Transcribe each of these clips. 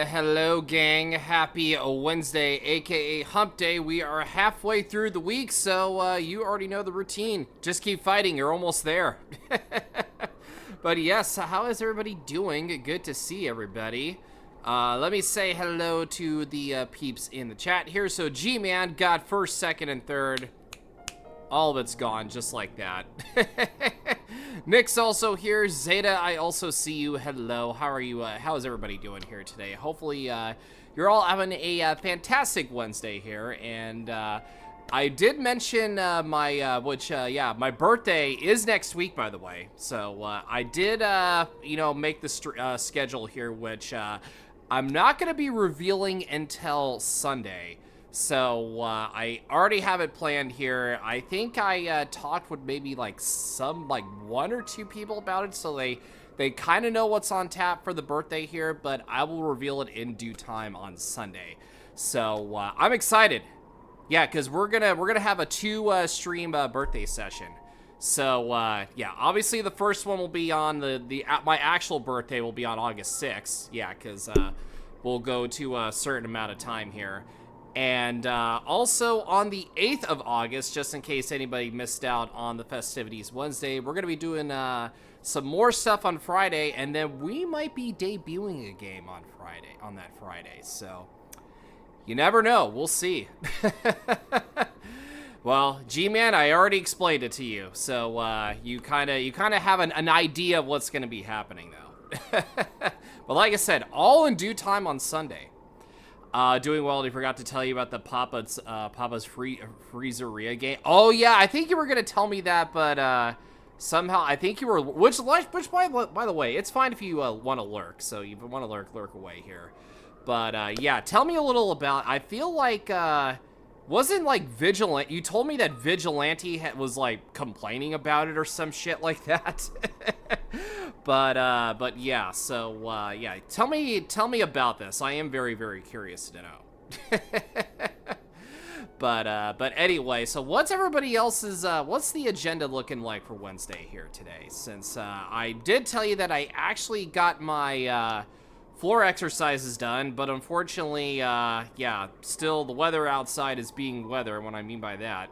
Hello gang, happy Wednesday, aka hump day. We are halfway through the week, so you already know the routine. Just keep fighting, you're almost there. But yes, how is everybody doing? Good to see everybody. Let me say hello to the peeps in the chat here. So G-Man got first, second, and third. All of it's gone, just like that. Nick's also here. Zeta, I also see you. Hello. How are you? How is everybody doing here today? Hopefully, you're all having a fantastic Wednesday here. And I did mention my birthday is next week, by the way. So I did, make the schedule here, which I'm not going to be revealing until Sunday. So, I already have it planned here. I think I, talked with maybe, one or two people about it, so they kind of know what's on tap for the birthday here, but I will reveal it in due time on Sunday. So, I'm excited. Yeah, because we're gonna have a stream birthday session. So, yeah, obviously the first one will be on my actual birthday will be on August 6th. Yeah, because, we'll go to a certain amount of time here. And also on the 8th of August, just in case anybody missed out on the festivities Wednesday, we're going to be doing some more stuff on Friday, and then we might be debuting a game on that Friday. So you never know. We'll see. Well, G-Man, I already explained it to you, so you kind of have an idea of what's going to be happening, though. But like I said, all in due time on Sunday. Doing well. I forgot to tell you about the Papa's Freezeria game. Oh yeah, I think you were gonna tell me that, but somehow I think you were. Which by the way, it's fine if you want to lurk. So you want to lurk away here. But yeah, tell me a little about. I feel like wasn't like Vigilante. You told me that Vigilante was like complaining about it or some shit like that. But yeah, so yeah, tell me about this. I am very, very curious to know. But anyway, so what's everybody else's what's the agenda looking like for Wednesday here today? Since I did tell you that I actually got my floor exercises done, but unfortunately, yeah, still the weather outside is being weather. And what I mean by that,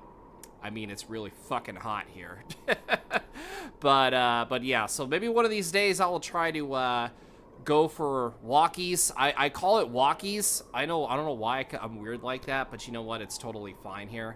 I mean it's really fucking hot here. But yeah, so maybe one of these days I will try to go for walkies. I call it walkies. I don't know why I'm weird like that, but you know what? It's totally fine here.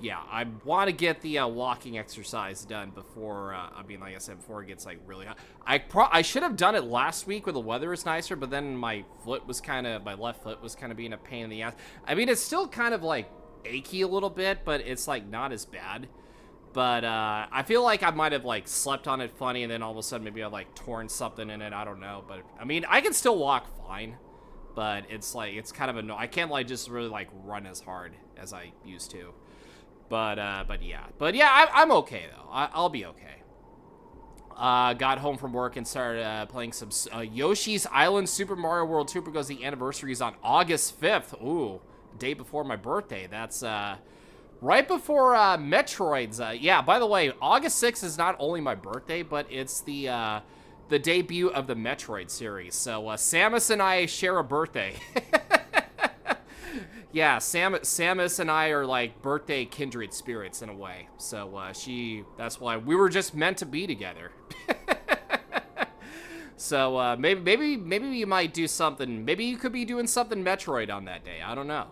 Yeah, I want to get the walking exercise done before, like I said, before it gets like really hot. I should have done it last week when the weather was nicer, but then my left foot was kind of being a pain in the ass. I mean, it's still kind of like achy a little bit, but it's like not as bad. But I feel like I might have like slept on it funny, and then all of a sudden maybe I've like torn something in it. I don't know, but I mean I can still walk fine, but it's like it's kind of annoying. I can't like just really like run as hard as I used to. But yeah, I'm okay though. I'll be okay. Got home from work and started playing some Yoshi's Island Super Mario World 2 because the anniversary is on August 5th. Ooh, day before my birthday. That's right before Metroid's. Yeah, by the way, August 6th is not only my birthday, but it's the debut of the Metroid series. So Samus and I share a birthday. Yeah, Samus and I are like birthday kindred spirits in a way. So that's why we were just meant to be together. So maybe you might do something. Maybe you could be doing something Metroid on that day. I don't know.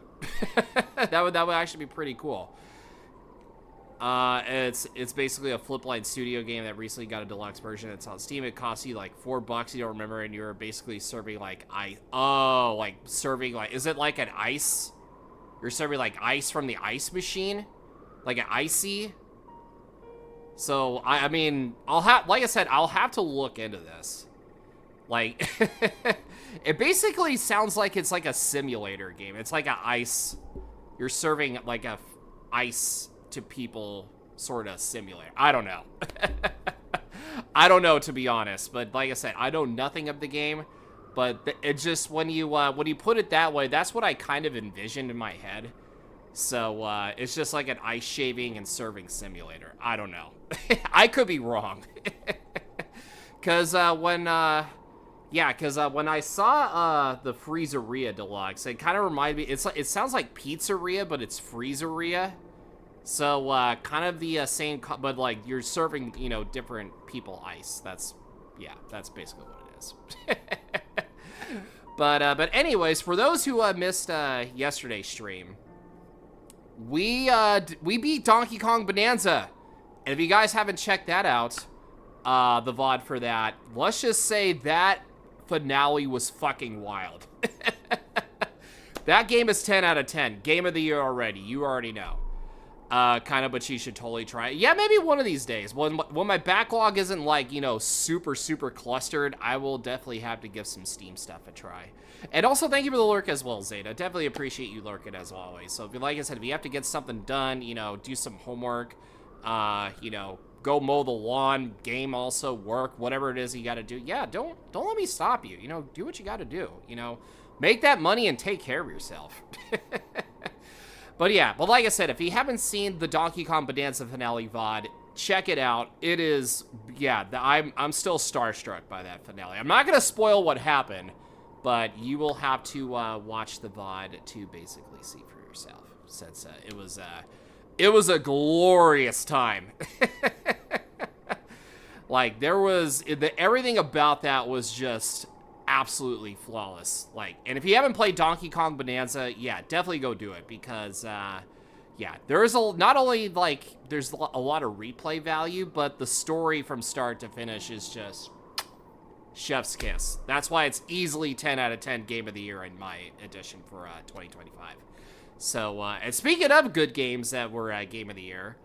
that would actually be pretty cool. It's basically a Flipline Studio game that recently got a deluxe version. It's on Steam. It costs you like $4. You don't remember, and you're basically serving like ice. Oh, like serving like is it like an ice? You're serving like ice from the ice machine, like an icy. So I mean, like I said, I'll have to look into this. Like, it basically sounds like it's like a simulator game. It's like an ice. You're serving like a ice to people sort of simulator. I don't know. I don't know, to be honest. But like I said, I know nothing of the game. But it just when you put it that way, that's what I kind of envisioned in my head. So it's just like an ice shaving and serving simulator. I don't know. I could be wrong. Because when Yeah, because when I saw the Freezeria Deluxe, it kind of reminded me. It sounds like Pizzeria, but it's Freezeria. So kind of the same, but like you're serving, you know, different people ice. That's basically what it is. But anyways, for those who missed yesterday's stream, we beat Donkey Kong Bonanza, and if you guys haven't checked that out, the VOD for that, let's just say that finale was fucking wild. That game is 10 out of 10. Game of the year already. You already know. Kind of, but you should totally try it. Yeah, maybe one of these days. When my backlog isn't, like, you know, super clustered, I will definitely have to give some Steam stuff a try. And also, thank you for the lurk as well, Zeta. Definitely appreciate you lurking as always. So, if you, like I said, if you have to get something done, you know, do some homework, you know, go mow the lawn, game also, work, whatever it is you got to do. Yeah, don't let me stop you. You know, do what you got to do. You know, make that money and take care of yourself. But yeah, but like I said, if you haven't seen the Donkey Kong Bonanza finale VOD, check it out. It is, yeah, I'm still starstruck by that finale. I'm not gonna spoil what happened, but you will have to watch the VOD to basically see for yourself. Since it was a glorious time. Like everything about that was just absolutely flawless. Like, and if you haven't played Donkey Kong Bonanza, yeah, definitely go do it, because yeah, there's not only like there's a lot of replay value, but the story from start to finish is just chef's kiss. That's why it's easily 10 out of 10 game of the year in my edition for 2025. So and speaking of good games that were game of the year,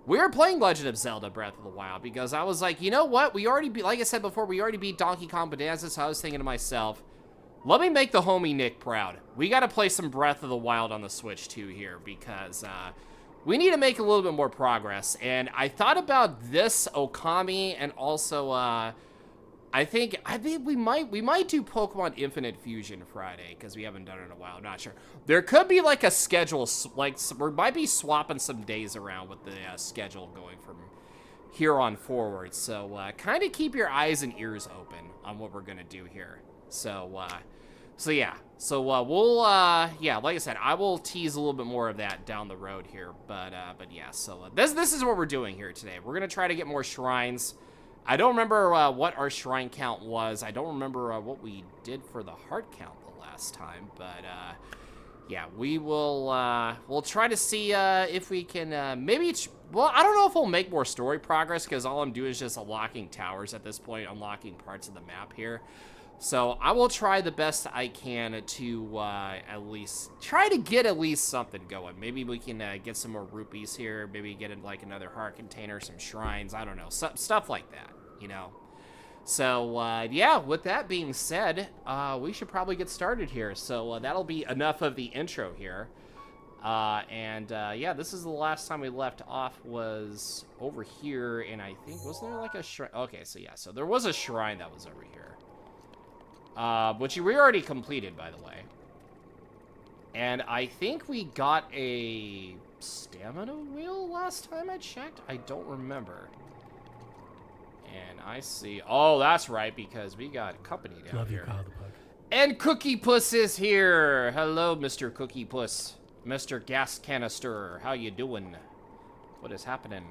we were playing Legend of Zelda Breath of the Wild, because I was like, you know what? We already beat, like I said before, we already beat Donkey Kong Bonanza, so I was thinking to myself, let me make the homie Nick proud. We got to play some Breath of the Wild on the Switch too here, because we need to make a little bit more progress. And I thought about this Okami, and also I think we might do Pokemon Infinite Fusion Friday, because we haven't done it in a while. I'm not sure. There could be like a schedule, like we might be swapping some days around with the schedule going from here on forward. So kind of keep your eyes and ears open on what we're gonna do here. So yeah. So we'll yeah, like I said, I will tease a little bit more of that down the road here. But yeah. So this is what we're doing here today. We're gonna try to get more shrines. I don't remember what our shrine count was. I don't remember what we did for the heart count the last time, but yeah, we will we'll try to see if we can maybe well, I don't know if we'll make more story progress, because all I'm doing is just unlocking towers at this point, unlocking parts of the map here. So I will try the best I can to at least try to get at least something going. Maybe we can get some more rupees here. Maybe get in like another heart container, some shrines. I don't know, stuff like that, you know. So yeah, with that being said, we should probably get started here. So that'll be enough of the intro here. Yeah, this is the last time we left off was over here, and I think, wasn't there like a shrine? Okay, so yeah, so there was a shrine that was over here. Which we already completed, by the way. And I think we got a stamina wheel last time I checked. I don't remember. And I see... Oh, that's right, because we got company down here. Love you, KyleThePug. And Cookie Puss is here. Hello, Mr. Cookie Puss. Mr. Gas Canister. How you doing? What is happening?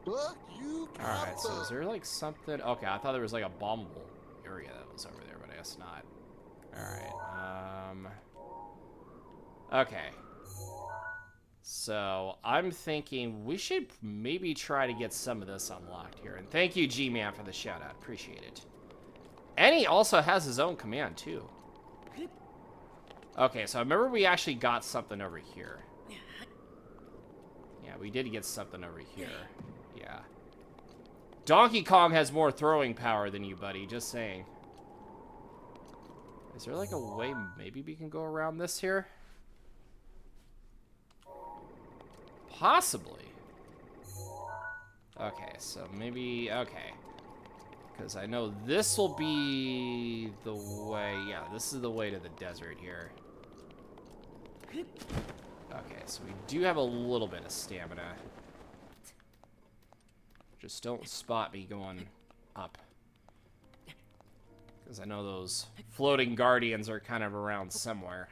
Fuck you, Alright, so is there like something... Okay, I thought there was like a bombable area that was over there, but I guess not. Alright, okay. So, I'm thinking we should maybe try to get some of this unlocked here. And thank you, G-Man, for the shout-out. Appreciate it. And he also has his own command, too. Okay, so I remember we actually got something over here. Yeah, we did get something over here. Yeah. Donkey Kong has more throwing power than you, buddy. Just saying. Is there like a way maybe we can go around this here? Possibly. Okay, so maybe... Okay. Because I know this will be the way... Yeah, this is the way to the desert here. Okay, so we do have a little bit of stamina. Just don't spot me going up. Because I know those floating guardians are kind of around somewhere.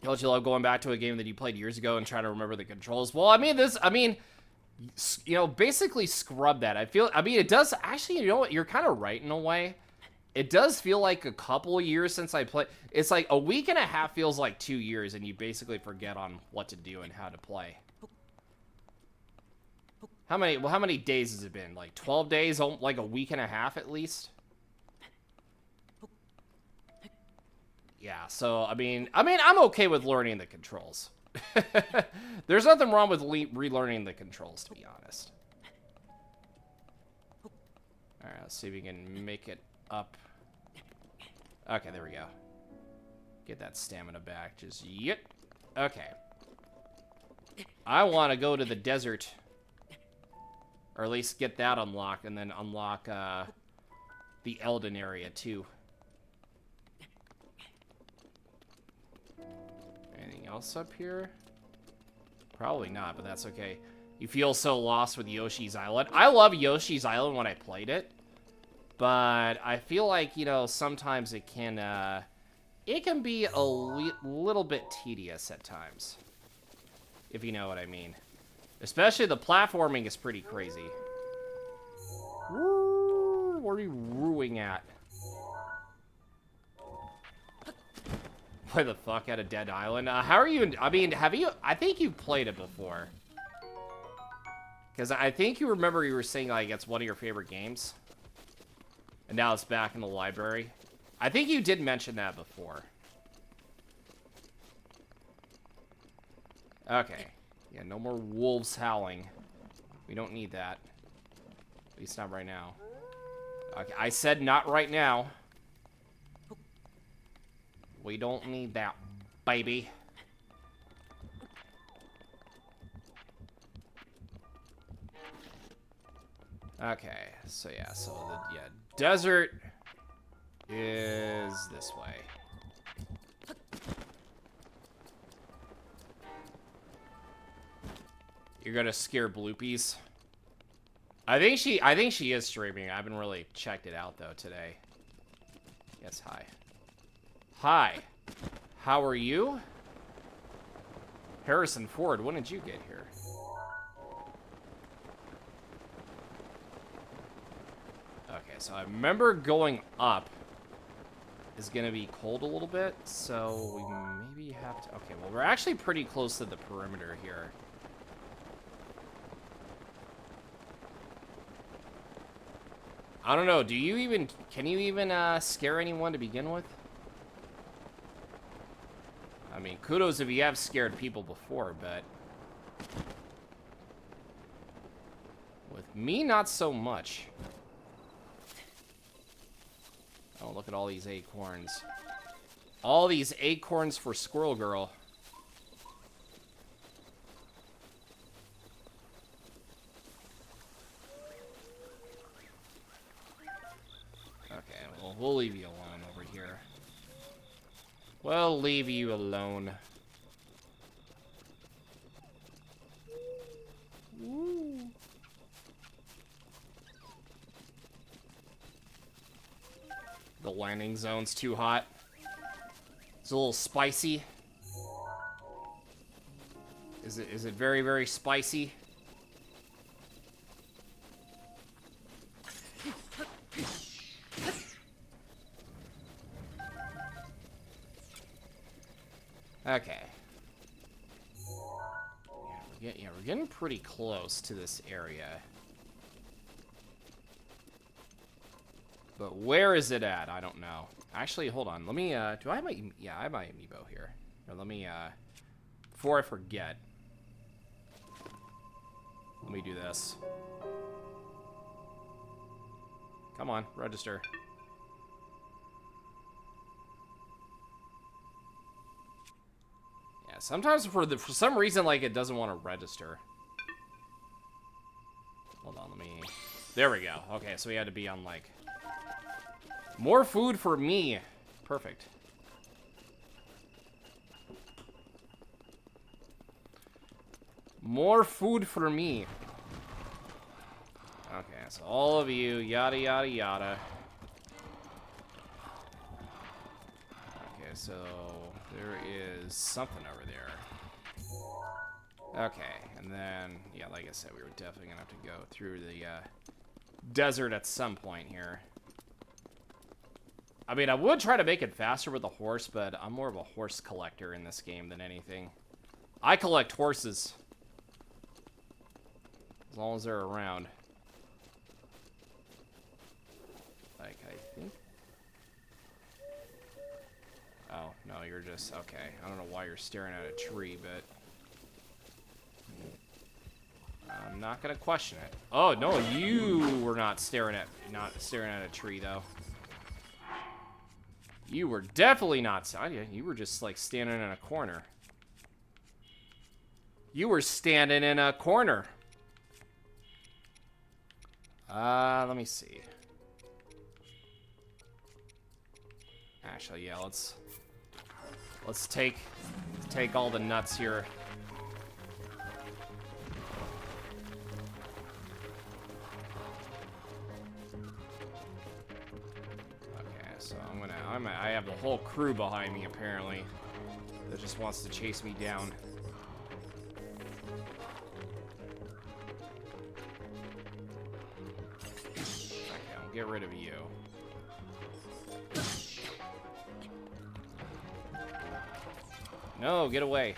Don't you love going back to a game that you played years ago and trying to remember the controls? Well, I mean, you know, basically scrub that. I mean, it does, actually, you know what, you're kind of right in a way. It does feel like a couple of years since I played. It's like a week and a half feels like 2 years, and you basically forget on what to do and how to play. How many days has it been? Like 12 days, like a week and a half at least? Yeah, so, I mean, I'm okay with learning the controls. There's nothing wrong with relearning the controls, to be honest. Alright, let's see if we can make it up. Okay, there we go. Get that stamina back. Just, yep. Okay. I want to go to the desert. Or at least get that unlocked, and then unlock, the Elden area, too. Anything else up here? Probably not, but that's okay. You feel so lost with Yoshi's Island. I love Yoshi's Island when I played it. But I feel like, you know, sometimes it can be a little bit tedious at times. If you know what I mean. Especially the platforming is pretty crazy. Woo, where are you wooing at? Play the fuck out of Dead Island. How are you? I mean, I think you've played it before. Because I think you remember you were saying, like, it's one of your favorite games. And now it's back in the library. I think you did mention that before. Okay. Yeah, no more wolves howling. We don't need that. At least not right now. Okay, I said not right now. We don't need that, baby. Okay, so yeah, desert is this way. You're gonna scare Bloopies. I think she is streaming. I haven't really checked it out though today. Yes, hi. Hi. How are you? Harrison Ford, when did you get here? Okay, so I remember going up is gonna be cold a little bit, so we maybe have to... Okay, well, we're actually pretty close to the perimeter here. I don't know, can you even scare anyone to begin with? I mean, kudos if you have scared people before, but... with me, not so much. Oh, look at all these acorns. All these acorns for Squirrel Girl. Okay, well, we'll leave you alone over here. We'll leave you alone. Woo. The landing zone's too hot. It's a little spicy. Is it very, very spicy? Okay. Yeah, we're getting pretty close to this area. But where is it at? I don't know. Actually, hold on. Let me, do I have my, yeah, I have my amiibo here. Or let me, before I forget. Let me do this. Come on, register. Yeah, sometimes for some reason, like, it doesn't want to register. Hold on, let me, there we go. Okay, so we had to be on, like, more food for me. Perfect. More food for me. Okay, so all of you, yada, yada, yada. Okay, so there is something over there. Okay, and then, yeah, like I said, we were definitely gonna have to go through the desert at some point here. I mean, I would try to make it faster with a horse, but I'm more of a horse collector in this game than anything. I collect horses. As long as they're around. Like, I think... Oh, no, you're just... Okay, I don't know why you're staring at a tree, but... I'm not gonna question it. Oh, no, you were not staring at a tree, though. You were definitely not... You were just, like, standing in a corner. You were standing in a corner. Let me see. Actually, yeah, let's take all the nuts here. Okay, so I have the whole crew behind me apparently that just wants to chase me down. Okay, I'll get rid of you. No, get away.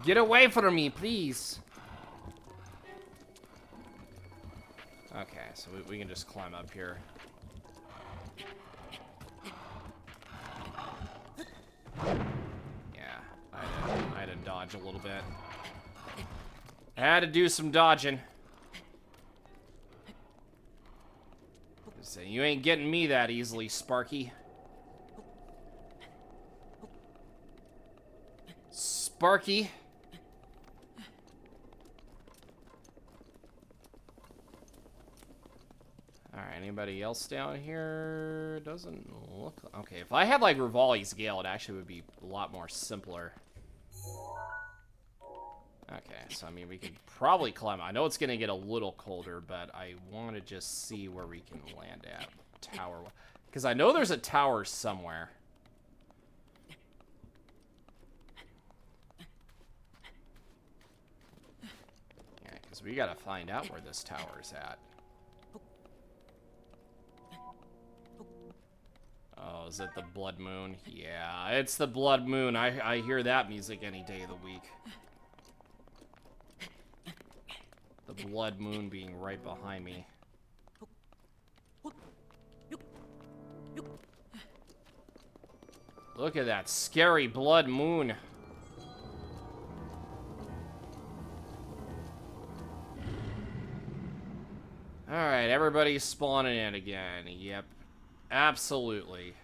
Get away from me, please. Okay, so we can just climb up here. Yeah, I had to dodge a little bit. I had to do some dodging. Just say, you ain't getting me that easily, Sparky. Sparky. Alright, anybody else down here? Doesn't look... Okay, if I had, like, Rivali's Gale, it actually would be a lot more simpler. Okay, so, I mean, we could probably climb. I know it's gonna get a little colder, but I want to just see where we can land at. Tower. Because I know there's a tower somewhere. Yeah, because we gotta find out where this tower's at. Oh, is it the Blood Moon? Yeah, it's the Blood Moon. I hear that music any day of the week. The Blood Moon being right behind me. Look at that scary Blood Moon. Alright, everybody's spawning in again. Yep. Absolutely.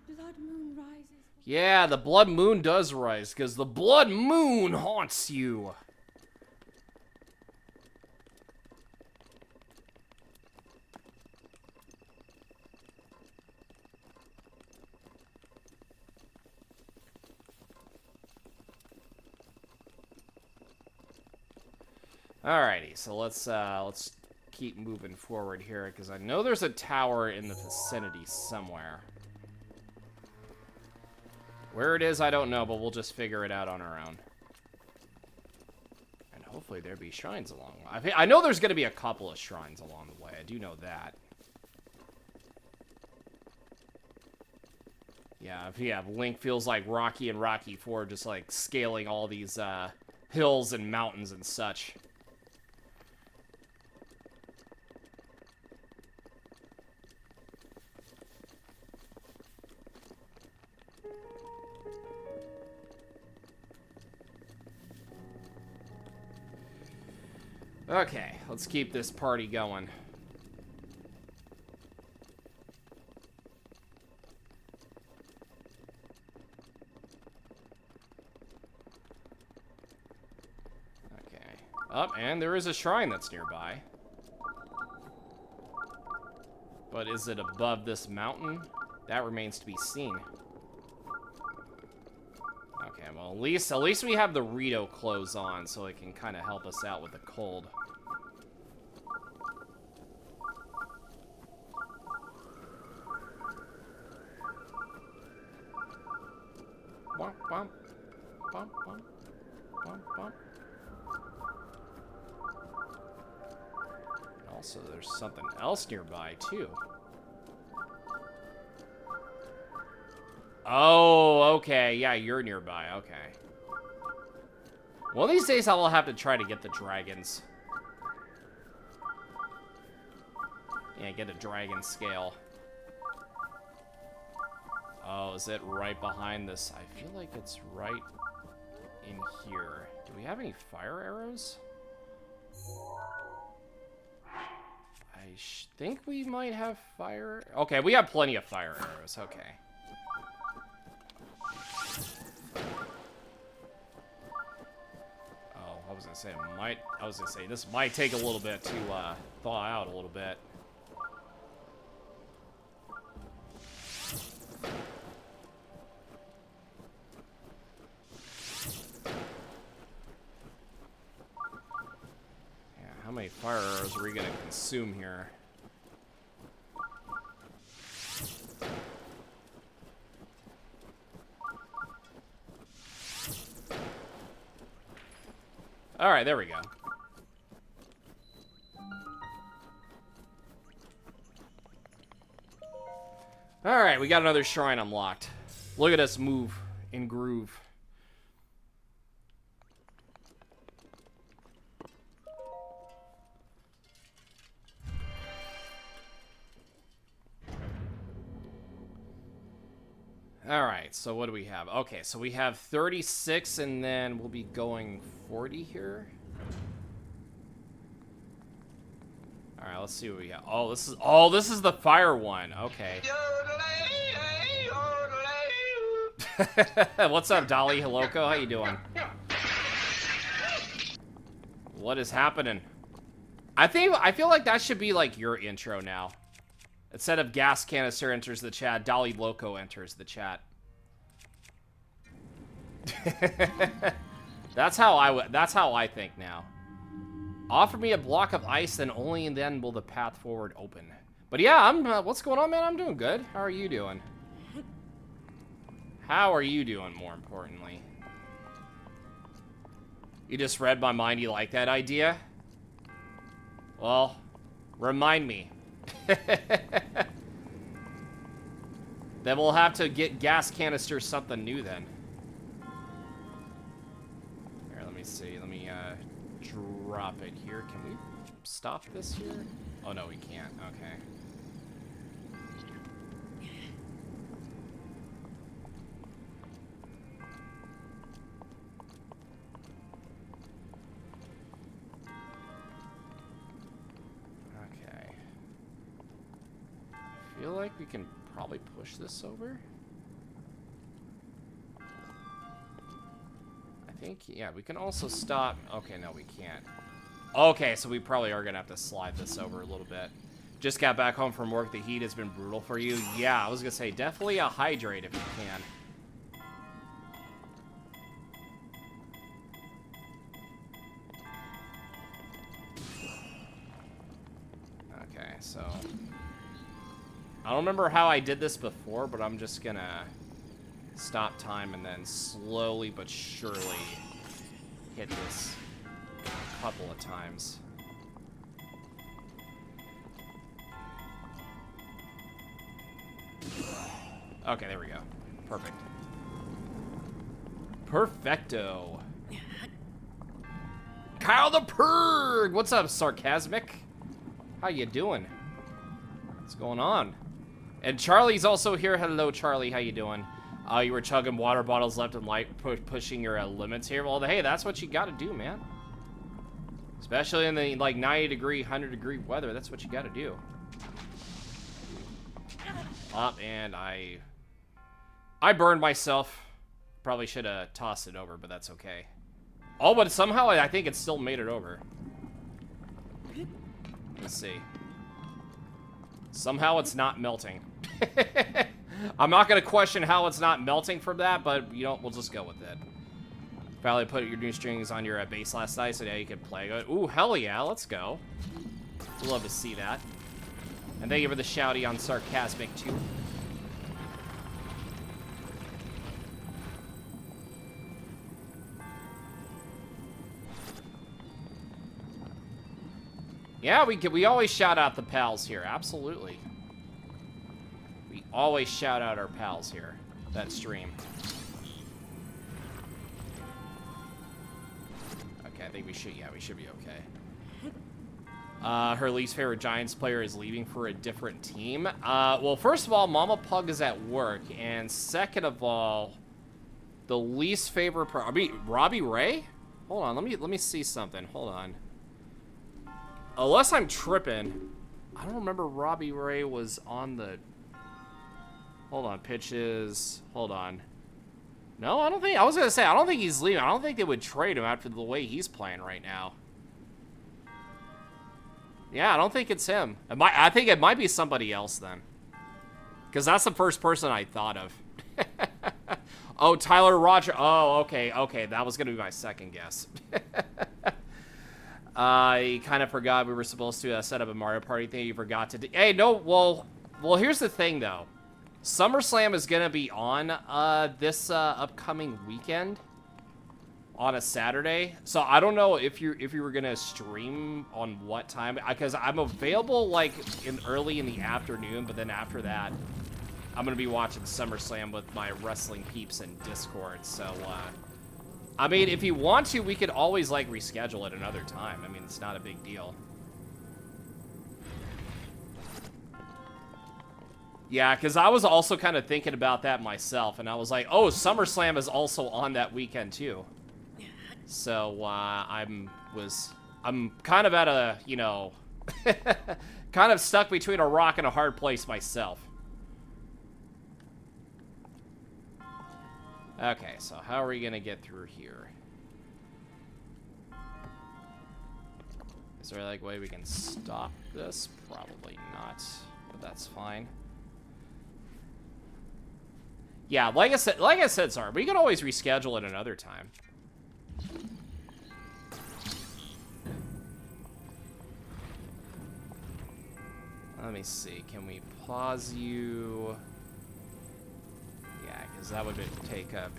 The blood moon rises. Yeah, the Blood Moon does rise, because the Blood Moon haunts you. Alrighty, so let's keep moving forward here, because I know there's a tower in the vicinity somewhere. Where it is, I don't know, but we'll just figure it out on our own. And hopefully there'll be shrines along the way. I know there's going to be a couple of shrines along the way. I do know that. Yeah, Link feels like Rocky and Rocky 4, just like scaling all these hills and mountains and such. Okay, let's keep this party going. Okay. Oh, and there is a shrine that's nearby. But is it above this mountain? That remains to be seen. Okay, well, at least we have the Rito clothes on, so it can kind of help us out with the cold. bump, bump, bump, bump. Also, there's something else nearby, too. Oh, okay. Yeah, you're nearby. Okay. One of these days, I will have to try to get the dragons. Yeah, get a dragon scale. Oh, is it right behind this? I feel like it's right in here. Do we have any fire arrows? I think we might have fire... Okay, we have plenty of fire arrows. Okay. Oh, I was gonna say it might... I was gonna say this might take a little bit to thaw out a little bit. How many fire arrows are we gonna consume here? Alright, there we go. Alright, we got another shrine unlocked. Look at us move and groove. Alright, so what do we have? Okay, so we have 36, and then we'll be going 40 here. Alright, let's see what we have. Oh, this is the fire one. Okay. What's up, Dolly Hiloko? How you doing? What is happening? I feel like that should be like your intro now. Instead of gas canister enters the chat, Dolly Loco enters the chat. That's how I think now. Offer me a block of ice, then only then will the path forward open. But yeah, what's going on, man? I'm doing good. How are you doing? How are you doing, more importantly? You just read my mind. You like that idea? Well, remind me. Then we'll have to get gas canisters something new then. Here, let me see. Let me drop it here. Can we stop this here? Oh no, we can't. Okay. I feel like we can probably push this over. I think, yeah, we can also stop. Okay, no, we can't. Okay, so we probably are gonna have to slide this over a little bit. Just got back home from work. The heat has been brutal for you. Yeah, I was gonna say, definitely a hydrate if you can. Okay, so... I don't remember how I did this before, but I'm just gonna stop time and then slowly but surely hit this a couple of times. Okay, there we go. Perfect. Perfecto. Kyle the Purg! What's up, Sarcasmic? How you doing? What's going on? And Charlie's also here. Hello, Charlie. How you doing? You were chugging water bottles left and right, pushing your limits here. Well, hey, that's what you got to do, man. Especially in the, like, 90-degree, 100-degree weather. That's what you got to do. Up, and I burned myself. Probably should have tossed it over, but that's okay. Oh, but somehow I think it still made it over. Let's see. Somehow it's not melting. I'm not going to question how it's not melting from that, but, you know, we'll just go with it. Probably put your new strings on your bass last night so now you can play it. Ooh, hell yeah, let's go. We'd love to see that. And thank you for the shouty on Sarcasmic, too. Yeah, we always shout out the pals here. Absolutely. We always shout out our pals here that stream. Okay, I think we should be okay. Her least favorite Giants player is leaving for a different team. Well, first of all, Mama Pug is at work, and second of all, the least favorite Robbie Ray? Hold on, let me see something. Hold on. Unless I'm tripping, I don't remember Robbie Ray was on the... Hold on, pitches. Hold on. No, I don't think... I was going to say, I don't think he's leaving. I don't think they would trade him after the way he's playing right now. Yeah, I don't think it's him. I think it might be somebody else then. Because that's the first person I thought of. Oh, Tyler Roger. Oh, okay, okay. That was going to be my second guess. I kind of forgot we were supposed to set up a Mario Party thing. You forgot to do... Hey, no, well, here's the thing, though. SummerSlam is going to be on this upcoming weekend on a Saturday. So I don't know if you were going to stream on what time. Because I'm available, like, early in the afternoon. But then after that, I'm going to be watching SummerSlam with my wrestling peeps in Discord. So, I mean, if you want to, we could always, like, reschedule it another time. I mean, it's not a big deal. Yeah, because I was also kind of thinking about that myself, and I was like, oh, SummerSlam is also on that weekend, too. So, I'm kind of at a, you know, kind of stuck between a rock and a hard place myself. Okay, so how are we going to get through here? Is there, like, a way we can stop this? Probably not, but that's fine. Yeah, like I said, sorry, we can always reschedule it another time. Let me see, can we pause you? Yeah, because that would take up...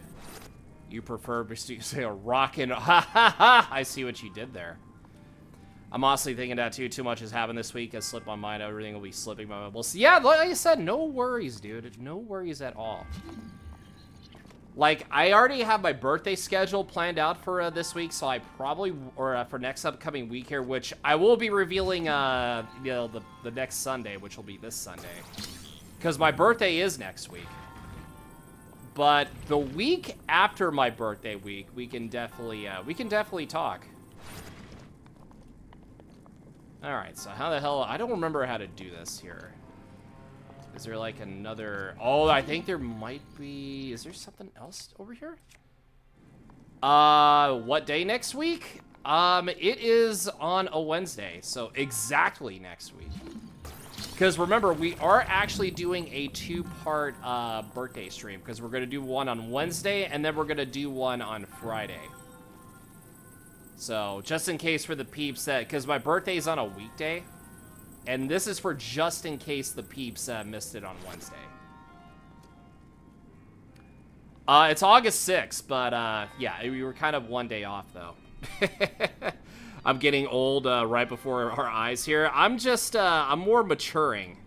You prefer to say a rockin'... Ha ha ha! I see what you did there. I'm honestly thinking that too much has happened this week. Has slipped my mind. Everything will be slipping my mind. We'll see. Yeah, like I said, no worries, dude. No worries at all. Like, I already have my birthday schedule planned out for this week, so I probably... Or for next upcoming week here, which I will be revealing, you know, the next Sunday, which will be this Sunday. Because my birthday is next week. But the week after my birthday week, we can definitely talk. Alright, so how the hell... I don't remember how to do this here. Is there like another... Oh, I think there might be... Is there something else over here? What day next week? It is on a Wednesday, so exactly next week. Because remember, we are actually doing a two-part birthday stream. Because we're going to do one on Wednesday, and then we're going to do one on Friday. So, just in case for the peeps that... Because my birthday is on a weekday. And this is for just in case the peeps missed it on Wednesday. It's August 6th, but yeah, we were kind of one day off, though. I'm getting old right before our eyes here. I'm just, I'm more maturing.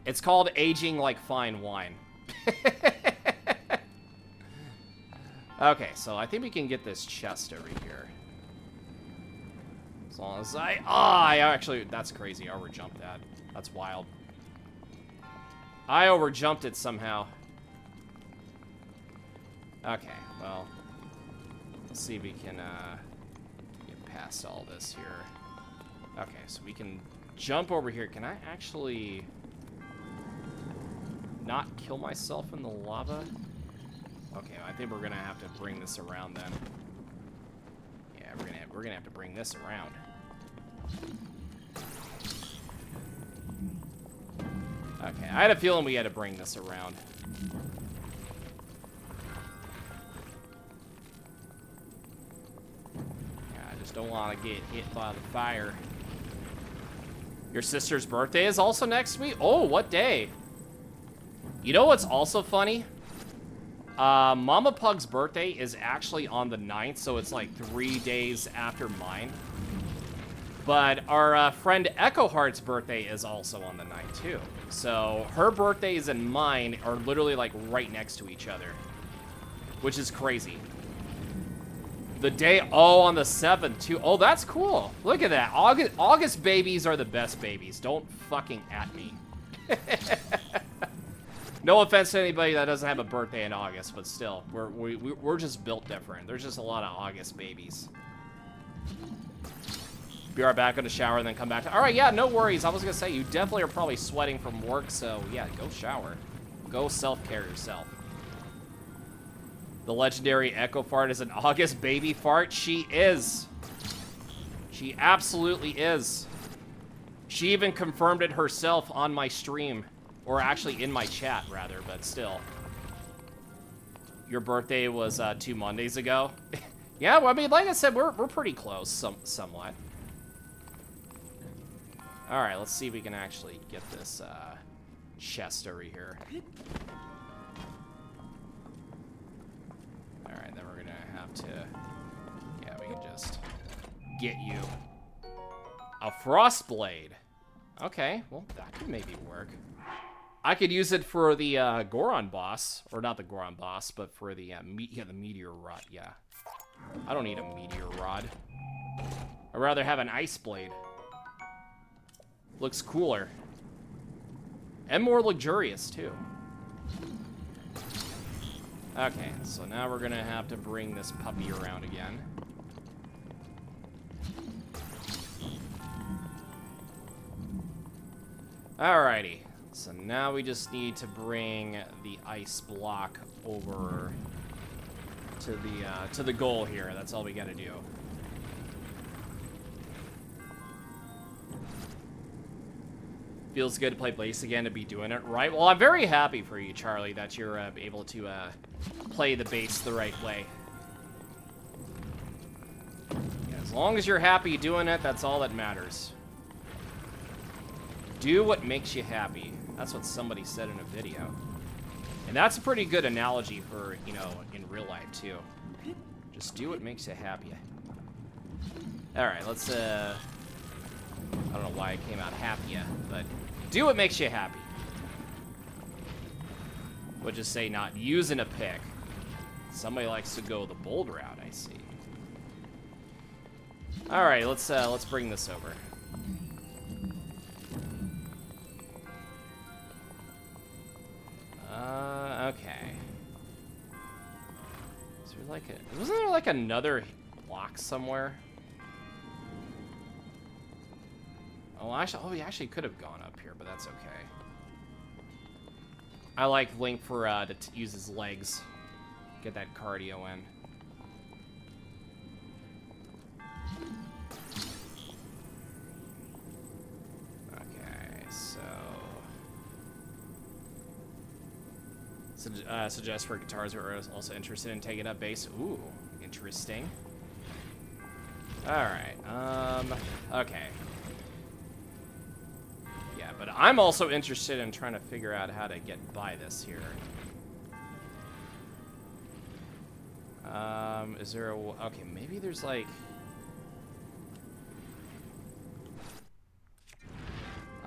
It's called aging like fine wine. Okay, so I think we can get this chest over here. As long as I actually, that's crazy. I overjumped that. That's wild. I overjumped it somehow. Okay, well, let's see if we can get past all this here. Okay, so we can jump over here. Can I actually not kill myself in the lava? Okay, I think we're gonna have to bring this around then. Yeah, we're gonna have to bring this around. Okay, I had a feeling we had to bring this around. Yeah, I just don't want to get hit by the fire. Your sister's birthday is also next week? Oh, what day? You know what's also funny? Mama Pug's birthday is actually on the 9th, so it's like 3 days after mine. But our friend Echo Heart's birthday is also on the 9th, too. So her birthdays and mine are literally, like, right next to each other. Which is crazy. The day, oh, on the 7th, too. Oh, that's cool. Look at that. August babies are the best babies. Don't fucking at me. No offense to anybody that doesn't have a birthday in August, but still, we're just built different. There's just a lot of August babies. Be right back, in the shower, and then come back to... All right, yeah, no worries. I was gonna say, you definitely are probably sweating from work, so yeah, go shower. Go self-care yourself. The legendary Echo Fart is an August baby fart. She is. She absolutely is. She even confirmed it herself on my stream. Or actually in my chat, rather, but still. Your birthday was 2 Mondays ago? Yeah, well, I mean, like I said, we're pretty close, somewhat. Alright, let's see if we can actually get this chest over here. Alright, then we're gonna have to... Yeah, we can just get you a frost blade. Okay, well, that could maybe work. I could use it for the Goron boss, or not the Goron boss, but for the the meteor rod. Yeah, I don't need a meteor rod. I'd rather have an ice blade. Looks cooler and more luxurious too. Okay, so now we're gonna have to bring this puppy around again. Alrighty. So now we just need to bring the ice block over to the goal here. That's all we gotta do. Feels good to play Blaze again, to be doing it right. Well, I'm very happy for you, Charlie, that you're able to play the bass the right way. Yeah, as long as you're happy doing it, that's all that matters. Do what makes you happy. That's what somebody said in a video. And that's a pretty good analogy for, you know, in real life, too. Just do what makes you happy. Alright, let's, I don't know why I came out happy, but do what makes you happy. We'll just say not using a pick. Somebody likes to go the bold route, I see. Alright, let's bring this over. Okay. Is there like a... Wasn't there like another block somewhere? Oh, actually, we actually could have gone up here, but that's okay. I like Link for, to use his legs. Get that cardio in. Suggest for guitars who are also interested in taking up bass. Ooh, interesting. Alright, okay. Yeah, but I'm also interested in trying to figure out how to get by this here. Is there a... Okay, maybe there's like...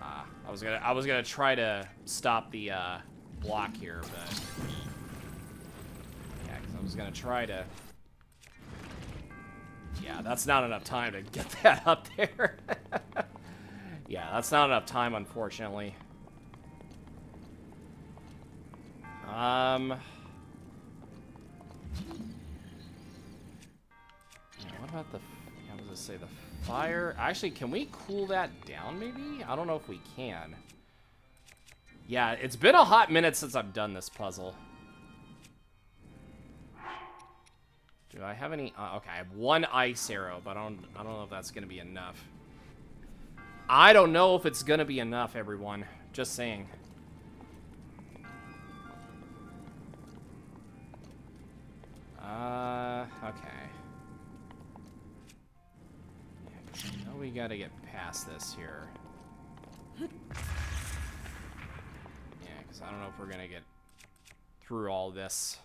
I was gonna try to stop the, block here, but... Yeah, because I was gonna try to... Yeah, that's not enough time to get that up there. Yeah, that's not enough time, unfortunately. Yeah, what about the... Yeah, I was gonna say the fire... Actually, can we cool that down, maybe? I don't know if we can. Yeah, it's been a hot minute since I've done this puzzle. Do I have any... okay, I have one ice arrow, but I don't know if that's gonna be enough. I don't know if it's gonna be enough, everyone. Just saying. Okay. Yeah, I know we gotta get past this here. Yeah, because I don't know if we're gonna get through all this.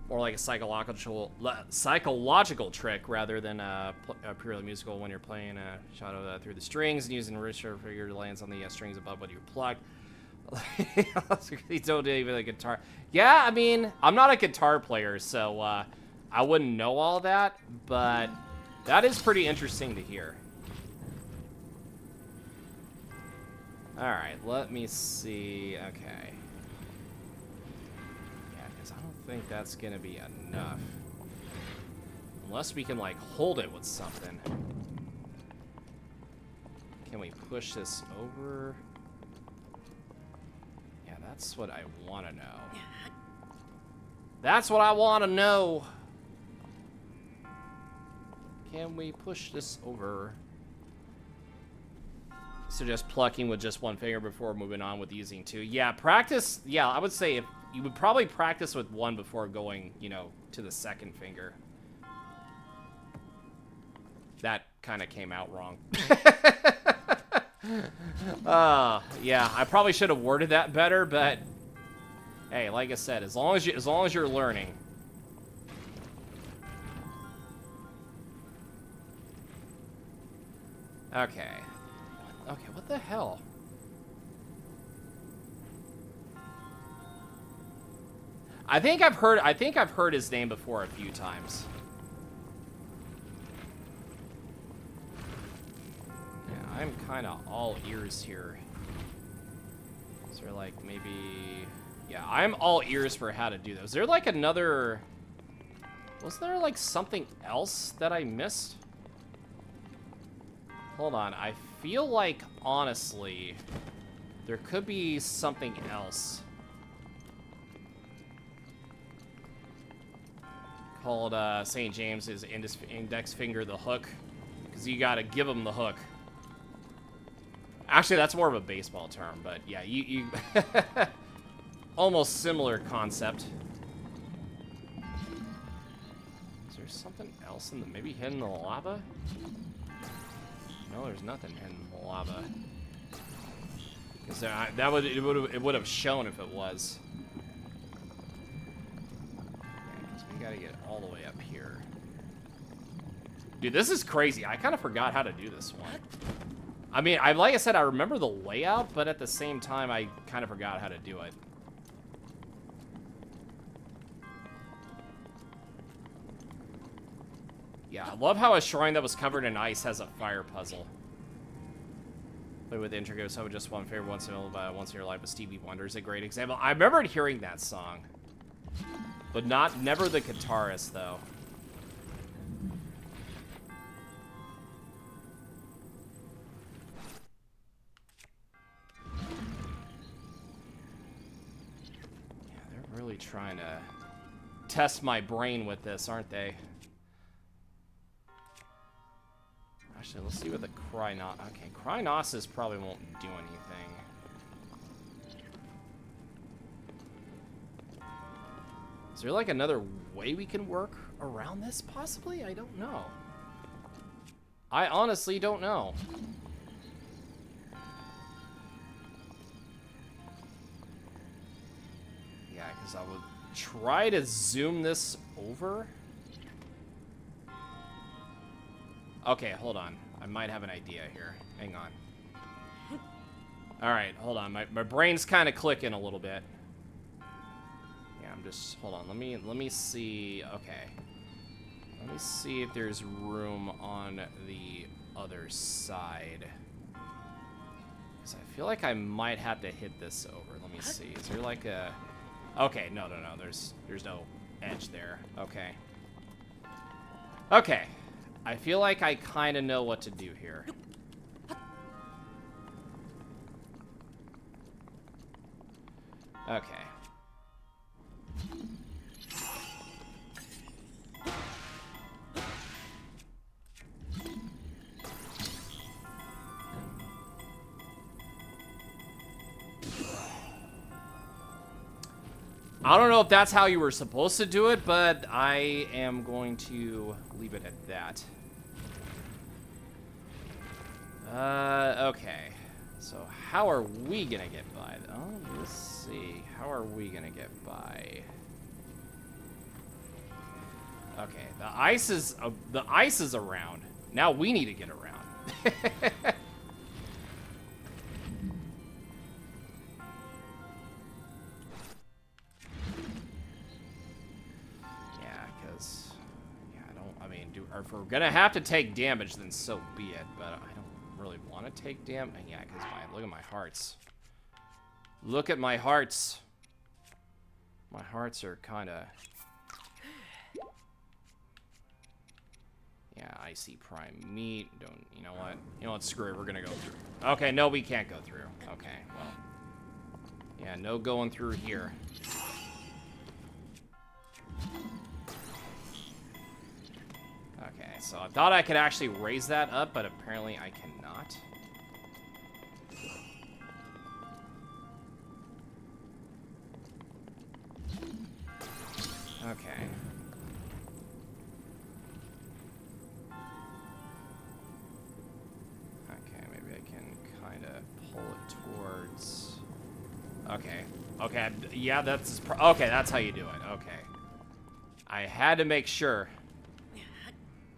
more like a psychological trick rather than purely musical when you're playing a shadow through the strings and using a richer figure lands on the strings above what you plucked. You don't even a guitar. Yeah, I mean, I'm not a guitar player, so I wouldn't know all that, but that is pretty interesting to hear. All right, let me see. Okay. Yeah, because I don't think that's gonna be enough. Unless we can, like, hold it with something. Can we push this over? Yeah, that's what I want to know. That's what I want to know. Can we push this over? So just plucking with just one finger before moving on with using two. Yeah, practice. Yeah, I would say if you would probably practice with one before going, you know, to the second finger. That kind of came out wrong. Yeah, I probably should have worded that better, but hey, like I said, as long as you're learning. Okay. Okay, what the hell? I think I've heard his name before a few times. Yeah, I'm kind of all ears here. Is there like maybe... Yeah, I'm all ears for how to do those. Is there like another... Was there like something else that I missed? Hold on, I feel like, honestly, there could be something else. Called St. James's index finger the hook. Because you gotta give him the hook. Actually, that's more of a baseball term, but yeah, you almost similar concept. Is there something else in the, maybe hidden in the lava? No, there's nothing hidden in the lava. Because it would have shown if it was. Because we gotta get all the way up here. Dude, this is crazy. I kind of forgot how to do this one. I mean, like I said, I remember the layout, but at the same time, I kind of forgot how to do it. Yeah, I love how a shrine that was covered in ice has a fire puzzle. Play with intricate, so just one favorite once in your life with Stevie Wonder is a great example. I remember hearing that song, but never the guitarist though. Yeah, they're really trying to test my brain with this, aren't they? Actually, let's see what the Krynos... Okay, Krynosis probably won't do anything. Is there, like, another way we can work around this, possibly? I don't know. I honestly don't know. Yeah, because I would try to zoom this over. Okay, hold on. I might have an idea here. Hang on. Alright, hold on. My brain's kind of clicking a little bit. Yeah, I'm just... Hold on. Let me see... Okay. Let me see if there's room on the other side. Because I feel like I might have to hit this over. Let me see. Is there like a... Okay, no. There's no edge there. Okay. Okay. I feel like I kind of know what to do here. Okay. I don't know if that's how you were supposed to do it, but I am going to leave it at that. Okay. So how are we gonna get by? Oh, let's see. How are we gonna get by? Okay, the ice is around. Now we need to get around. If we're gonna have to take damage, then so be it. But I don't really want to take damage. Yeah, because look at my hearts. Look at my hearts. My hearts are kind of. Yeah, icy prime meat. Don't. You know what? You know what? Screw it. We're gonna go through. Okay, no, we can't go through. Okay, well. Yeah, no going through here. Okay, so I thought I could actually raise that up, but apparently I cannot. Okay. Okay, maybe I can kind of pull it towards... Okay. Okay, yeah, that's... Okay, that's how you do it. Okay. I had to make sure.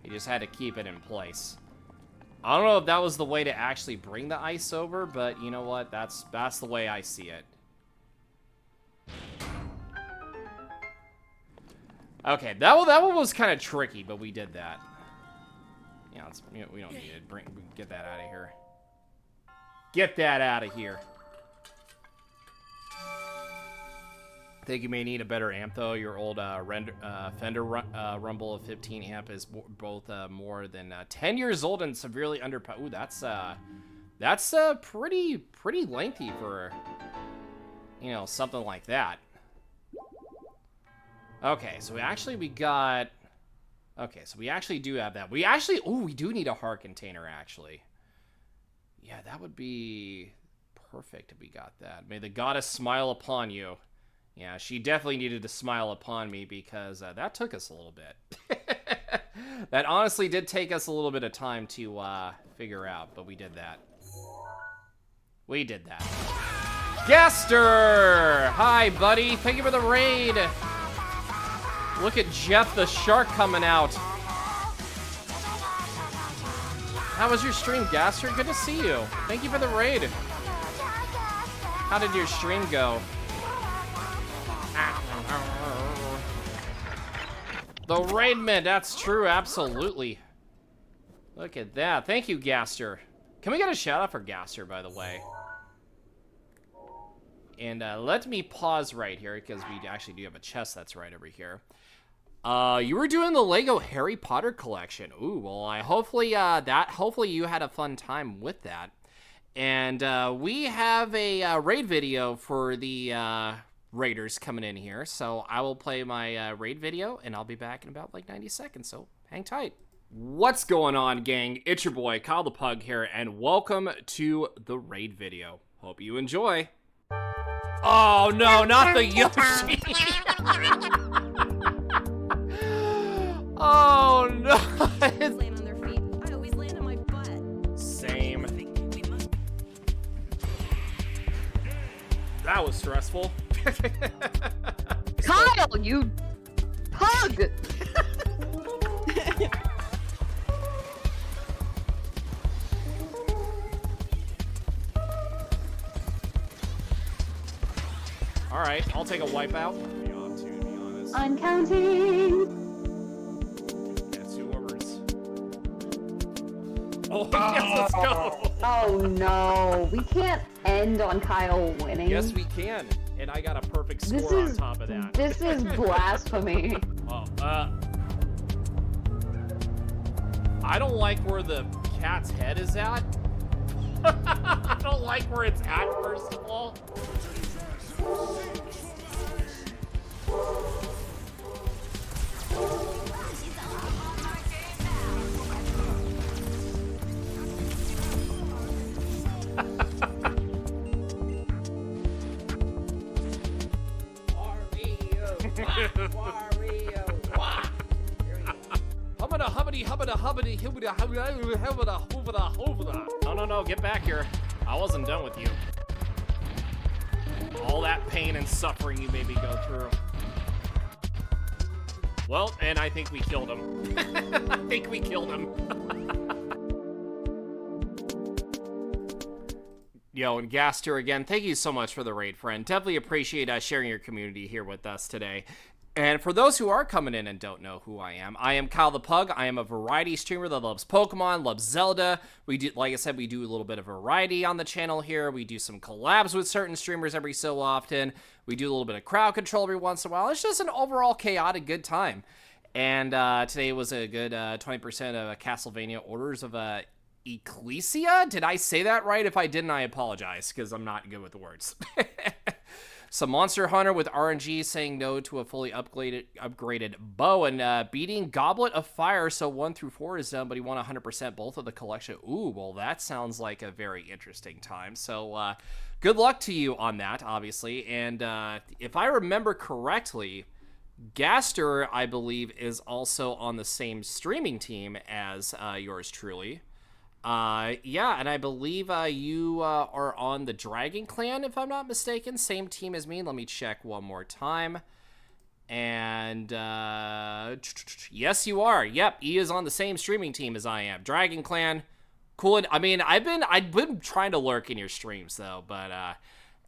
You just had to keep it in place. I don't know if that was the way to actually bring the ice over, but you know what? That's the way I see it. Okay, that one was kind of tricky, but we did that. Yeah, we don't need it. Get that out of here. Get that out of here. I think you may need a better amp though. Your old Fender Rumble of 15 amp is both more than 10 years old and severely underpowered. Ooh, that's pretty lengthy for, you know, something like that. Okay, so we actually do have that. We do need a heart container actually. Yeah, that would be perfect if we got that. May the goddess smile upon you. Yeah, she definitely needed to smile upon me because that took us a little bit. That honestly did take us a little bit of time to figure out, but we did that. We did that. Gaster! Hi, buddy. Thank you for the raid. Look at Jeff the Shark coming out. How was your stream, Gaster? Good to see you. Thank you for the raid. How did your stream go? The raidman, that's true, absolutely. Look at that. Thank you, Gaster. Can we get a shout out for Gaster, by the way? And let me pause right here because we actually do have a chest that's right over here. You were doing the Lego Harry Potter collection. Ooh, well, hopefully you had a fun time with that. And we have a raid video for the raiders coming in here, so I will play my raid video and I'll be back in about like 90 seconds, so hang tight. What's going on, gang? It's your boy Kyle the Pug here, and welcome to the raid video. Hope you enjoy. Oh no, not the Yoshi. Oh no. Land on their feet. I always land on my butt. Same. That was stressful. Kyle, you pug! All right, I'll take a wipeout. I'm counting. That's yours. Oh, yes, let's go. Oh no, we can't end on Kyle winning. Yes, we can. And I got a perfect score on top of that. This is blasphemy. Oh, I don't like where the cat's head is at. I don't like where it's at, first of all. No, get back here. I wasn't done with you. All that pain and suffering you made me go through. Well, and I think we killed him. I think we killed him. Yo, and Gaster again, thank you so much for the raid, friend. Definitely appreciate sharing your community here with us today. And for those who are coming in and don't know who I am Kyle the Pug. I am a variety streamer that loves Pokemon, loves Zelda. We do, like I said, we do a little bit of variety on the channel here. We do some collabs with certain streamers every so often. We do a little bit of crowd control every once in a while. It's just an overall chaotic good time. And today was a good 20% of Castlevania Orders of Ecclesia. Did I say that right? If I didn't, I apologize, because I'm not good with the words. Some Monster Hunter with RNG saying no to a fully upgraded bow, and beating Goblet of Fire, so 1 through 4 is done, but he won 100% both of the collection. Ooh, well, that sounds like a very interesting time. So good luck to you on that, obviously. And if I remember correctly, Gaster, I believe, is also on the same streaming team as yours truly. Yeah, and I believe you are on the Dragon Clan, if I'm not mistaken. Same team as me. Let me check one more time. And, yes, you are. Yep, he is on the same streaming team as I am. Dragon Clan. Cool. I mean, I've been trying to lurk in your streams, though, but,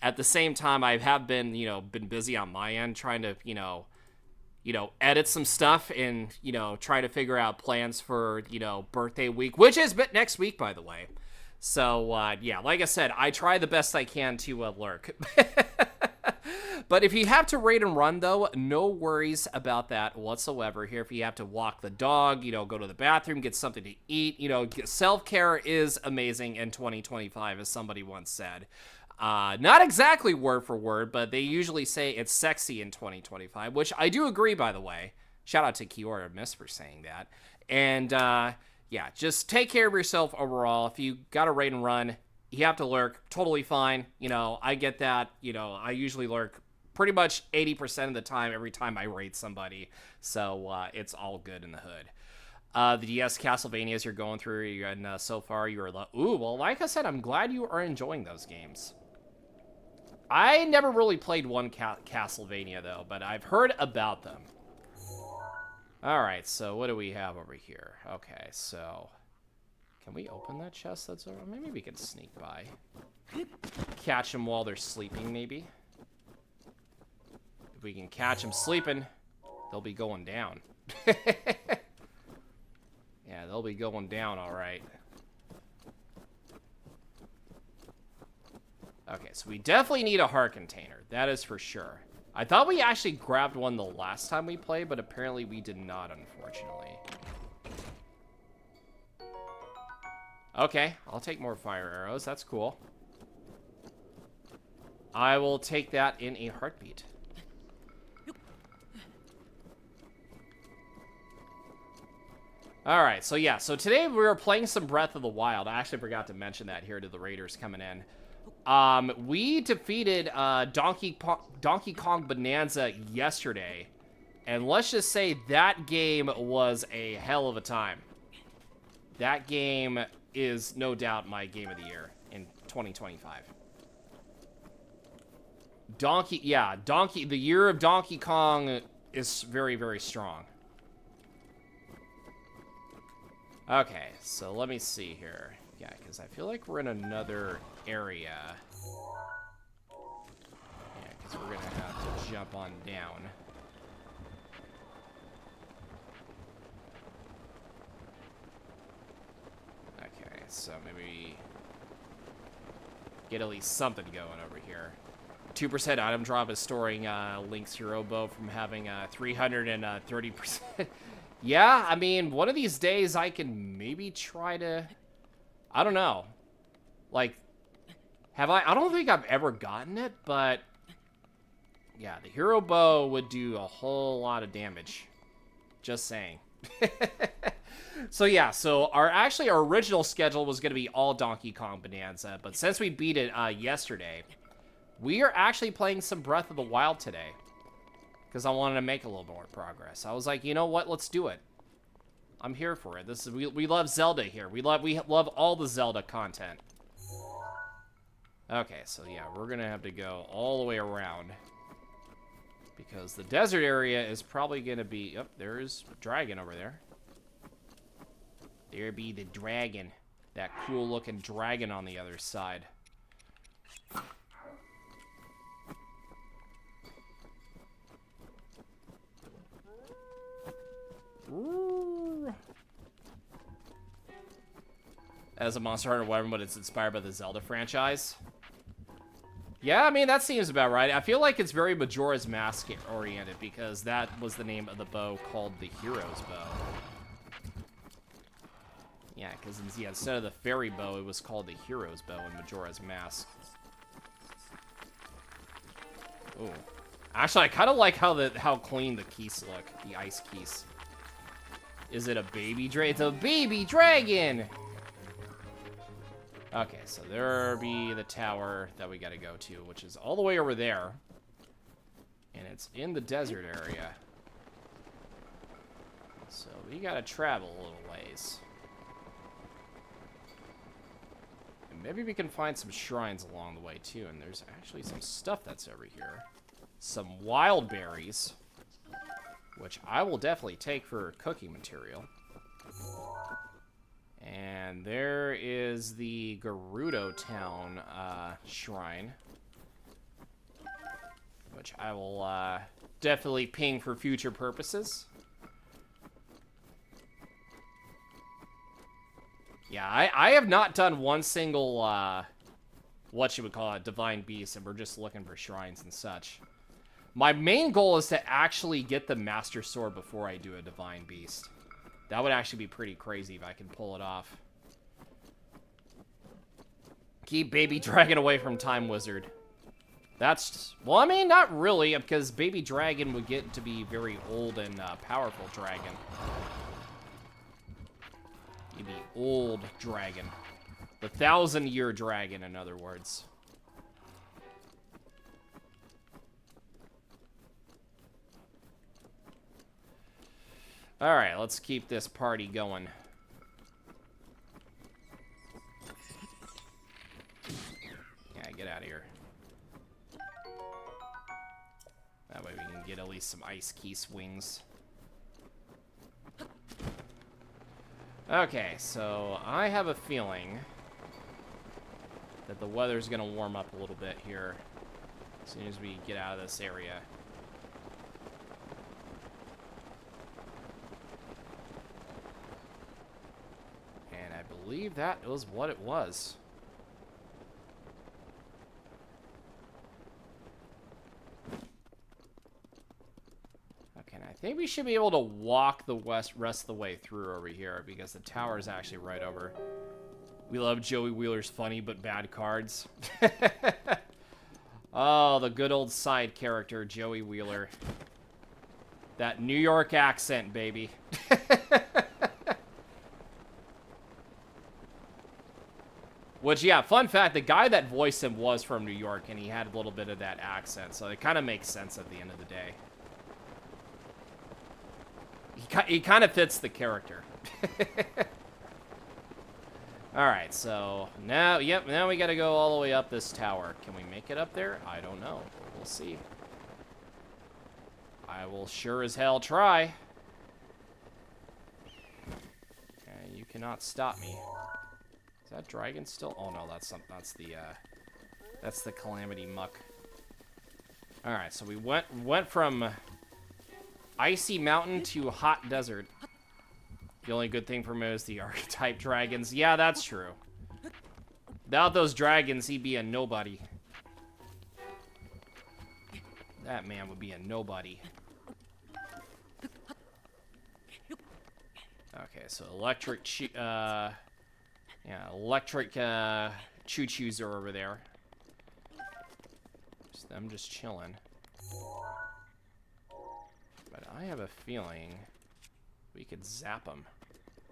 at the same time, I have been, been busy on my end trying to, edit some stuff and, try to figure out plans for, birthday week, which is next week, by the way. So, yeah, like I said, I try the best I can to lurk. But if you have to raid and run, though, no worries about that whatsoever here. If you have to walk the dog, go to the bathroom, get something to eat, self-care is amazing in 2025, as somebody once said. Not exactly word for word, but they usually say it's sexy in 2025, which I do agree, by the way. Shout out to Kiora Miss for saying that. And, yeah, just take care of yourself overall. If you got a raid and run, you have to lurk, totally fine. I get that. I usually lurk pretty much 80% of the time every time I raid somebody. So, it's all good in the hood. The DS Castlevanias you're going through, and so far you're ooh, well, like I said, I'm glad you are enjoying those games. I never really played one Castlevania, though, but I've heard about them. Alright, so what do we have over here? Okay, so... Can we open that chest that's over? Maybe we can sneak by. Catch them while they're sleeping, maybe. If we can catch them sleeping, they'll be going down. Yeah, they'll be going down, alright. Okay, so we definitely need a heart container. That is for sure. I thought we actually grabbed one the last time we played, but apparently we did not, unfortunately. Okay, I'll take more fire arrows. That's cool. I will take that in a heartbeat. Alright, so yeah, so today we were playing some Breath of the Wild. I actually forgot to mention that here to the Raiders coming in. We defeated Donkey Kong Bonanza yesterday, and let's just say that game was a hell of a time. That game is no doubt my game of the year in 2025. The year of Donkey Kong is very, very strong. Okay, so let me see here. Yeah, because I feel like we're in another area. Yeah, because we're going to have to jump on down. Okay, so maybe get at least something going over here. 2% item drop is storing Link's Hero Bow from having 330%. Yeah, I mean, one of these days I can maybe try to... I don't know. Like, have I don't think I've ever gotten it, but... Yeah, the Hero Bow would do a whole lot of damage. Just saying. So yeah, so our original schedule was going to be all Donkey Kong Bonanza, but since we beat it yesterday, we are actually playing some Breath of the Wild today. Because I wanted to make a little more progress. I was like, you know what? Let's do it. I'm here for it. This is we love Zelda here. We love all the Zelda content. Okay, so yeah, we're gonna have to go all the way around. Because the desert area is probably going to be... Oh, there's a dragon over there. There be the dragon. That cool-looking dragon on the other side. Ooh. As a Monster Hunter weapon, but it's inspired by the Zelda franchise. Yeah, I mean, that seems about right. I feel like it's very Majora's Mask oriented because that was the name of the bow called the Hero's Bow. Yeah, because instead of the fairy bow, it was called the Hero's Bow in Majora's Mask. Ooh. Actually, I kind of like how clean the keys look, the ice keys. Is it a baby dragon? It's a baby dragon! Okay, so there be the tower that we gotta go to, which is all the way over there. And it's in the desert area. So we gotta travel a little ways. And maybe we can find some shrines along the way, too. And there's actually some stuff that's over here. Some wild berries, which I will definitely take for cooking material. And there is the Gerudo Town shrine, which I will definitely ping for future purposes. Yeah, I have not done one single, what you would call it, Divine Beast, and we're just looking for shrines and such. My main goal is to actually get the Master Sword before I do a Divine Beast. That would actually be pretty crazy if I can pull it off. Keep Baby Dragon away from Time Wizard. That's... Well, I mean, not really, because Baby Dragon would get to be very old and powerful dragon. He'd be old dragon. The 1,000-year dragon, in other words. Alright, let's keep this party going. Yeah, get out of here. That way we can get at least some ice key swings. Okay, so I have a feeling that the weather's gonna warm up a little bit here as soon as we get out of this area. I believe that was what it was. Okay, and I think we should be able to walk the rest of the way through over here because the tower is actually right over. We love Joey Wheeler's funny but bad cards. Oh, the good old side character, Joey Wheeler. That New York accent, baby. Which, yeah, fun fact, the guy that voiced him was from New York, and he had a little bit of that accent, so it kind of makes sense at the end of the day. He kind of fits the character. Alright, so now, yep, now we gotta go all the way up this tower. Can we make it up there? I don't know. We'll see. I will sure as hell try. And you cannot stop me. Is that dragon still? Oh no, that's the Calamity Muck. All right, so we went from icy mountain to hot desert. The only good thing for him is the archetype dragons. Yeah, that's true. Without those dragons, he'd be a nobody. That man would be a nobody. Okay, so electric choo-choos are over there. Just them just chilling. But I have a feeling we could zap them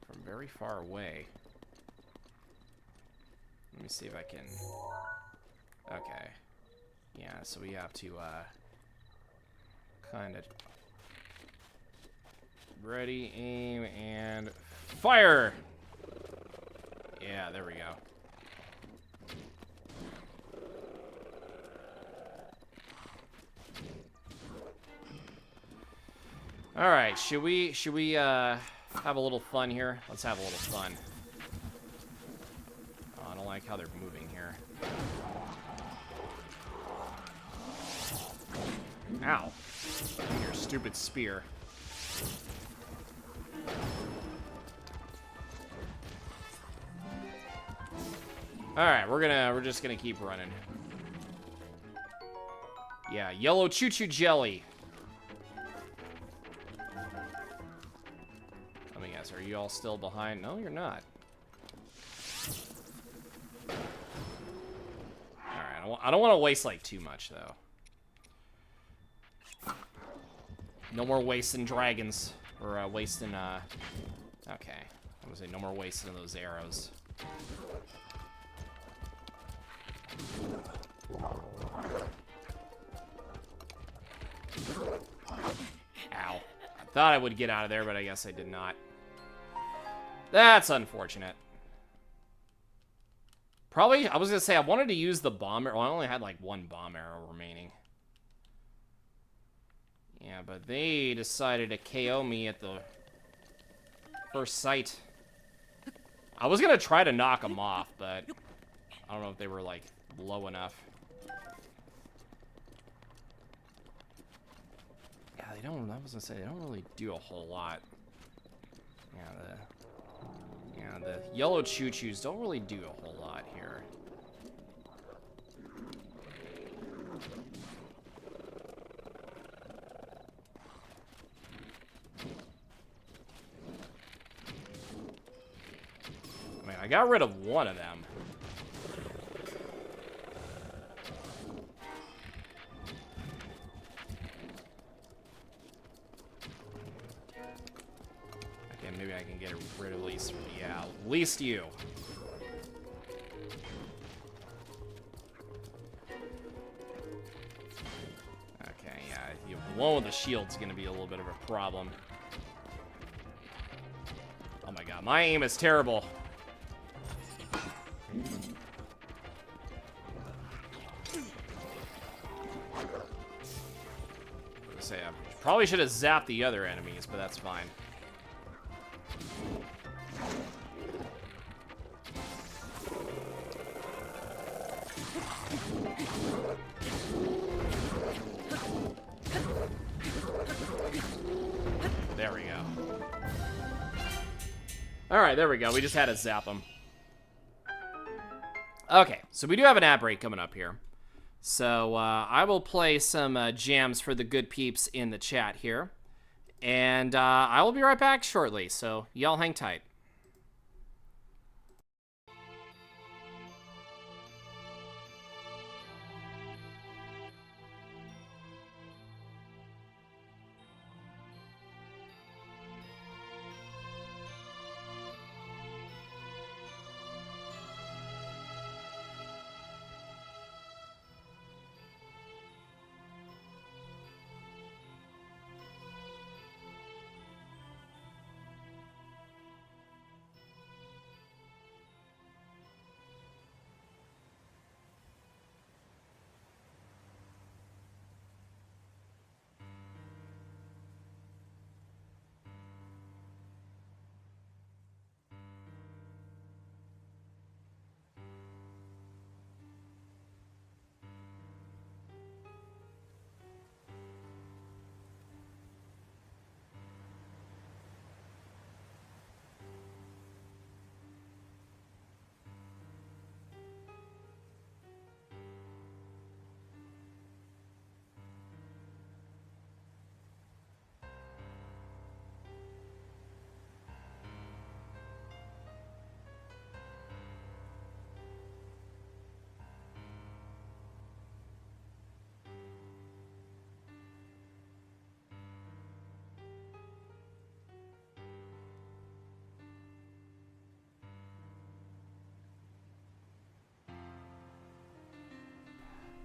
from very far away. Let me see if I can... Okay. Yeah, so we have to, kind of... Ready, aim, and fire! Yeah, there we go. All right, should we have a little fun here? Let's have a little fun. Oh, I don't like how they're moving here. Ow. Your stupid spear. All right, we're just gonna keep running. Yeah, yellow choo-choo jelly. Let me guess, are you all still behind? No, you're not. All right, I don't want to waste like too much though. No more wasting dragons or wasting. Okay, I was say no more wasting those arrows. Ow. I thought I would get out of there, but I guess I did not. That's unfortunate. Probably, I was going to say, I wanted to use the bomb arrow. Well, I only had like one bomb arrow remaining. Yeah, but they decided to KO me at the first sight. I was going to try to knock them off, but I don't know if they were like low enough. Yeah, they don't, I was gonna say, they don't really do a whole lot. Yeah, the yellow choo-choos don't really do a whole lot here. I mean, I got rid of one of them. Maybe I can get rid of at least, yeah, at least you. Okay, yeah, the one with the shield's gonna be a little bit of a problem. Oh my god, my aim is terrible. Say, I probably should have zapped the other enemies, but that's fine. There we go. Alright, there we go. We just had to zap them. Okay, so we do have an ad break coming up here. So I will play some jams for the good peeps in the chat here. And I will be right back shortly, so y'all hang tight.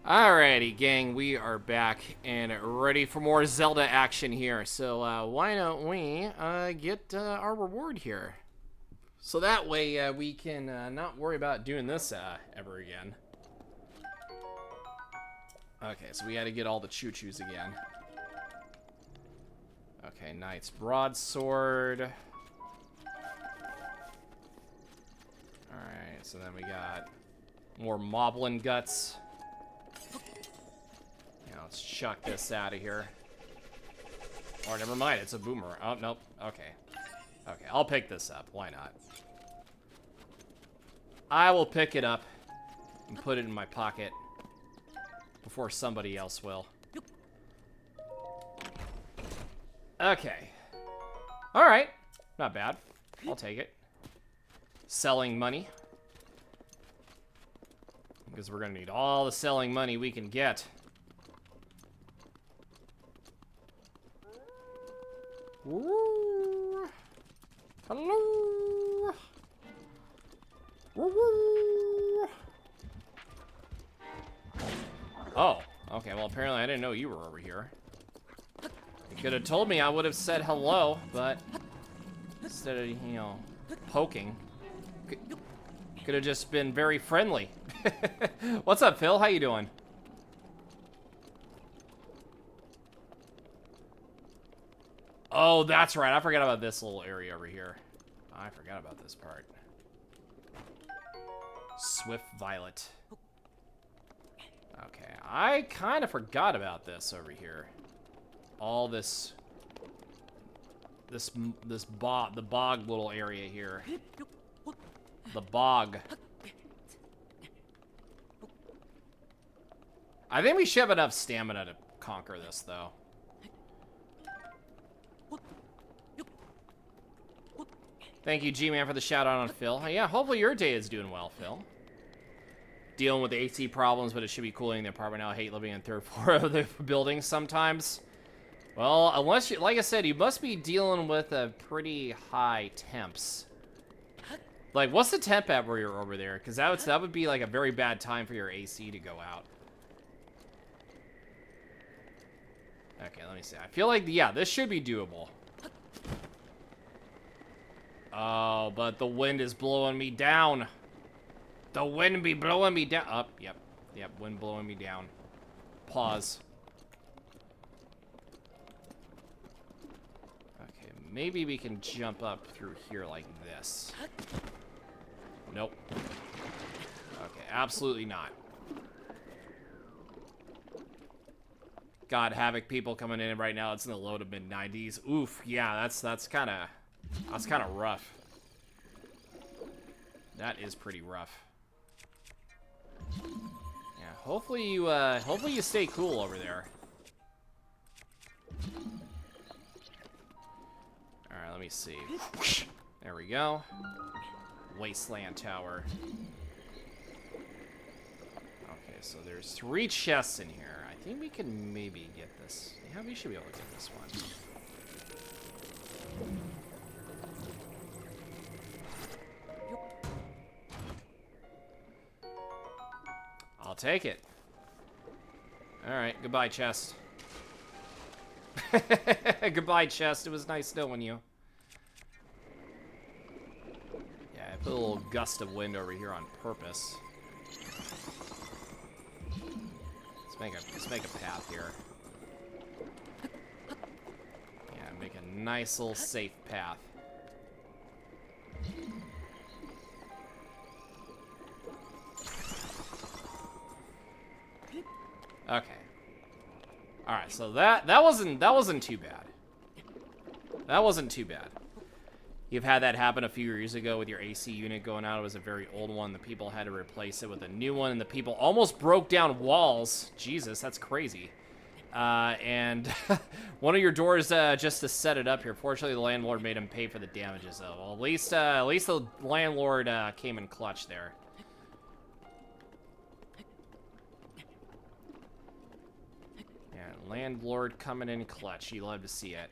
Alrighty, gang, we are back and ready for more Zelda action here. So why don't we get our reward here? So that way we can not worry about doing this ever again. Okay, so we had to get all the choo-choos again. Okay, Knight's Broadsword. Alright, so then we got more Moblin Guts. Yeah, let's chuck this out of here. Or never mind, it's a boomerang. Oh, nope. Okay. Okay, I'll pick this up. Why not? I will pick it up and put it in my pocket before somebody else will. Okay. Alright. Not bad. I'll take it. Selling money. Because we're going to need all the selling money we can get. Woo. Hello. Woo. Oh, okay. Well, apparently I didn't know you were over here. You could have told me, I would have said hello, but instead of, you know, poking, could have just been very friendly. What's up, Phil? How you doing? Oh, that's right. I forgot about this little area over here. I forgot about this part. Swift Violet. Okay, I kind of forgot about this over here. All this the bog little area here. The bog. I think we should have enough stamina to conquer this, though. Thank you, G-Man, for the shout-out on Phil. Yeah, hopefully your day is doing well, Phil. Dealing with the AC problems, but it should be cooling the apartment now. I hate living in the third floor of the building sometimes. Well, unless you, like I said, you must be dealing with a pretty high temps. Like, what's the temp at where you're over there? Because that would be like a very bad time for your AC to go out. Okay, let me see. I feel like, yeah, this should be doable. Oh, but the wind is blowing me down. The wind be blowing me down. Oh, yep. Yep, wind blowing me down. Pause. Okay, maybe we can jump up through here like this. Nope. Okay, absolutely not. God, Havoc people coming in right now. It's in the low to mid 90s. Oof, yeah, that's kind of rough. That is pretty rough. Yeah, hopefully you stay cool over there. All right, let me see. There we go. Wasteland Tower. Okay, so there's 3 chests in here. I think we can maybe get this. Yeah, we should be able to get this one. I'll take it. Alright, goodbye, chest. Goodbye, chest. It was nice knowing you. Yeah, I put a little gust of wind over here on purpose. Let's make a path here. Yeah, make a nice little safe path. Okay. All right, so that wasn't too bad. That wasn't too bad. You've had that happen a few years ago with your AC unit going out. It was a very old one. The people had to replace it with a new one, and the people almost broke down walls. Jesus, that's crazy. And one of your doors just to set it up here. Fortunately, the landlord made him pay for the damages, though. Well, at least the landlord came in clutch there. Yeah, landlord coming in clutch. You love to see it.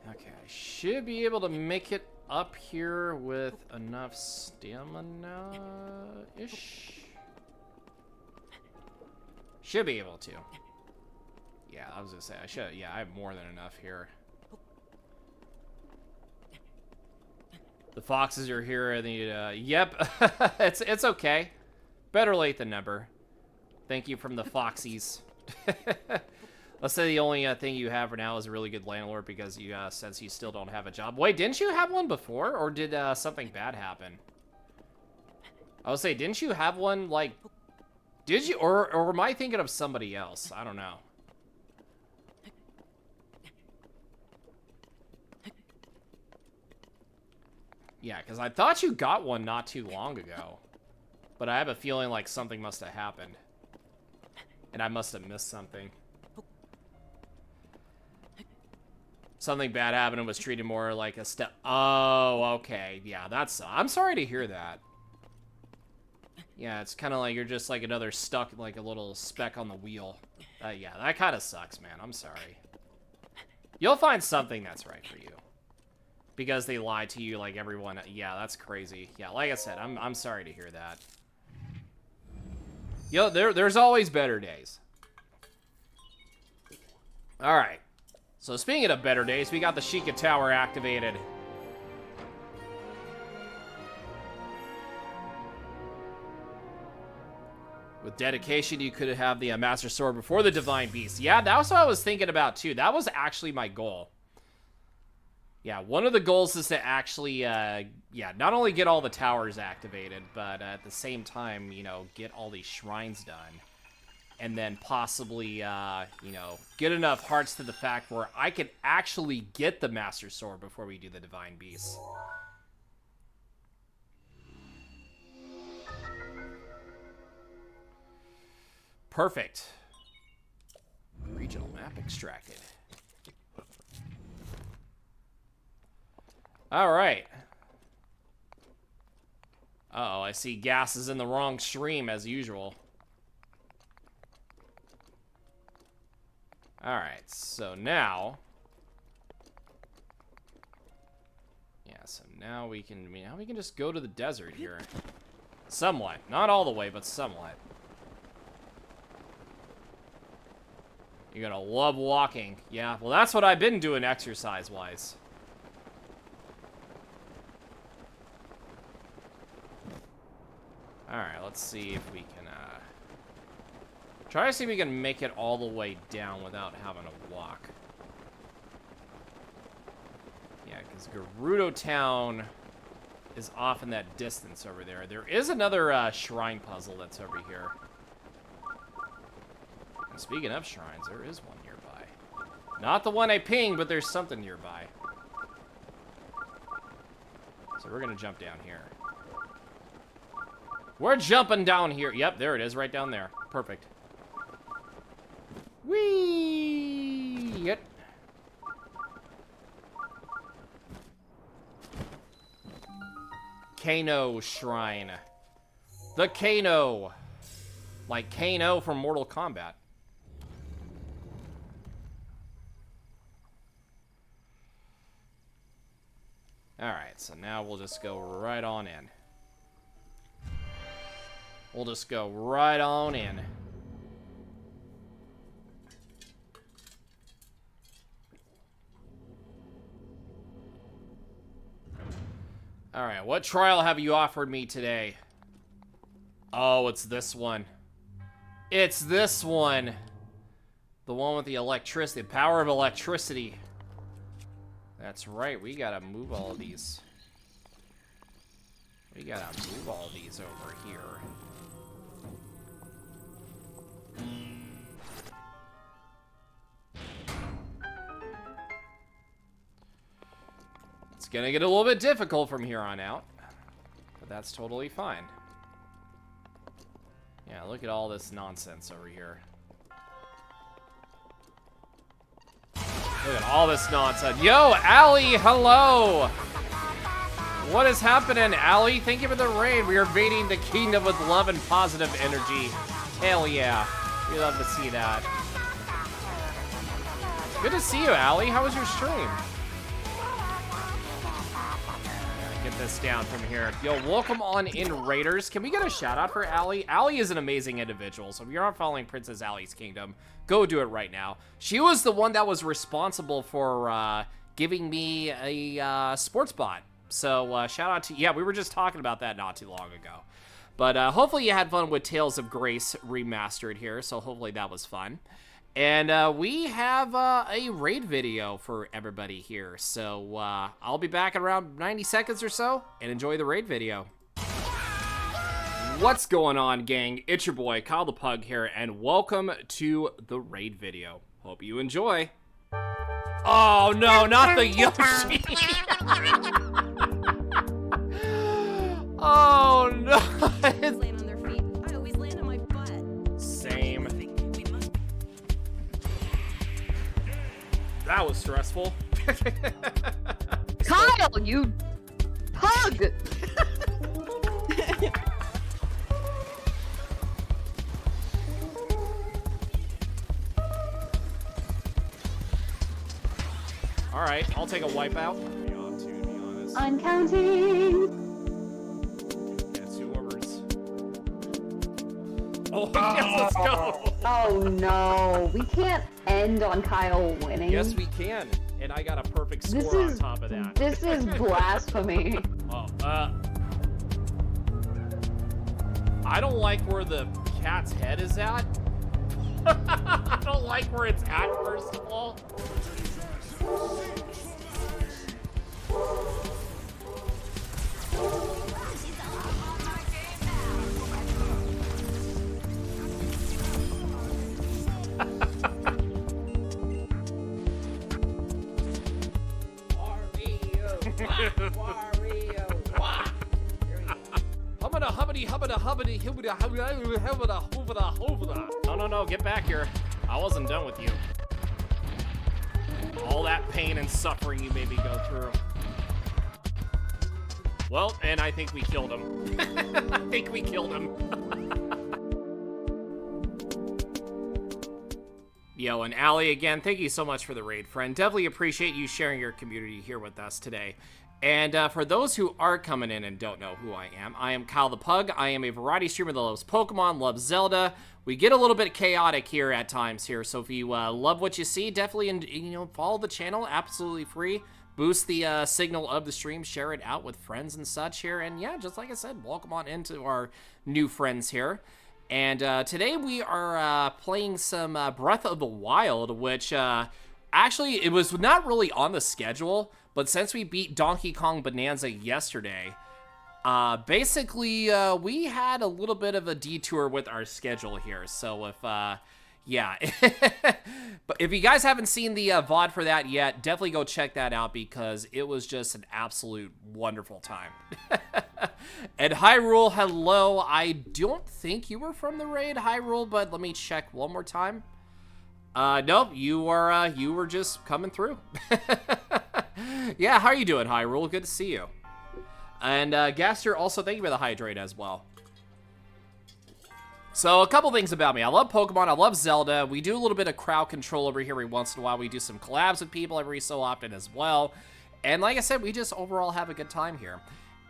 Okay, I should be able to make it up here with enough stamina-ish. Should be able to. Yeah, I was gonna say, I should, yeah, I have more than enough here. The foxes are here, and the, yep, it's okay. Better late than never. Thank you from the Foxies. Let's say the only thing you have for now is a really good landlord because you, since you still don't have a job. Wait, didn't you have one before, or did something bad happen? I would say, didn't you have one, like, did you, or am I thinking of somebody else? I don't know. Yeah, because I thought you got one not too long ago. But I have a feeling like something must have happened. And I must have missed something. Something bad happened and was treated more like a step. Oh, okay. Yeah, that's... I'm sorry to hear that. Yeah, it's kind of like you're just like another stuck, like a little speck on the wheel. Yeah, that kind of sucks, man. I'm sorry. You'll find something that's right for you. Because they lied to you like everyone. Yeah, that's crazy. Yeah, like I said, I'm sorry to hear that. Yo, there's always better days. All right. So speaking of better days, we got the Sheikah Tower activated. With dedication, you could have the Master Sword before the Divine Beast. Yeah, that was what I was thinking about too. That was actually my goal. Yeah, one of the goals is to actually, yeah, not only get all the towers activated, but at the same time, you know, get all these shrines done. And then possibly, you know, get enough hearts to the fact where I could actually get the Master Sword before we do the Divine Beast. Perfect. Regional map extracted. All right. Uh-oh, I see gas is in the wrong stream as usual. All right, so now... Yeah, so now we can just go to the desert here. Somewhat. Not all the way, but somewhat. You're gonna love walking. Yeah, well, that's what I've been doing exercise-wise. Alright, let's see if we can, try to see if we can make it all the way down without having to walk. Yeah, because Gerudo Town is off in that distance over there. There is another, shrine puzzle that's over here. And speaking of shrines, there is one nearby. Not the one I pinged, but there's something nearby. So we're gonna jump down here. We're jumping down here. Yep, there it is, right down there. Perfect. Whee! Yep. Kano Shrine. The Kano. Like Kano from Mortal Kombat. Alright, so now we'll just go right on in. We'll just go right on in. Alright, what trial have you offered me today? Oh, it's this one. It's this one. The one with the electricity, the power of electricity. That's right, we gotta move all of these. We gotta move all of these over here. It's gonna get a little bit difficult from here on out, but that's totally fine. Yeah, look at all this nonsense over here. Look at all this nonsense. Yo, Allie, hello! What is happening, Allie? Thank you for the raid. We are invading the kingdom with love and positive energy. Hell yeah. We love to see that. Good to see you, Allie. How was your stream? Get this down from here. Yo, welcome on in, Raiders. Can we get a shout out for Allie? Allie is an amazing individual, so if you're not following Princess Allie's Kingdom, go do it right now. She was the one that was responsible for giving me a sports bot. So shout out to, yeah, we were just talking about that not too long ago. But hopefully you had fun with Tales of Grace Remastered here, so hopefully that was fun. And we have a raid video for everybody here, so I'll be back in around 90 seconds or so, and enjoy the raid video. What's going on, gang? It's your boy, Kyle the Pug here, and welcome to the raid video. Hope you enjoy. Oh no, not the Yoshi! Oh no! Land on their feet. I always land on my butt. Same. That was stressful. Kyle, you pug! All right, I'll take a wipeout. To be honest. I'm counting. Yeah, 2 orders. Oh, yes, let's go. Oh no, we can't end on Kyle winning. Yes, we can. And I got a perfect This score on is top of that. This is blasphemy. Oh, I don't like where the cat's head is at. I don't like where it's at, first of all. No, get back here. I wasn't done with you. All that pain and suffering you made me go through. Well, and I think we killed him. I think we killed him. Yo, and Allie, again, thank you so much for the raid, friend. Definitely appreciate you sharing your community here with us today. And for those who are coming in and don't know who I am Kyle the Pug. I am a variety streamer that loves Pokemon, loves Zelda. We get a little bit chaotic here at times here, so if you love what you see, definitely follow the channel, absolutely free. Boost the signal of the stream, share it out with friends and such here, and yeah, just like I said, welcome on into our new friends here. And today we are playing some Breath of the Wild, which actually it was not really on the schedule, but since we beat Donkey Kong Bonanza yesterday, basically we had a little bit of a detour with our schedule here. So if yeah, but if you guys haven't seen the VOD for that yet, definitely go check that out because it was just an absolute wonderful time. And Hyrule, hello. I don't think you were from the raid, Hyrule, but let me check one more time. Nope, you were just coming through. Yeah, how are you doing, Hyrule? Good to see you. And Gaster, also thank you for the hydrate as well. So a couple things about me. I love Pokemon, I love Zelda. We do a little bit of crowd control over here every once in a while. We do some collabs with people every so often as well. And like I said, we just overall have a good time here.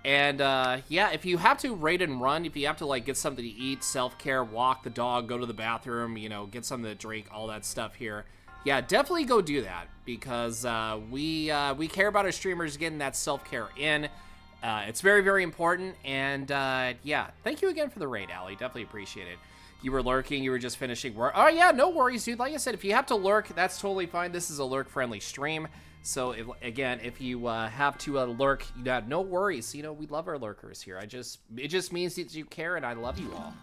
And yeah, if you have to raid and run, if you have to like get something to eat, self-care, walk the dog, go to the bathroom, get something to drink, all that stuff here, yeah, definitely go do that because we care about our streamers getting that self-care in. It's very, very important, and yeah, thank you again for the raid, Allie. Definitely appreciate it. You were lurking, you were just finishing work. Oh yeah, no worries, dude. Like I said, if you have to lurk, that's totally fine. This is a lurk-friendly stream, so if you have to lurk, no worries. We love our lurkers here. it just means that you care, and I love you all.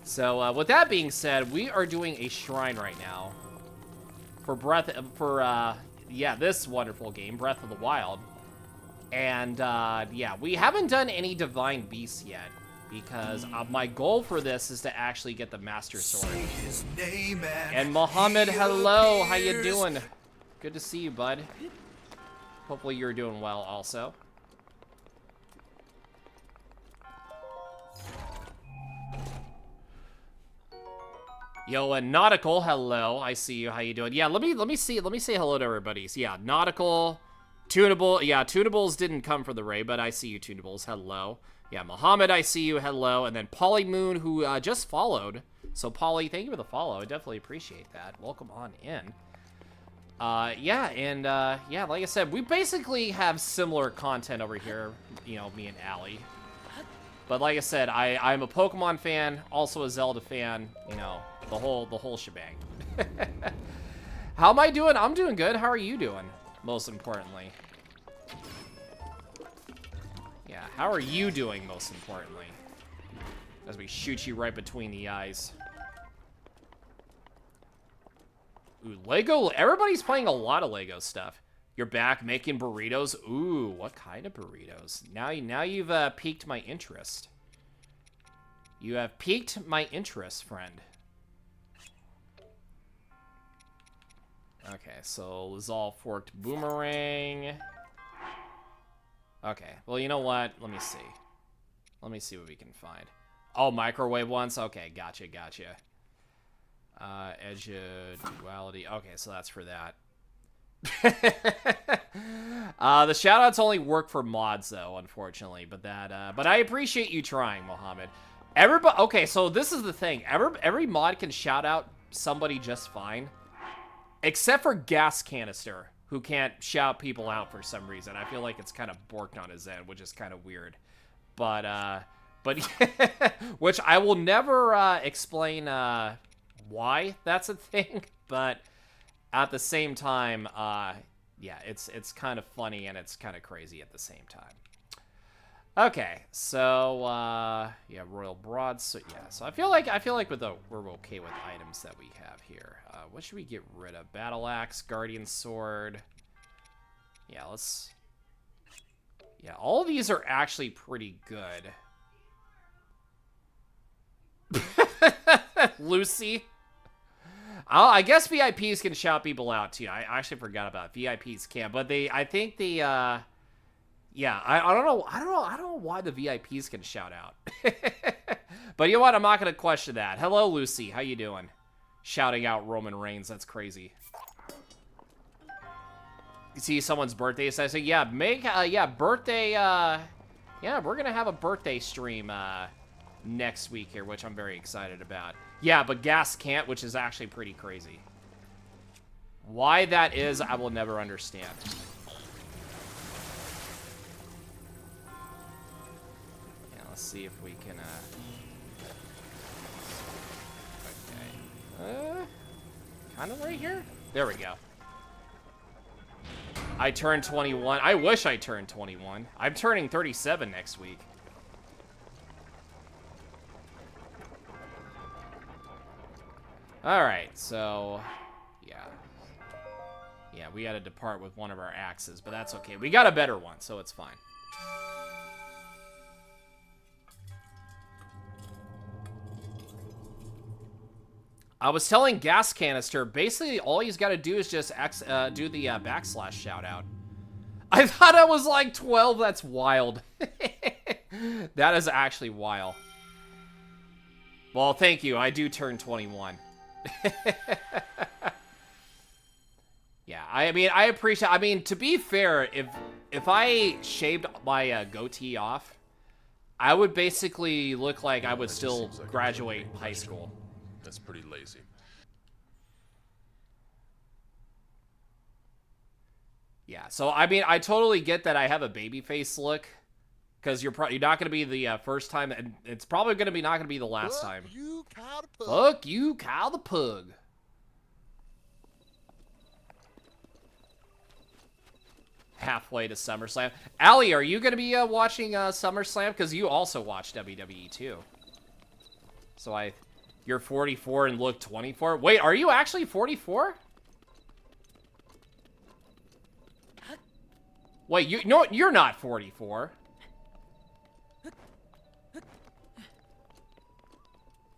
So with that being said, we are doing a shrine right now for yeah, this wonderful game, Breath of the Wild. And yeah, we haven't done any divine beasts yet because my goal for this is to actually get the Master Sword. His name and Mohammed, hello, how you doing? Good to see you, bud. Hopefully you're doing well also. Yo, and Nautical, hello. I see you. How you doing? Yeah, let me say hello to everybody. So, yeah, Nautical, Tunable. Yeah, Tunables didn't come for the raid, but I see you, Tunables. Hello. Yeah, Mohammed, I see you. Hello. And then Polly Moon, who just followed. So, Polly, thank you for the follow. I definitely appreciate that. Welcome on in. Yeah, and yeah, like I said, we basically have similar content over here, me and Allie. But like I said, I'm a Pokemon fan, also a Zelda fan, you know, the whole shebang. How am I doing? I'm doing good. How are you doing? Most importantly. Yeah, how are you doing most importantly? As we shoot you right between the eyes. Ooh, Lego. Everybody's playing a lot of Lego stuff. You're back making burritos. Ooh, what kind of burritos? Now you've piqued my interest. You have piqued my interest, friend. Okay, so Lazal forked boomerang. Okay, well, you know what? Let me see. Let me see what we can find. Oh, microwave ones? Okay, gotcha. Edge duality. Okay, so that's for that. The shoutouts only work for mods, though, unfortunately. But I appreciate you trying, Mohammed. Everybody. Okay, so this is the thing. Every mod can shout out somebody just fine, except for Gas Canister, who can't shout people out for some reason. I feel like it's kind of borked on his end, which is kind of weird. But which I will never explain why that's a thing. But at the same time, yeah, it's kind of funny and it's kind of crazy at the same time. Okay, so yeah, Royal Broadsword. Yeah, so I feel like we're okay with items that we have here. What should we get rid of? Battle Axe, Guardian Sword. Yeah, let's. Yeah, all of these are actually pretty good. Lucy. I guess VIPs can shout people out too. I actually forgot about it. VIPs can, but I think the. Yeah, I don't know. I don't know why the VIPs can shout out. But you know what? I'm not gonna question that. Hello, Lucy. How you doing? Shouting out Roman Reigns. That's crazy. You see someone's birthday, so I say, yeah, birthday. Yeah, we're gonna have a birthday stream next week here, which I'm very excited about. Yeah, but Gas can't, which is actually pretty crazy. Why that is, I will never understand. Let's see if we can, okay. Kind of right here? There we go. I turned 21. I wish I turned 21. I'm turning 37 next week. Alright, so, yeah. Yeah, we had to depart with one of our axes, but that's okay. We got a better one, so it's fine. I was telling Gas Canister, basically all he's got to do is just do the backslash shout out. I thought I was like 12. That's wild. That is actually wild. Well, thank you. I do turn 21. Yeah, I mean, I appreciate. I mean, to be fair, if I shaved my goatee off, I would basically look like I would still graduate high school. That's pretty lazy. Yeah, so I mean, I totally get that I have a baby face look, because you're not going to be the first time, and it's probably not going to be the last time. Fuck you, Kyle the Pug. Fuck you, Kyle the Pug. Halfway to SummerSlam. Allie, are you going to be watching SummerSlam? Because you also watch WWE too. So you're 44 and look 24. Wait, are you actually 44? Wait, no, you're not 44.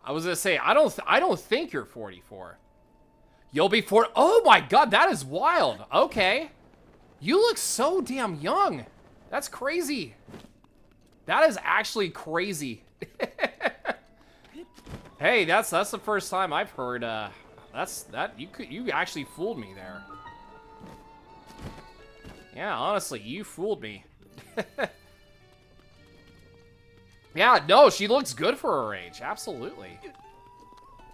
I was gonna say I don't think you're 44. You'll be 4. Oh my God, that is wild. Okay, you look so damn young. That's crazy. That is actually crazy. Hey, that's the first time I've heard. You actually fooled me there. Yeah, honestly, you fooled me. Yeah, no, she looks good for her age, absolutely.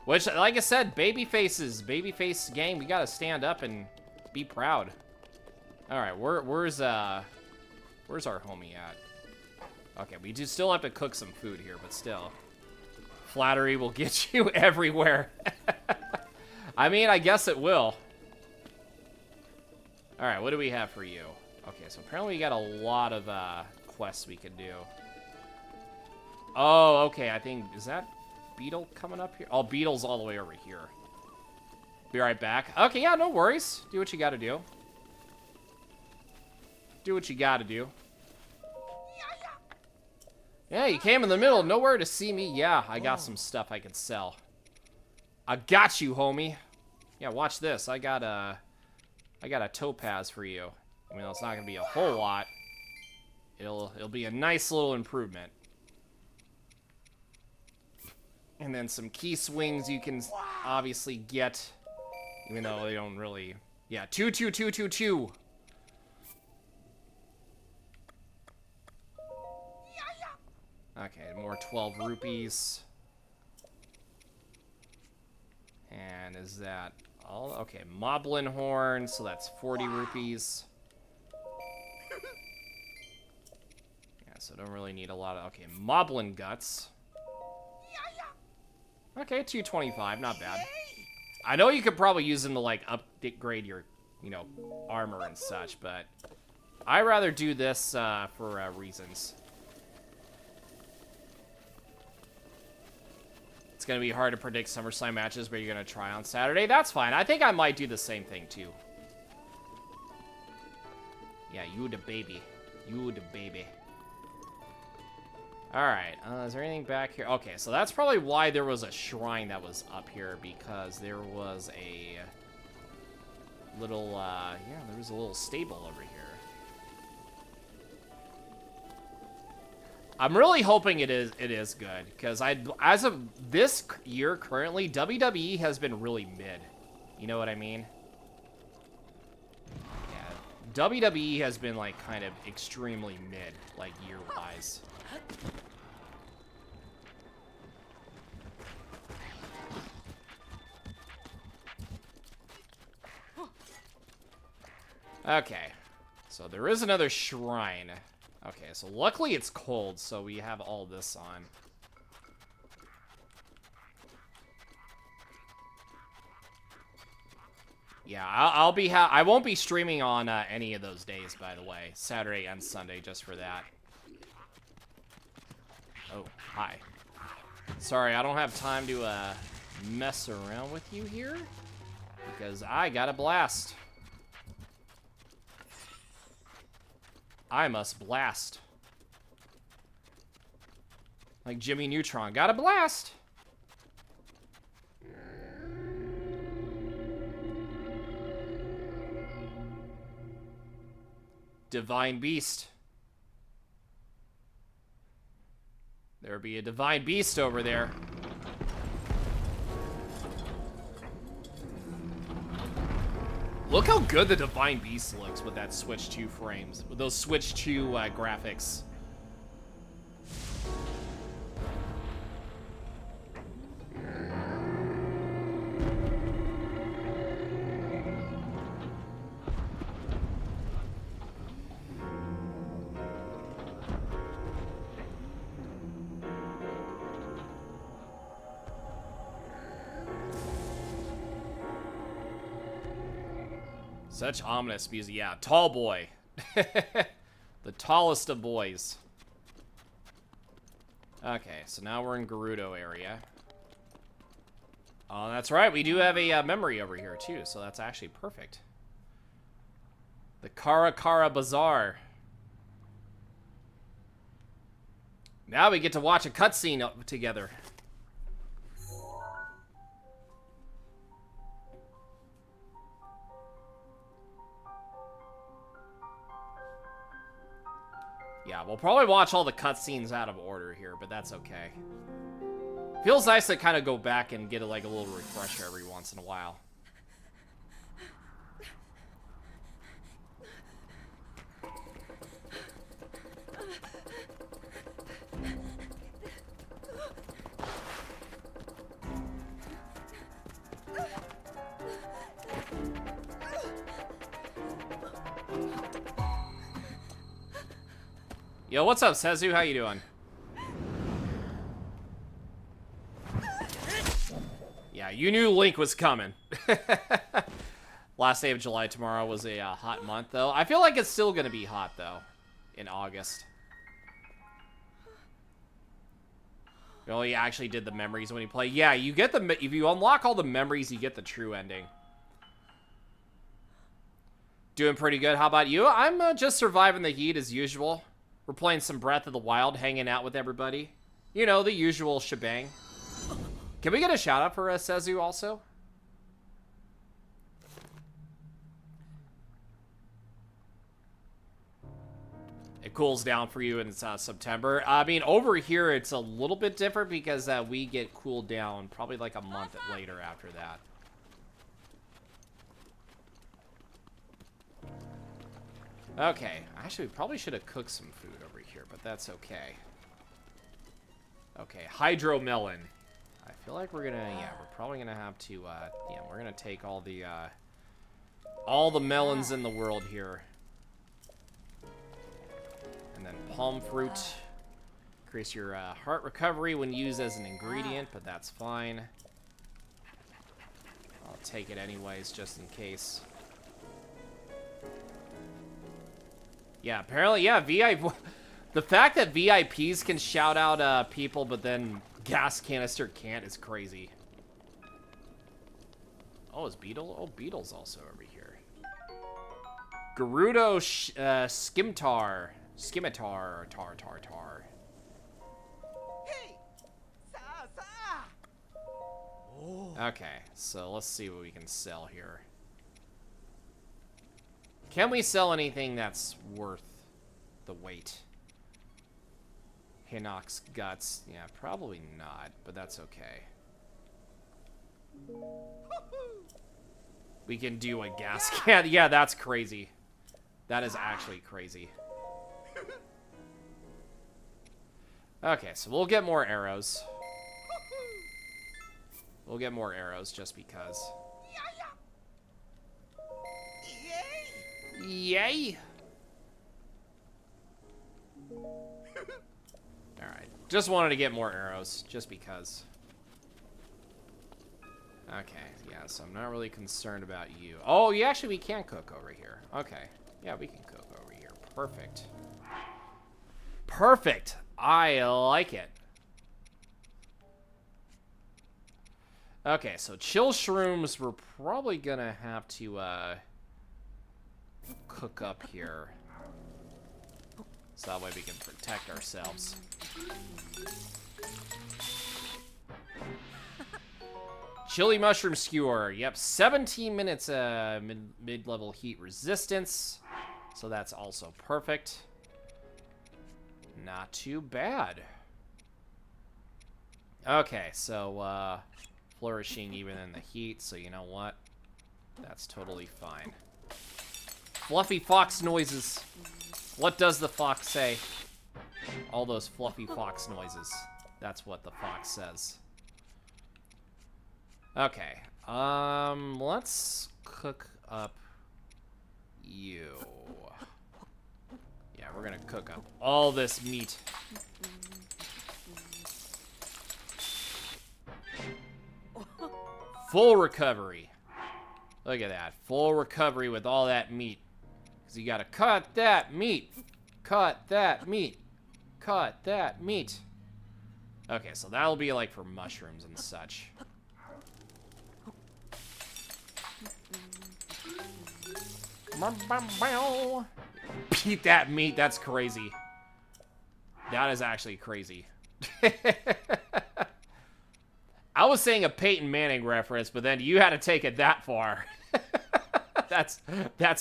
Which, like I said, babyface gang, we gotta stand up and be proud. All right, where's our homie at? Okay, we do still have to cook some food here, but still. Flattery will get you everywhere. I mean, I guess it will. Alright, what do we have for you? Okay, so apparently we got a lot of quests we could do. Oh, okay, I think... Is that Beetle coming up here? Oh, Beetle's all the way over here. Be right back. Okay, yeah, no worries. Do what you gotta do. Do what you gotta do. Yeah, you came in the middle, nowhere to see me. Yeah, I got some stuff I can sell. I got you, homie. Yeah, watch this. I got a topaz for you. I mean, it's not gonna be a whole lot. It'll be a nice little improvement. And then some key swings you can obviously get, even though they don't really. Yeah, 2, 2, 2, 2, 2. Okay, more 12 rupees. And is that all? Okay, Moblin Horn, so that's 40 rupees. Yeah, so don't really need a lot of... Okay, Moblin Guts. Okay, 225, not bad. I know you could probably use them to, like, upgrade your, you know, armor and such, but I'd rather do this for reasons. It's going to be hard to predict SummerSlam matches, but you're going to try on Saturday. That's fine. I think I might do the same thing, too. Yeah, you the baby. You the baby. Alright, is there anything back here? Okay, so that's probably why there was a shrine that was up here, because there was a little, yeah, there was a little stable over here. I'm really hoping it is good, because as of this year currently, WWE has been really mid. You know what I mean? Yeah, WWE has been like kind of extremely mid, like year-wise. Okay, so there is another shrine. Okay, so luckily it's cold, so we have all this on. Yeah, I won't be streaming on any of those days, by the way. Saturday and Sunday, just for that. Oh, hi. Sorry, I don't have time to mess around with you here, because I got a blast. I must blast. Like Jimmy Neutron. Got a blast! Divine Beast. There be a Divine Beast over there. Look how good the Divine Beast looks with that Switch 2 frames. With those Switch 2 graphics. Such ominous music. Yeah, tall boy. The tallest of boys. Okay, so now we're in Gerudo area. Oh, that's right. We do have a memory over here, too, so that's actually perfect. The Kara Kara Bazaar. Now we get to watch a cutscene together. Yeah, we'll probably watch all the cutscenes out of order here, but that's okay. Feels nice to kind of go back and get like a little refresher every once in a while. Yo, what's up, Sezu? How you doing? Yeah, you knew Link was coming. Last day of July tomorrow was a hot month, though. I feel like it's still gonna be hot, though, in August. Oh, he actually did the memories when he played. Yeah, you get the... If you unlock all the memories, you get the true ending. Doing pretty good. How about you? I'm just surviving the heat as usual. We're playing some Breath of the Wild, hanging out with everybody. You know, the usual shebang. Can we get a shout out for Sezu also? It cools down for you in September. I mean, over here it's a little bit different because we get cooled down probably like a month later after that. Okay, actually, we probably should have cooked some food over here, but that's okay. Okay, hydro melon. I feel like we're gonna, yeah, we're probably gonna have to, yeah, we're gonna take all the melons in the world here. And then palm fruit. Increase your heart recovery when used as an ingredient, but that's fine. I'll take it anyways, just in case. Yeah, apparently, yeah, the fact that VIPs can shout out people, but then gas canister can't is crazy. Oh, is Beetle? Oh, Beetle's also over here. Gerudo Skimitar. Skimitar. Tar. Hey! Sa! Oh. Okay, so let's see what we can sell here. Can we sell anything that's worth the weight? Hinox guts. Yeah, probably not, but that's okay. We can do a gas can. Yeah, that's crazy. That is actually crazy. Okay, so we'll get more arrows. We'll get more arrows just because. Yay! Alright. Just wanted to get more arrows, just because. Okay, yeah, so I'm not really concerned about you. Oh, yeah, actually, we can cook over here. Okay. Yeah, we can cook over here. Perfect. Perfect! I like it. Okay, so chill shrooms, we're probably gonna have to, cook up here. So that way we can protect ourselves. Chili mushroom skewer. Yep, 17 minutes mid-level heat resistance. So that's also perfect. Not too bad. Okay, so flourishing even in the heat, so you know what? That's totally fine. Fluffy fox noises. What does the fox say? All those fluffy fox noises. That's what the fox says. Okay. Let's cook up you. Yeah, we're gonna cook up all this meat. Full recovery. Look at that. Full recovery with all that meat. Because you gotta cut that meat. Cut that meat. Cut that meat. Okay, so that'll be like for mushrooms and such. Eat that meat, that's crazy. That is actually crazy. I was saying a Peyton Manning reference, but then you had to take it that far. That's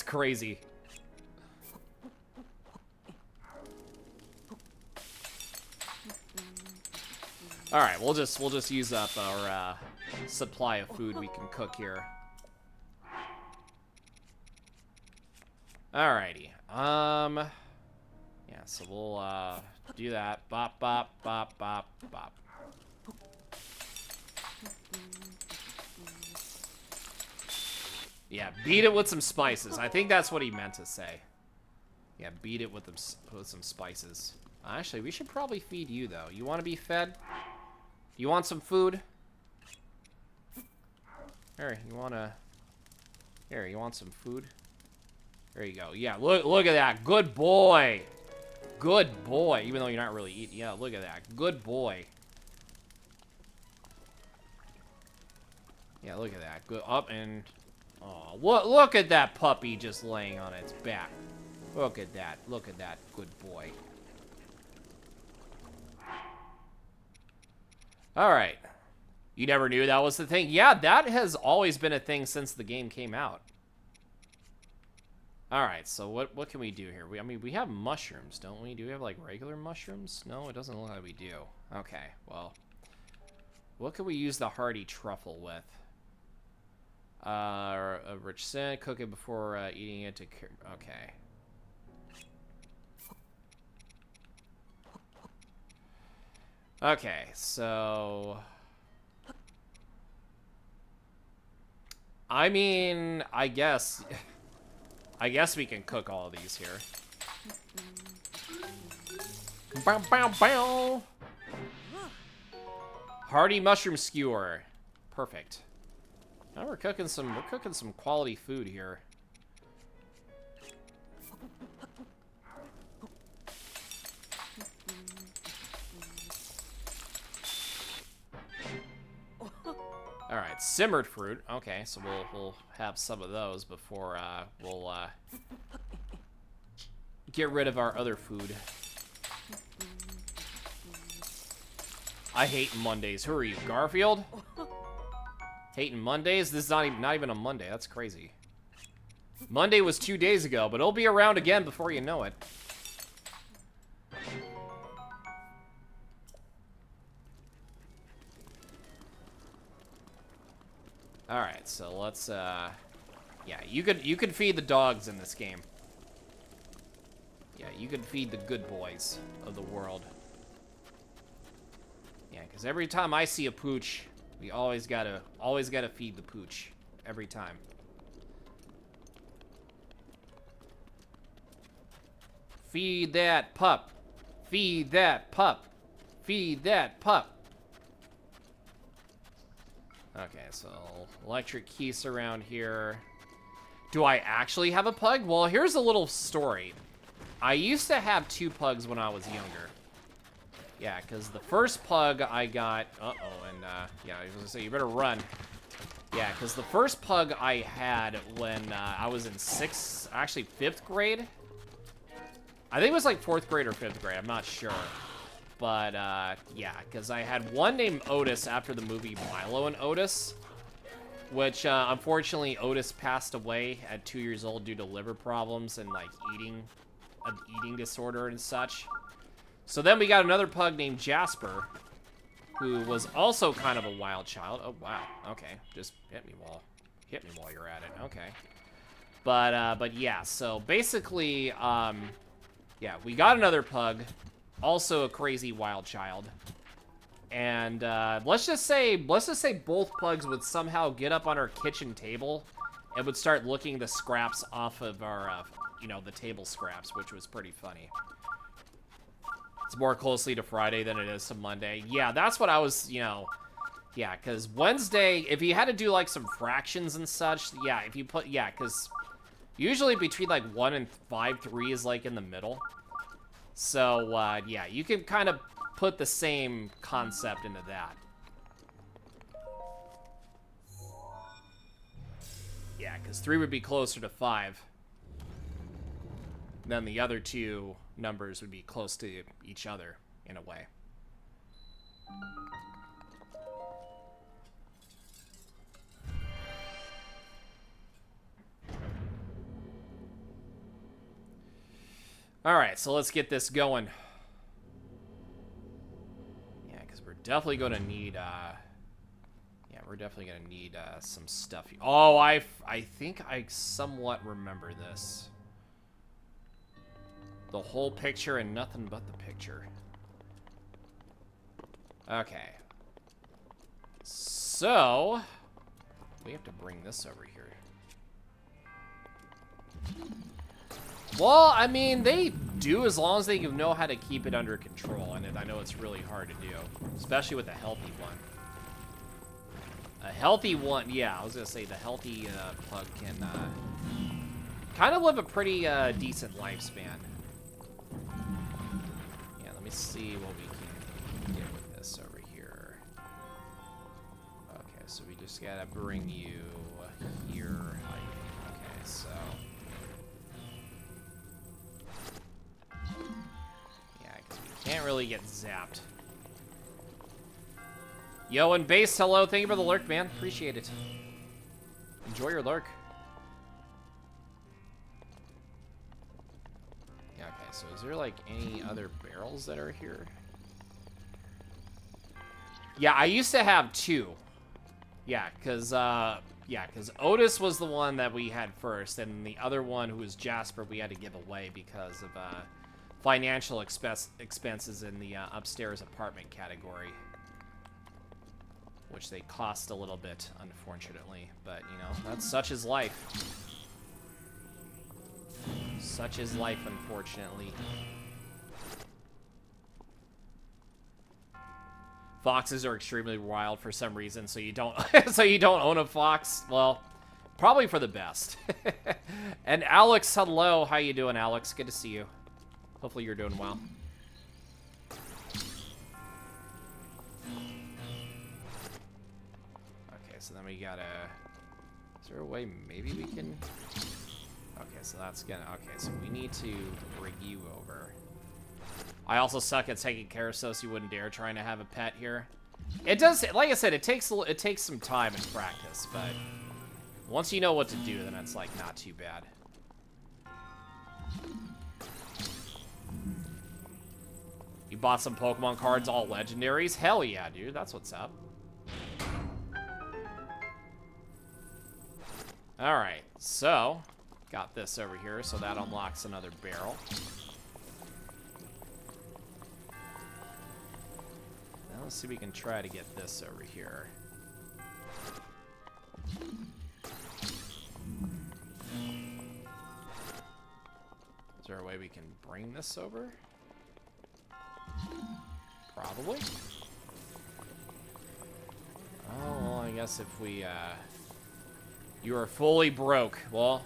crazy. All right, we'll just use up our supply of food we can cook here. Alrighty. Yeah, so we'll do that. Bop, bop, bop, bop, bop. Yeah, beat it with some spices. I think that's what he meant to say. Yeah, beat it with some spices. Actually, we should probably feed you, though. You want to be fed? You want some food? Here, you want to... Here, you want some food? There you go. Yeah, look at that. Good boy. Good boy. Even though you're not really eating. Yeah, look at that. Good boy. Yeah, look at that. Good up and... Oh, look at that puppy just laying on its back. Look at that. Look at that. Good boy. Alright. You never knew that was the thing? Yeah, that has always been a thing since the game came out. Alright, so what can we do here? I mean, we have mushrooms, don't we? Do we have, like, regular mushrooms? No, it doesn't look like we do. Okay, well. What can we use the hearty truffle with? A rich scent, cook it before eating it to... Okay. Okay, so... I mean, I guess we can cook all of these here. Bow, bow, bow. Hearty mushroom skewer. Perfect. Now we're cooking some quality food here. All right, simmered fruit. Okay, so we'll have some of those before we'll get rid of our other food. I hate Mondays. Who are you, Garfield? Hating Mondays? This is not even a Monday. That's crazy. Monday was 2 days ago, but it'll be around again before you know it. All right, so let's yeah, you could feed the dogs in this game. Yeah, you could feed the good boys of the world. Yeah, because every time I see a pooch, we always gotta feed the pooch every time. Feed that pup. Feed that pup. Feed that pup. Okay, so electric keys around here. Do I actually have a pug? Well, here's a little story. I used to have 2 pugs when I was younger. Yeah, because the first pug I got... and, yeah, I was gonna say, you better run. Yeah, because the first pug I had when I was in 5th grade. I think it was like 4th grade or 5th grade, I'm not sure. But, yeah, because I had one named Otis after the movie Milo and Otis. Which, unfortunately, Otis passed away at 2 years old due to liver problems and, like, an eating disorder and such. So then we got another pug named Jasper, who was also kind of a wild child. Oh, wow. Okay. Just hit me while you're at it. Okay. But yeah, so basically, yeah, we got another pug, also a crazy wild child. And let's just say both pugs would somehow get up on our kitchen table and would start licking the scraps off of our, you know, the table scraps, which was pretty funny. It's more closely to Friday than it is to Monday. Yeah, that's what I was, you know, yeah, because Wednesday, if you had to do, like, some fractions and such, yeah, if you put, yeah, because usually between, like, 1 and 5, 3 is, like, in the middle. So, yeah, you can kind of put the same concept into that. Yeah, because 3 would be closer to 5. Then the other 2 numbers would be close to each other, in a way. Alright, so let's get this going. Yeah, because we're definitely going to need, yeah, we're definitely going to need some stuff. Oh, I think I somewhat remember this. The whole picture and nothing but the picture. Okay. So, we have to bring this over here. Well, I mean, they do as long as they know how to keep it under control, and I know it's really hard to do, especially with a healthy one. A healthy one, yeah, I was gonna say the healthy pug can kind of live a pretty decent lifespan. Yeah, let me see what we can get with this over here. Okay, so we just gotta bring you here. Okay, so... yeah, because we can't really get zapped. Yo, and base, hello. Thank you for the lurk, man. Appreciate it. Enjoy your lurk. Yeah, okay, so is there, like, any other barrels that are here? Yeah, I used to have 2. Yeah, because Otis was the one that we had first, and the other one, who was Jasper, we had to give away because of financial expenses in the upstairs apartment category. Which they cost a little bit, unfortunately. But, you know, that's such is life. Such is life, unfortunately. Foxes are extremely wild for some reason, so you don't so you don't own a fox. Well, probably for the best. And Alex, hello. How you doing, Alex? Good to see you. Hopefully you're doing well. So then we gotta... is there a way maybe we can... okay, so that's gonna... okay, so we need to bring you over. I also suck at taking care of so you wouldn't dare trying to have a pet here. It does... like I said, it takes some time and practice, but... once you know what to do, then it's, like, not too bad. You bought some Pokemon cards, all legendaries? Hell yeah, dude. That's what's up. Alright, so, got this over here, so that unlocks another barrel. Now let's see if we can try to get this over here. Is there a way we can bring this over? Probably. Oh, well, I guess if we, you are fully broke. Well,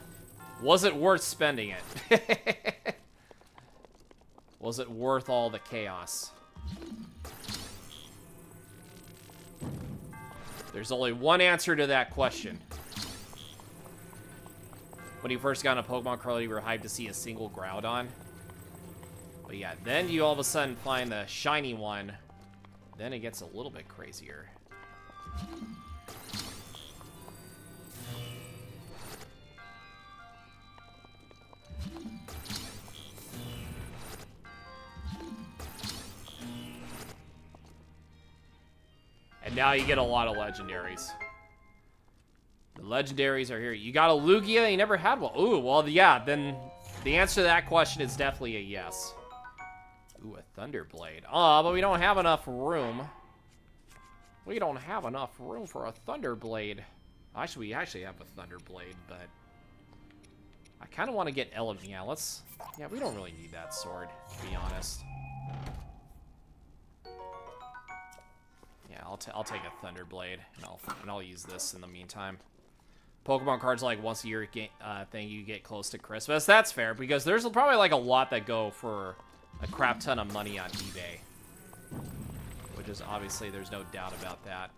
was it worth spending it? Was it worth all the chaos? There's only one answer to that question. When you first got on a Pokemon card, you were hyped to see a single Groudon. But yeah, then you all of a sudden find the shiny one. Then it gets a little bit crazier. And now you get a lot of legendaries. The legendaries are here. You got a Lugia? You never had one. Ooh, well, yeah, then the answer to that question is definitely a yes. Ooh, a Thunderblade. Aw, but we don't have enough room. We don't have enough room for a Thunderblade. Actually, we actually have a Thunderblade, but I kind of want to get Element. Yeah, let's... yeah, we don't really need that sword, to be honest. Yeah, I'll take a Thunderblade, and I'll use this in the meantime. Pokemon cards like once a year thing you get close to Christmas. That's fair, because there's probably like a lot that go for a crap ton of money on eBay. Which is obviously, there's no doubt about that.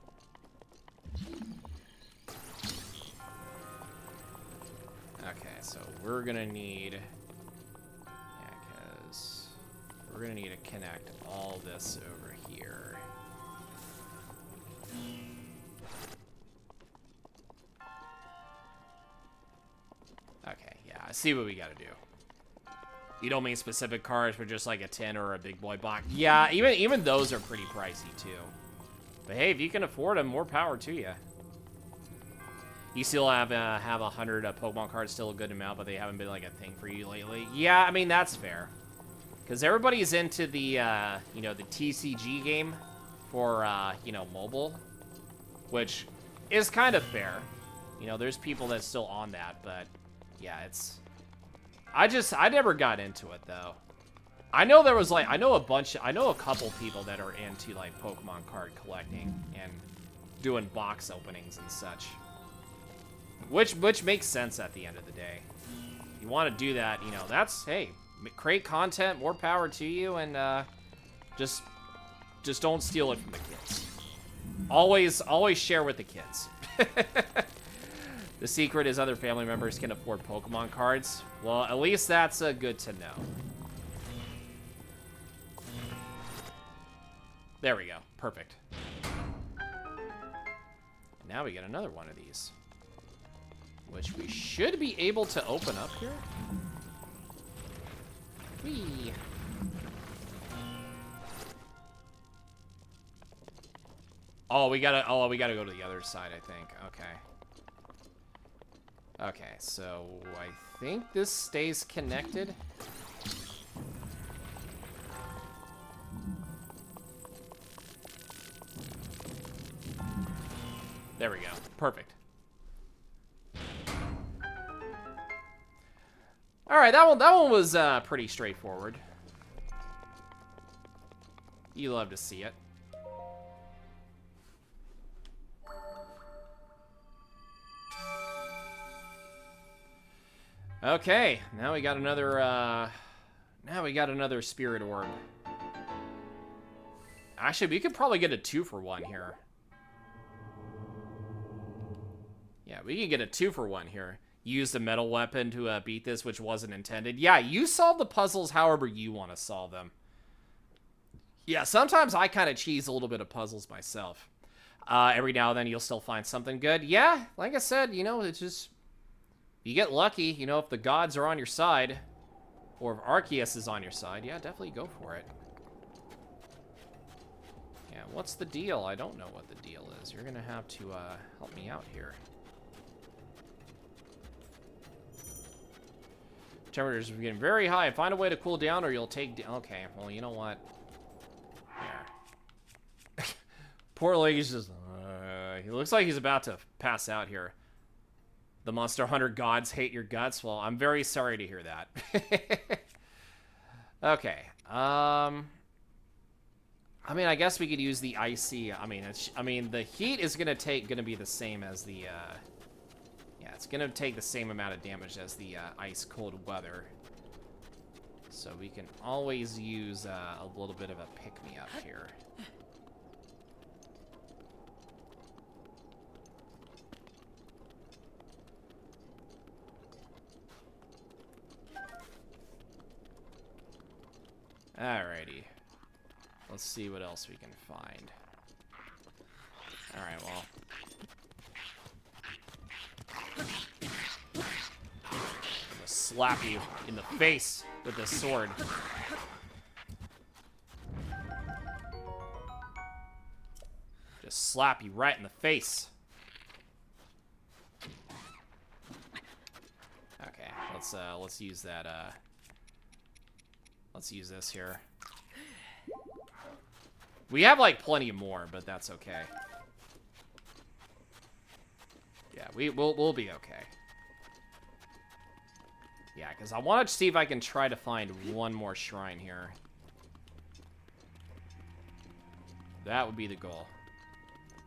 Okay, so we're gonna need... yeah, because we're gonna need to connect all this over here. Okay, yeah, I see what we gotta do. You don't mean specific cards for just like a 10 or a big boy box. Yeah, even those are pretty pricey too. But hey, if you can afford them, more power to you. You still have 100 Pokemon cards, still a good amount, but they haven't been like a thing for you lately. Yeah, I mean that's fair, because everybody's into the you know, the TCG game for you know, mobile, which is kind of fair. You know, there's people that's still on that, but yeah, it's I never got into it, though. I know there was, like, I know a couple people that are into, like, Pokemon card collecting and doing box openings and such. Which makes sense at the end of the day. You want to do that, you know, that's, hey, create content, more power to you, and just don't steal it from the kids. Always share with the kids. The secret is other family members can afford Pokemon cards. Well, at least that's good to know. There we go. Perfect. Now we get another one of these, which we should be able to open up here. Whee! Oh, we gotta go to the other side, I think. Okay. Okay, so I think this stays connected. There we go. Perfect. All right, that one was pretty straightforward. You love to see it. Okay, now we got another spirit orb. Actually, we could probably get a 2-for-1 here. Yeah, we could get a 2-for-1 here. Use the metal weapon to beat this, which wasn't intended. Yeah, you solve the puzzles however you want to solve them. Yeah, sometimes I kind of cheese a little bit of puzzles myself. Every now and then you'll still find something good. Yeah, like I said, you know, it's just... You get lucky, you know, if the gods are on your side, or if Arceus is on your side, yeah, definitely go for it. Yeah, what's the deal? I don't know what the deal is. You're gonna have to help me out here. Temperatures are getting very high. Find a way to cool down or you'll take... Okay, well, you know what? Yeah. Poor Leggy's just... he looks like he's about to pass out here. The Monster Hunter gods hate your guts. Well, I'm very sorry to hear that. Okay. I mean, I guess we could use the icy. I mean, the heat is gonna be the same as the. Yeah, it's gonna take the same amount of damage as the ice cold weather. So we can always use a little bit of a pick me up here. Alrighty. Let's see what else we can find. Alright, well. I'm gonna slap you in the face with this sword. Just slap you right in the face. Okay, let's use that, let's use this here. We have, like, plenty more, but that's okay. Yeah, we'll be okay. Yeah, because I want to see if I can try to find one more shrine here. That would be the goal.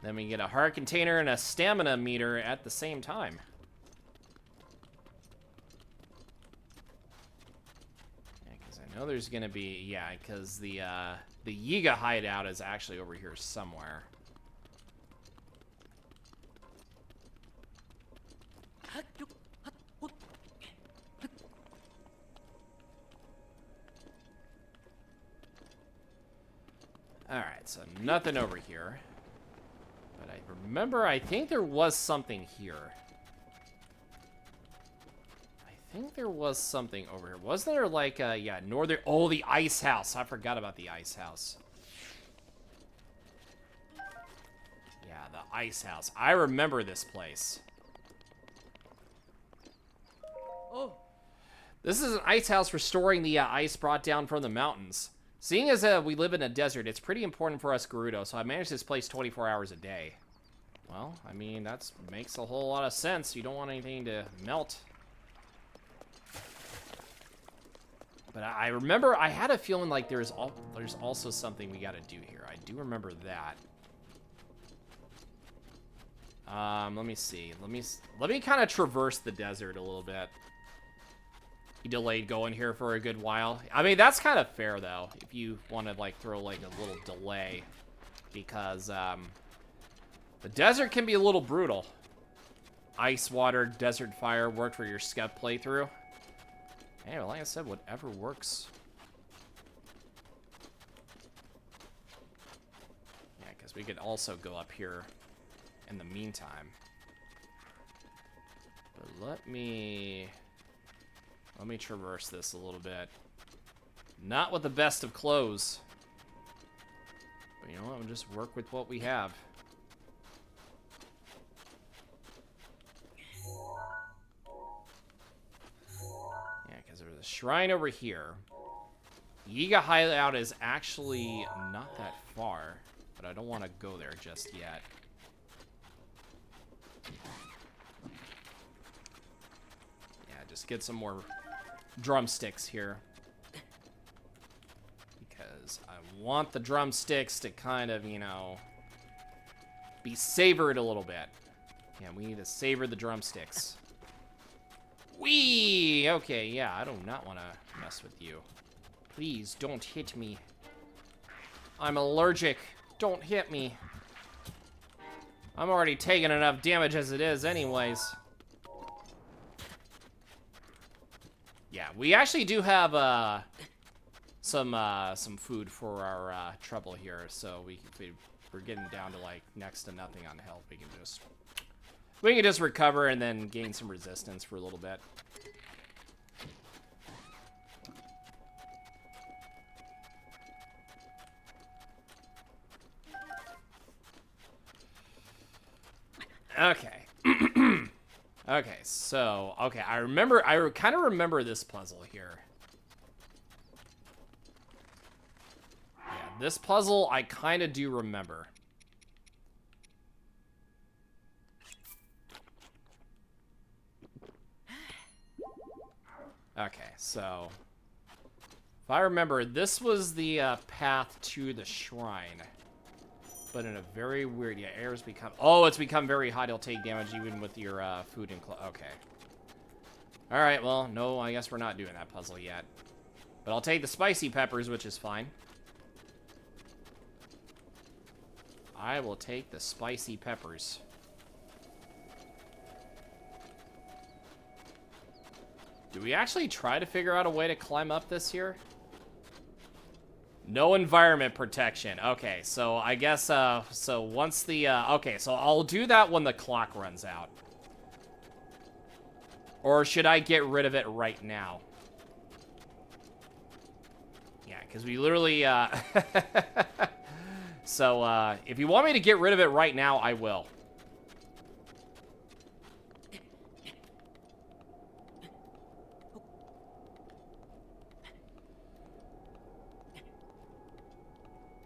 Then we can get a heart container and a stamina meter at the same time. I know there's gonna be, yeah, because the Yiga hideout is actually over here somewhere. Alright, so nothing over here. But I remember, I think there was something here. I think there was something over here. Wasn't there, like, yeah, northern... Oh, the ice house. I forgot about the ice house. Yeah, the ice house. I remember this place. Oh. This is an ice house restoring the ice brought down from the mountains. Seeing as we live in a desert, it's pretty important for us Gerudo, so I manage this place 24 hours a day. Well, I mean, that makes a whole lot of sense. You don't want anything to melt. But I remember I had a feeling like there's also something we got to do here. I do remember that. Let me see. Let me kind of traverse the desert a little bit. He delayed going here for a good while. I mean, that's kind of fair though, if you want to like throw like a little delay, because the desert can be a little brutal. Ice, water, desert fire worked for your Skev playthrough. Hey, well, like I said, whatever works. Yeah, because we could also go up here in the meantime. But let me traverse this a little bit. Not with the best of clothes. But you know what? We'll just work with what we have. Yeah, because there's a shrine over here. Yiga Hideout is actually not that far, but I don't want to go there just yet. Yeah, just get some more drumsticks here. Because I want the drumsticks to kind of, you know, be savored a little bit. Yeah, we need to savor the drumsticks. Whee! Okay, yeah, I do not want to mess with you. Please, don't hit me. I'm allergic. Don't hit me. I'm already taking enough damage as it is anyways. Yeah, we actually do have some food for our trouble here, so we're getting down to like next to nothing on health. We can just recover and then gain some resistance for a little bit. Okay. Okay, so, okay, I kind of remember this puzzle here. Yeah, this puzzle I kind of do remember. Okay, so, if I remember, this was the path to the shrine. But in a very weird, yeah, air's become, oh, it's become very hot. It'll take damage even with your food and okay. All right, well, no, I guess we're not doing that puzzle yet. But I'll take the spicy peppers, which is fine. I will take the spicy peppers. Do we actually try to figure out a way to climb up this here? No environment protection. Okay, so I guess, so once the, okay, so I'll do that when the clock runs out. Or should I get rid of it right now? Yeah, because we literally, so, if you want me to get rid of it right now, I will.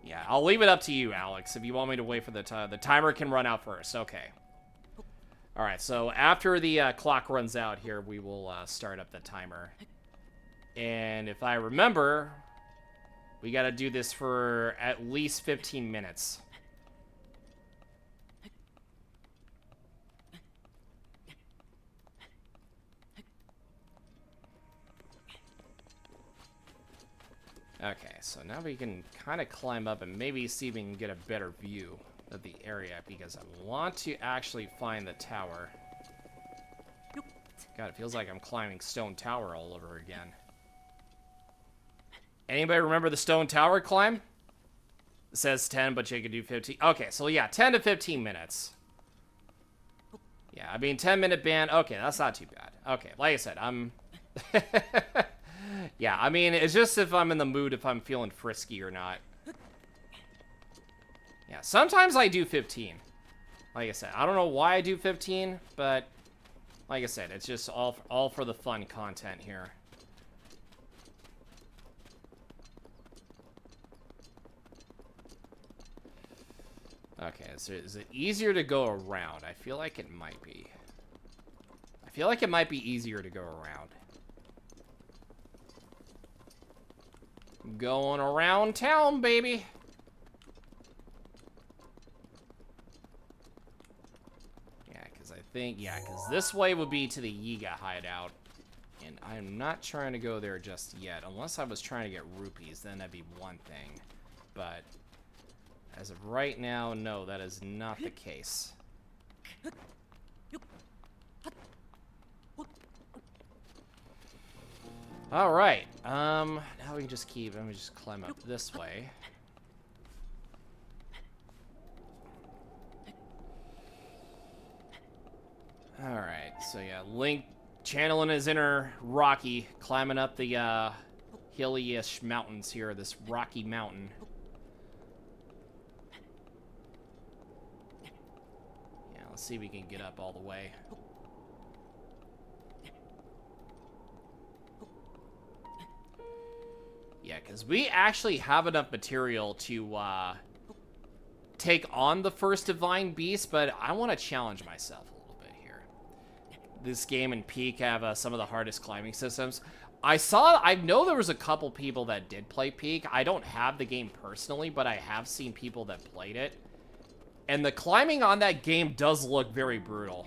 Yeah, I'll leave it up to you, Alex, if you want me to wait for the timer can run out first. Okay. All right, so after the clock runs out here, we will start up the timer. And if I remember, we got to do this for at least 15 minutes. Okay, so now we can kind of climb up and maybe see if we can get a better view of the area, because I want to actually find the tower. God, it feels like I'm climbing Stone Tower all over again. Anybody remember the Stone Tower climb? It says 10, but you can do 15. Okay, so yeah, 10 to 15 minutes. Yeah, I mean, 10-minute ban. Okay, that's not too bad. Okay, like I said, I'm... Yeah, I mean, it's just if I'm in the mood, if I'm feeling frisky or not. Yeah, sometimes I do 15. Like I said, I don't know why I do 15, but like I said, it's just all for the fun content here. Okay, so is it easier to go around? I feel like it might be. I feel like it might be easier to go around. Going around town, baby. Yeah, because this way would be to the Yiga hideout. And I'm not trying to go there just yet. Unless I was trying to get rupees, then that'd be one thing. But as of right now, no, that is not the case. All right. Now we can just keep. Let me just climb up this way. All right. So yeah, Link channeling his inner Rocky, climbing up the hilly-ish mountains here. This rocky mountain. Yeah. Let's see if we can get up all the way. Yeah, because we actually have enough material to take on the first Divine Beast, but I want to challenge myself a little bit here. This game and Peak have some of the hardest climbing systems. I know there was a couple people that did play Peak. I don't have the game personally, but I have seen people that played it. And the climbing on that game does look very brutal.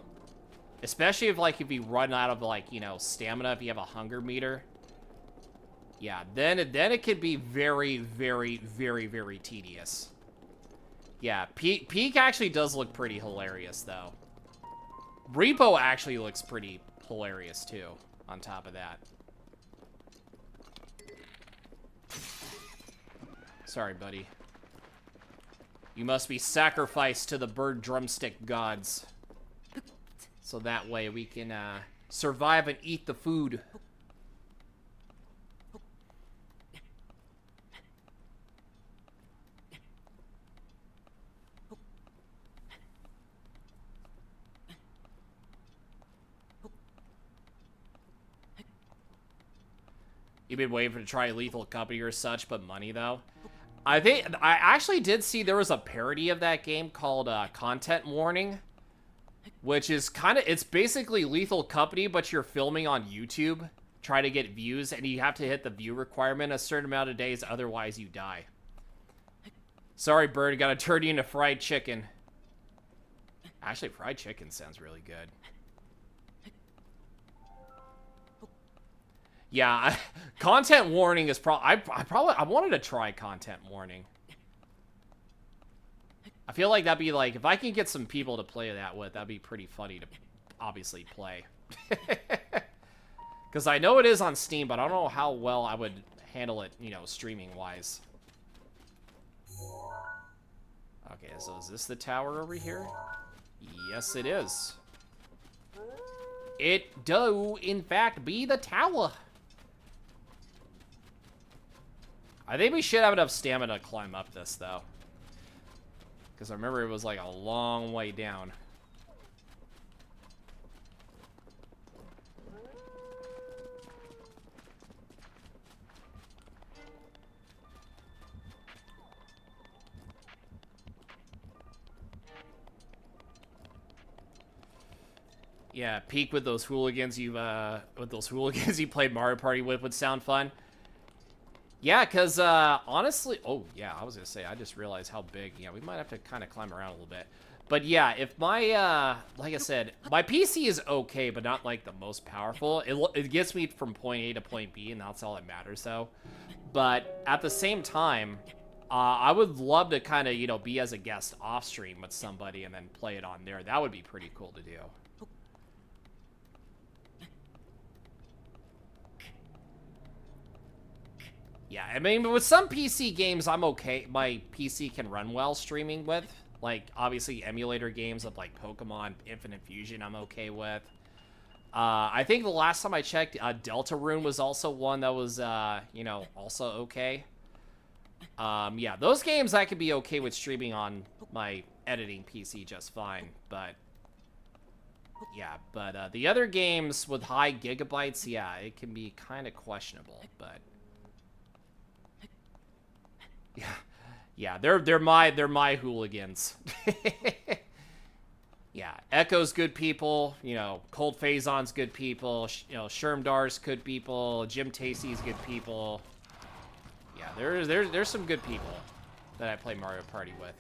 Especially if you run out of, stamina, if you have a hunger meter. Yeah, then it could be very, very, very, very tedious. Yeah, Peak actually does look pretty hilarious, though. Repo actually looks pretty hilarious, too, on top of that. Sorry, buddy. You must be sacrificed to the bird drumstick gods. So that way we can survive and eat the food. You've been waiting to try Lethal Company or such, but money, though. I actually did see there was a parody of that game called Content Warning, which is it's basically Lethal Company, but you're filming on YouTube, try to get views, and you have to hit the view requirement a certain amount of days, otherwise you die. Sorry, bird, gotta turn you into fried chicken. Actually, fried chicken sounds really good. Yeah, Content Warning is I wanted to try Content Warning. I feel like that'd be if I can get some people to play that with, that'd be pretty funny to obviously play. Because I know it is on Steam, but I don't know how well I would handle it, streaming-wise. Okay, so is this the tower over here? Yes, it is. It do, in fact, be the tower. I think we should have enough stamina to climb up this, though. Because I remember it was, a long way down. Yeah, Peak with those hooligans you played Mario Party with would sound fun. Yeah, because, honestly... Oh, yeah, I was going to say, I just realized how big... Yeah, we might have to kind of climb around a little bit. But, yeah, if my, like I said, my PC is okay, but not, the most powerful. It gets me from point A to point B, and that's all that matters, though. But, at the same time, I would love to kind of, be as a guest off-stream with somebody and then play it on there. That would be pretty cool to do. Yeah, I mean, with some PC games, I'm okay. My PC can run well streaming with. Obviously, emulator games of, Pokemon Infinite Fusion, I'm okay with. I think the last time I checked, Deltarune was also one that was, also okay. Yeah, those games I could be okay with streaming on my editing PC just fine, but... Yeah, but the other games with high gigabytes, yeah, it can be kind of questionable, but... Yeah, they're my hooligans. Yeah, Echo's good people, Cold Phazon's good people, Shermdar's good people, Jim Tacey's good people. Yeah, Yeah, there's some good people that I play Mario Party with.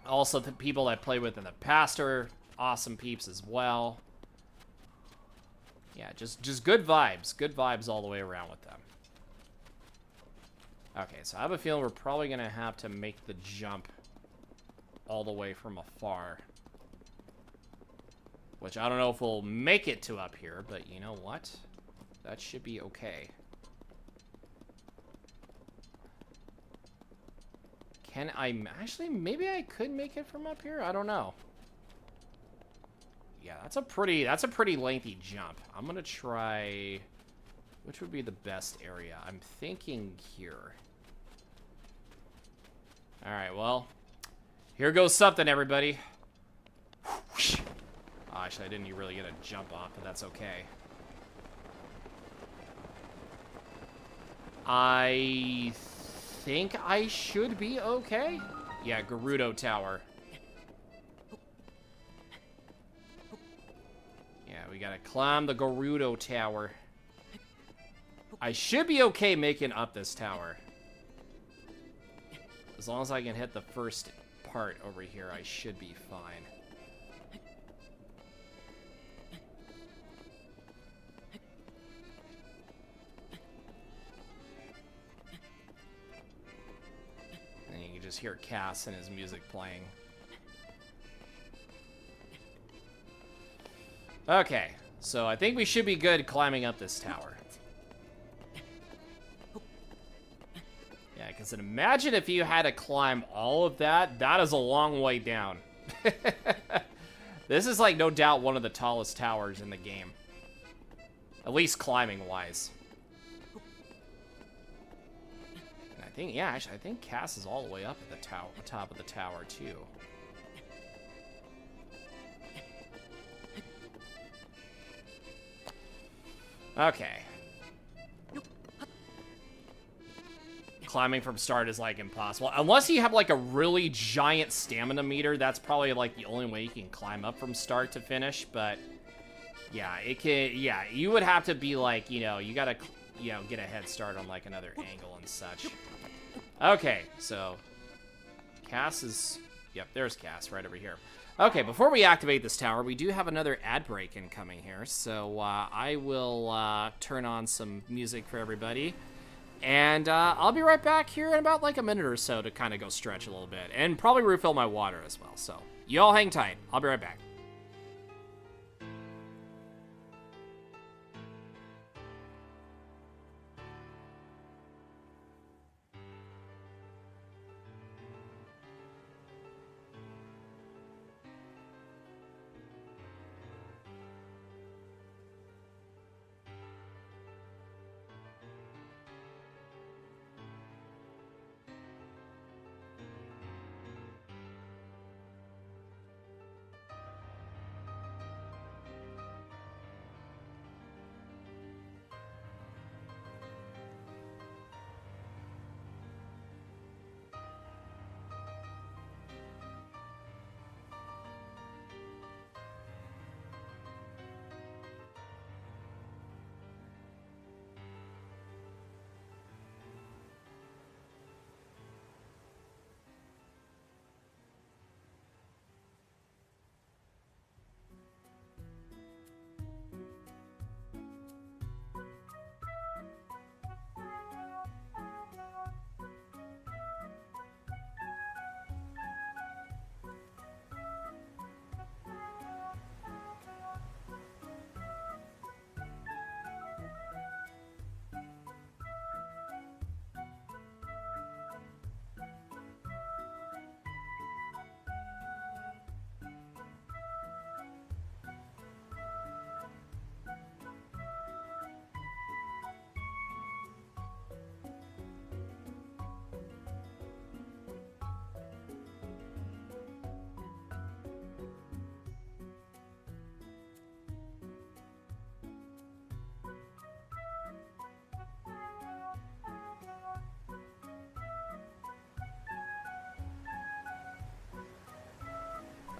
Also, the people I played with in the past are awesome peeps as well. Yeah, just good vibes. Good vibes all the way around with them. Okay, so I have a feeling we're probably going to have to make the jump all the way from afar. Which I don't know if we'll make it to up here, but you know what? That should be okay. Can I... Actually, maybe I could make it from up here? I don't know. Yeah, that's a pretty lengthy jump. I'm gonna try... Which would be the best area? I'm thinking here. Alright, well... Here goes something, everybody. Oh, actually, I didn't really get a jump off, but that's okay. I think I should be okay. Yeah, Gerudo Tower. Yeah, we gotta climb the Gerudo Tower. I should be okay making up this tower. As long as I can hit the first part over here, I should be fine. And you can just hear Cass and his music playing. Okay, so I think we should be good climbing up this tower. Yeah, because imagine if you had to climb all of that. That is a long way down. This is like no doubt one of the tallest towers in the game. At least climbing-wise. And I think, yeah, actually, I think Cass is all the way up at the top of the tower, too. Okay. Climbing from start is, like, impossible. Unless you have, like, a really giant stamina meter, that's probably, like, the only way you can climb up from start to finish, but... Yeah, it can... Yeah, you would have to be, like, you know, you gotta, you know, get a head start on, like, another angle and such. Okay, so... Cass is... Yep, there's Cass right over here. Okay, before we activate this tower, we do have another ad break incoming here, so I will turn on some music for everybody. And I'll be right back here in about like a minute or so to kind of go stretch a little bit. And probably refill my water as well. So you all hang tight. I'll be right back.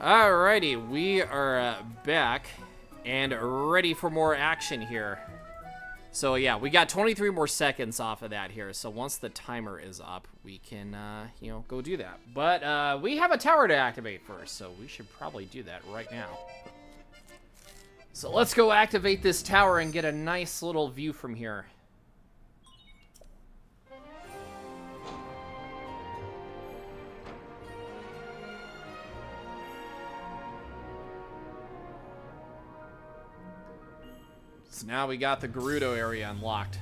Alrighty, we are back and ready for more action here. So yeah, we got 23 more seconds off of that here. So once the timer is up, we can, you know, go do that. But we have a tower to activate first, so we should probably do that right now. So let's go activate this tower and get a nice little view from here. So now we got the Gerudo area unlocked.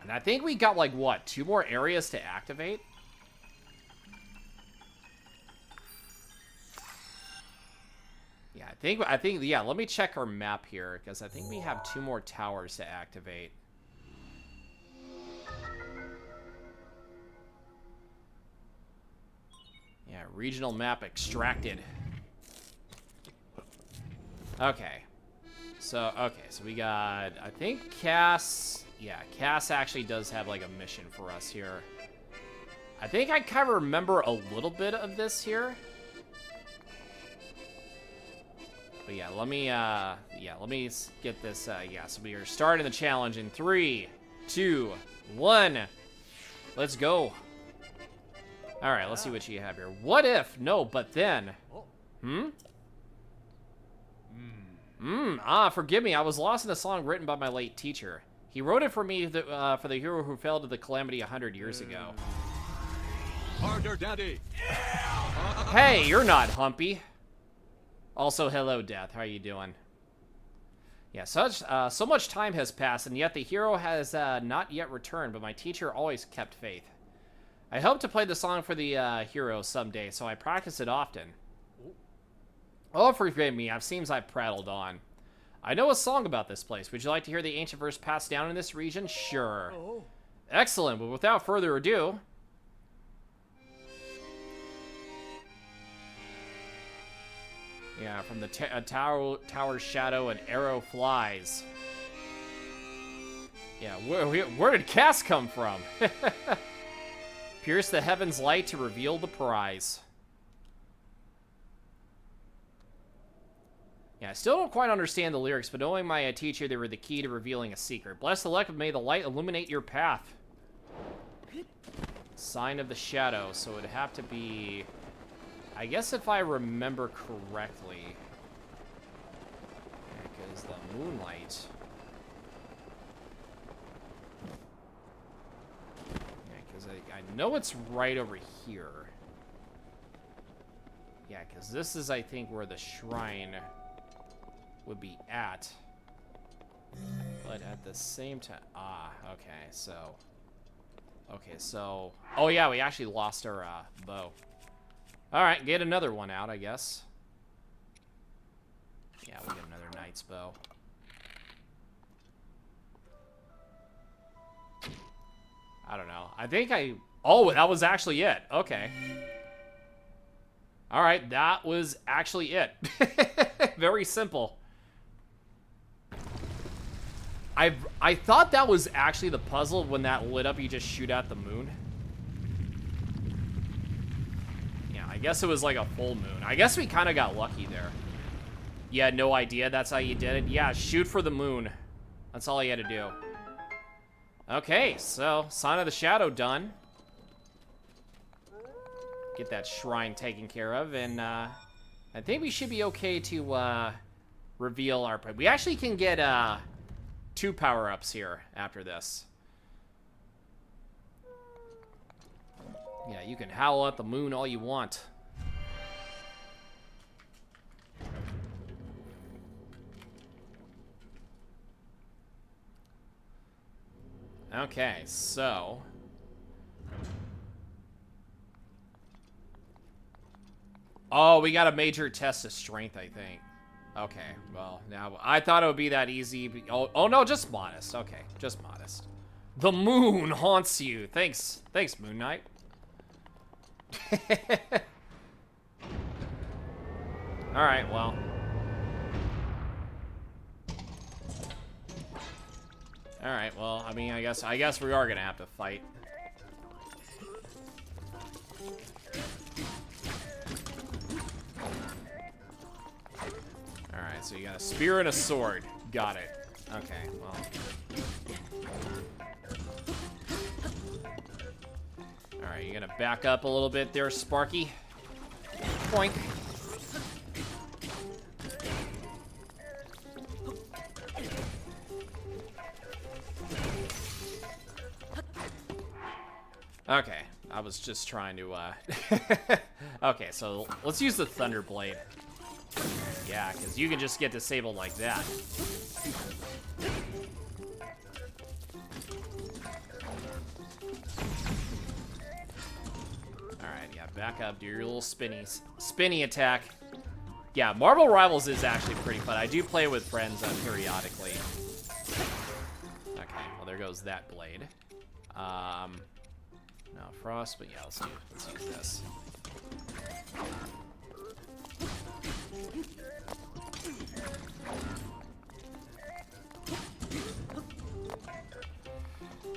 And I think we got, like, what, 2 more areas to activate? Yeah, I think, yeah, let me check our map here, because I think we have 2 more towers to activate. Yeah, regional map extracted. Okay. So we got, I think Cass, yeah, Cass actually does have like a mission for us here. I think I kind of remember a little bit of this here. But yeah, let me get this, yeah, so we are starting the challenge in 3, 2, 1. Let's go. All right, let's see what you have here. What if? No, but then. Forgive me. I was lost in a song written by my late teacher. He wrote it for me for the hero who fell to the calamity 100 years ago. Harder, Daddy. Hey, you're not Humpy. Also, hello, Death. How are you doing? Yeah, so much time has passed, and yet the hero has not yet returned, but my teacher always kept faith. I hope to play the song for the hero someday, so I practice it often. Oh, forgive me, it seems I've prattled on. I know a song about this place. Would you like to hear the ancient verse passed down in this region? Sure. Excellent, but without further ado... Yeah, from the tower's shadow, an arrow flies. Yeah, where did Cass come from? Pierce the heaven's light to reveal the prize. Yeah, I still don't quite understand the lyrics, but knowing my teacher, they were the key to revealing a secret. Bless the luck, may the light illuminate your path. Sign of the shadow, so it'd have to be... I guess if I remember correctly... Because the moonlight... I know it's right over here. Yeah, because this is, I think, where the shrine would be at. But at the same time... okay, so... Oh, yeah, we actually lost our bow. Alright, get another one out, I guess. Yeah, we'll get another knight's bow. I don't know. I think I... Oh, that was actually it. Okay. Alright, that was actually it. Very simple. I thought that was actually the puzzle. When that lit up, you just shoot at the moon. Yeah, I guess it was like a full moon. I guess we kind of got lucky there. You had no idea that's how you did it? Yeah, shoot for the moon. That's all you had to do. Okay, so, Sign of the Shadow done. Get that shrine taken care of, and I think we should be okay to reveal our... We actually can get 2 power-ups here after this. Yeah, you can howl at the moon all you want. Okay, so... Oh, we got a major test of strength, I think. Okay, well, now, I thought it would be that easy. Oh no, just modest. Okay, just modest. The moon haunts you. Thanks, Moon Knight. Alright, well. Alright, well, I mean, I guess we are gonna have to fight. so you got a spear and a sword. Got it. Okay, well. Alright, you gonna back up a little bit there, Sparky? Poink. Okay, I was just trying to, Okay, so let's use the Thunder Blade. Yeah, because you can just get disabled like that. Alright, yeah, back up, do your little spinny attack. Yeah, Marvel Rivals is actually pretty fun. I do play with friends periodically. Okay, well there goes that blade. No frost, but yeah, let's use this.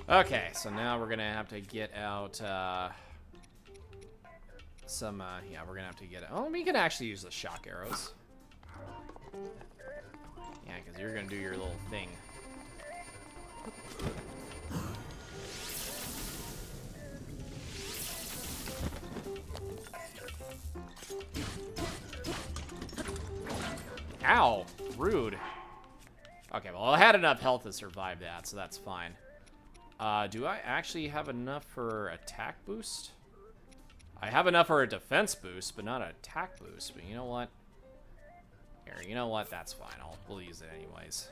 Okay, so now we're gonna have to get out yeah, we're gonna have to get. Oh, we can actually use the shock arrows. Yeah, because you're gonna do your little thing. Ow! Rude. Okay, well, I had enough health to survive that, so that's fine. Do I actually have enough for attack boost? I have enough for a defense boost, but not an attack boost. But you know what? Here, you know what? That's fine. We'll use it anyways.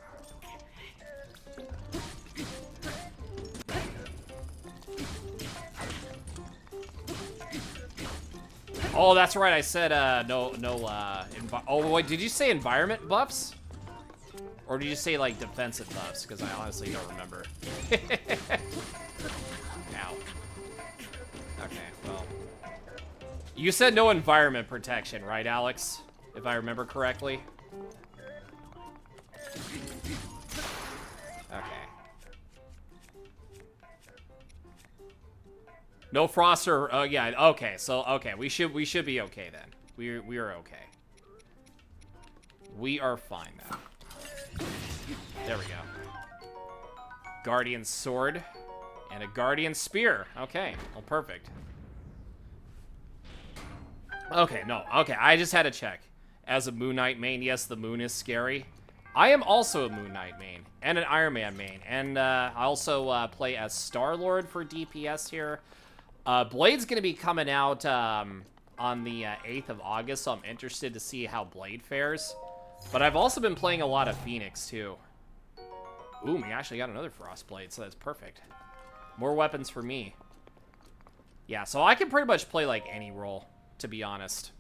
Oh, that's right. I said oh, wait, did you say environment buffs? Or did you say, like, defensive buffs? Because I honestly don't remember. Ow. Okay, well. You said no environment protection, right, Alex? If I remember correctly. Okay. No frost or, oh yeah, okay, so, okay, we should be okay then. We are okay. We are fine then. There we go. Guardian sword and a guardian spear. Okay, well, perfect. Okay, no, okay, I just had to check. As a Moon Knight main, yes, the moon is scary. I am also a Moon Knight main and an Iron Man main, and I also play as Star-Lord for DPS here. Blade's gonna be coming out on the 8th of August, so I'm interested to see how Blade fares. But I've also been playing a lot of Phoenix, too. Ooh, we actually got another Frostblade, so that's perfect. More weapons for me. Yeah, so I can pretty much play, like, any role, to be honest.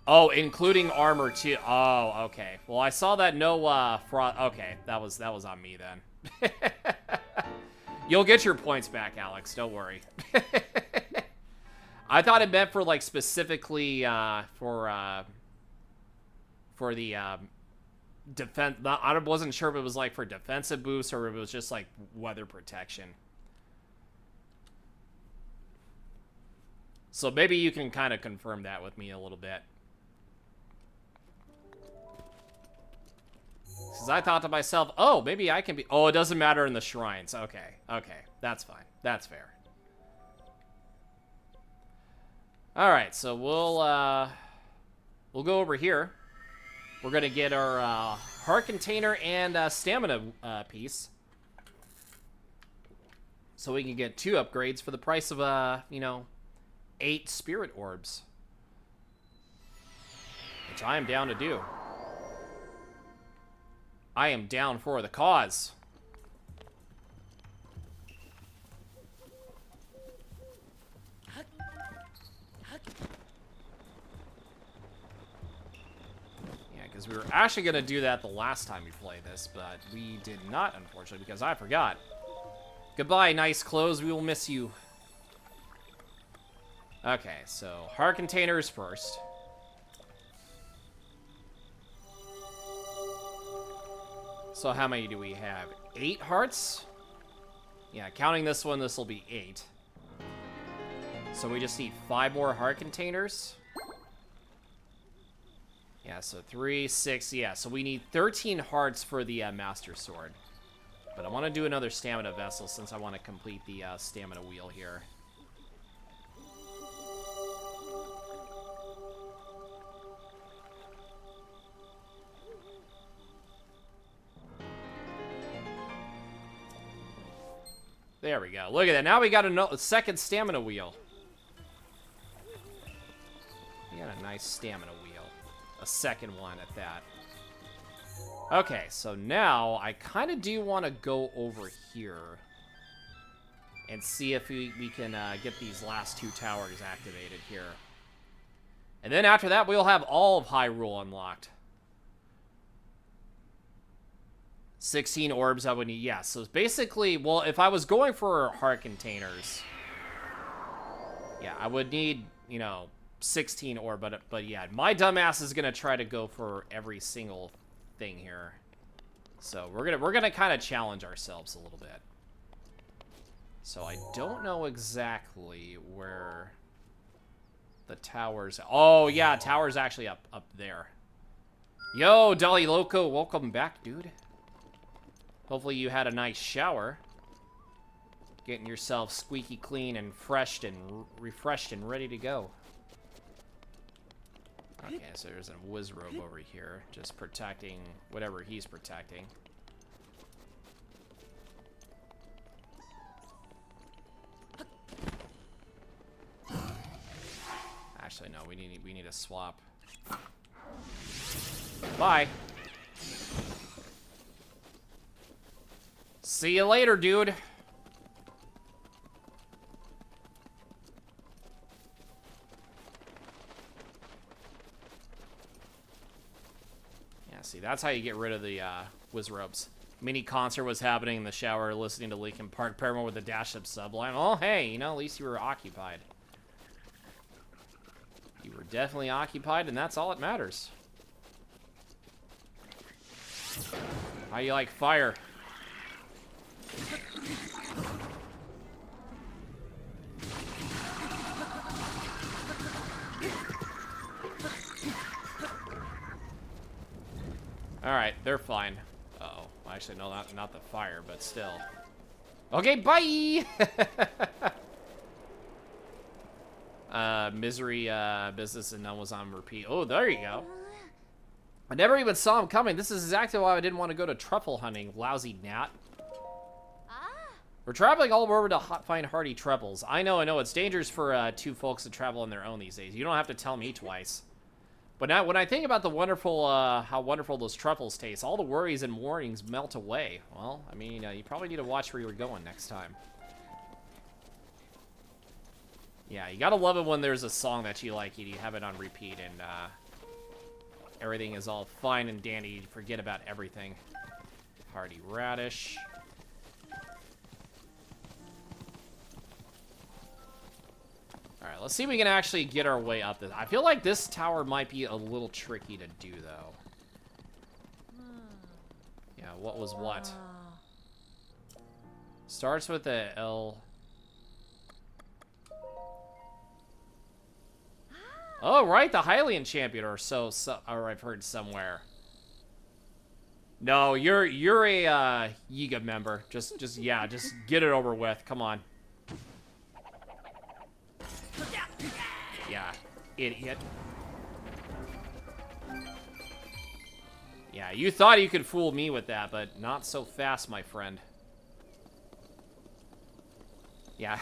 Oh, including armor, too. Oh, okay. Well, I saw that no, frost... Okay, that was on me, then. You'll get your points back, Alex. Don't worry. I thought it meant for, like, specifically, for the, defense. I wasn't sure if it was, like, for defensive boosts or if it was just, like, weather protection. So maybe you can kind of confirm that with me a little bit. Because I thought to myself, oh, maybe I can be... Oh, it doesn't matter in the shrines. Okay, okay. That's fine. That's fair. Alright, so we'll go over here. We're going to get our heart container and stamina piece. So we can get 2 upgrades for the price of, you know, 8 spirit orbs. Which I am down to do. I am down for the cause. Yeah, because we were actually going to do that the last time we played this, but we did not, unfortunately, because I forgot. Goodbye, nice clothes. We will miss you. Okay, so heart containers first. So how many do we have? 8 hearts? Yeah, counting this one, this will be 8. So we just need 5 more heart containers. Yeah, so 3, 6, yeah. So we need 13 hearts for the Master Sword. But I want to do another stamina vessel since I want to complete the stamina wheel here. There we go. Look at that. Now we got a second stamina wheel. We got a nice stamina wheel. A second one at that. Okay, so now I kind of do want to go over here and see if we can get these last 2 towers activated here. And then after that, we'll have all of Hyrule unlocked. 16 orbs I would need. Yeah, so basically, well, if I was going for heart containers, yeah, I would need, you know, 16 orb, but yeah, my dumbass is gonna try to go for every single thing here. So we're gonna kind of challenge ourselves a little bit. So I don't know exactly where the towers. Oh yeah, tower's actually up there. Yo, Dolly Loco, welcome back, dude. Hopefully you had a nice shower. Getting yourself squeaky clean and refreshed and ready to go. Okay, so there's a Wizrobe over here, just protecting whatever he's protecting. Actually, no, we need a swap. Bye. See you later, dude. See, that's how you get rid of the Wizrobes. Mini concert was happening in the shower, listening to Linkin Park Paramore with the Dash Up Sublime. Oh, hey, you know, at least you were occupied. You were definitely occupied, and that's all that matters. How you like fire? Alright, they're fine. Uh-oh. Well, actually, no, not the fire, but still. Okay, bye! Misery, business, and none was on repeat. Oh, there you go. I never even saw him coming. This is exactly why I didn't want to go to truffle hunting, lousy gnat. We're traveling all over to find hardy truffles. I know, it's dangerous for 2 folks to travel on their own these days. You don't have to tell me twice. But now, when I think about the wonderful, how wonderful those truffles taste, all the worries and warnings melt away. Well, I mean, you probably need to watch where you're going next time. Yeah, you gotta love it when there's a song that you like, and you have it on repeat, and everything is all fine and dandy. You forget about everything. Hardy radish. Alright, let's see if we can actually get our way up this. I feel like this tower might be a little tricky to do, though. Yeah, what was what? Starts with a L. Oh, right, the Hylian champion, or or I've heard somewhere. No, you're a Yiga member. Just get it over with. Come on. Yeah, idiot. Yeah, you thought you could fool me with that, but not so fast, my friend. Yeah.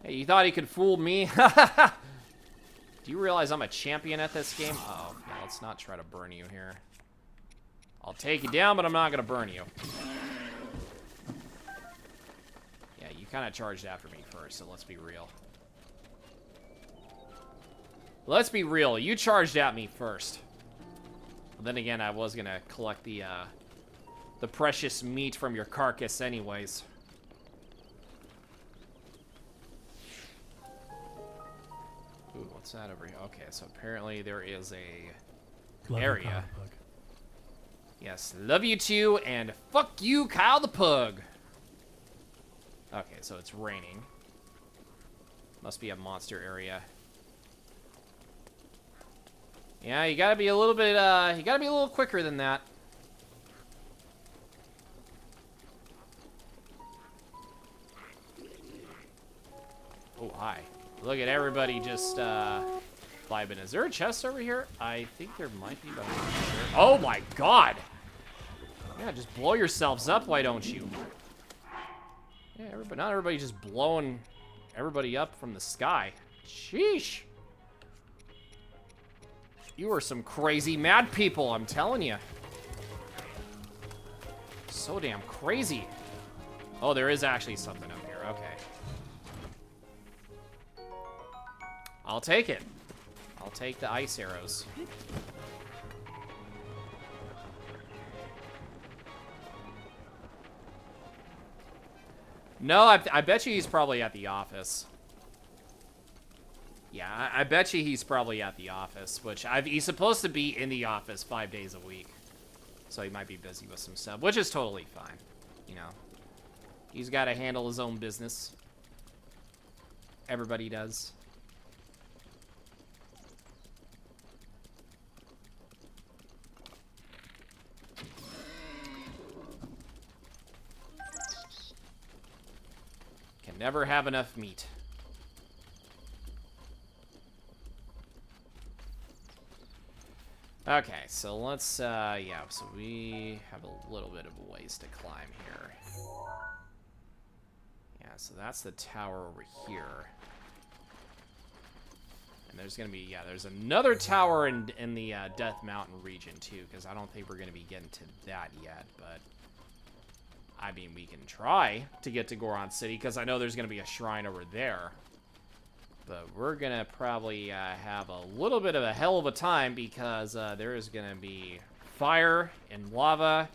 Hey, you thought he could fool me? Do you realize I'm a champion at this game? Uh-oh. Yeah, let's not try to burn you here. I'll take you down, but I'm not gonna burn you. Yeah, you kind of charged after me first, so let's be real. Let's be real. You charged at me first. But then again, I was gonna collect the precious meat from your carcass anyways. Ooh, what's that over here? Okay, so apparently there is a area. Yes, love you too, and fuck you, Kyle the Pug. Okay, so it's raining. Must be a monster area. Yeah, you gotta be a little bit, you gotta be a little quicker than that. Oh, hi. Look at everybody just, vibing. Is there a chest over here? I think there might be behind here. Oh my god! Yeah, just blow yourselves up, why don't you? Yeah, not everybody just blowing everybody up from the sky. Sheesh. You are some crazy mad people, I'm telling you. So damn crazy. Oh, there is actually something up here. Okay. I'll take it. I'll take the ice arrows. No, I bet you he's probably at the office. Yeah, I bet you he's probably at the office, which he's supposed to be in the office 5 days a week. So he might be busy with some stuff, which is totally fine. You know, he's got to handle his own business. Everybody does. Can never have enough meat. Okay, so let's, yeah, so we have a little bit of a ways to climb here. Yeah, so that's the tower over here. And there's gonna be, yeah, there's another tower in the Death Mountain region, too, because I don't think we're gonna be getting to that yet, but... I mean, we can try to get to Goron City, because I know there's gonna be a shrine over there. But we're gonna probably have a little bit of a hell of a time because there is gonna be fire and lava,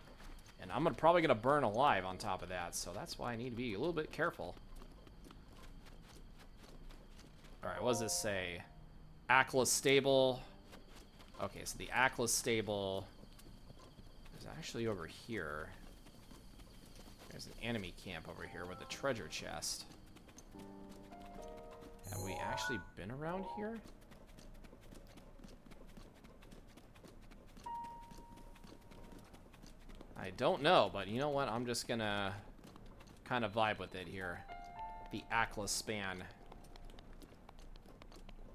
and I'm probably gonna burn alive on top of that. So that's why I need to be a little bit careful. All right, what does this say? Akla Stable. Okay, so the Akla Stable is actually over here. There's an enemy camp over here with a treasure chest. Have we actually been around here? I don't know, but you know what? I'm just gonna kind of vibe with it here. The Akla Span.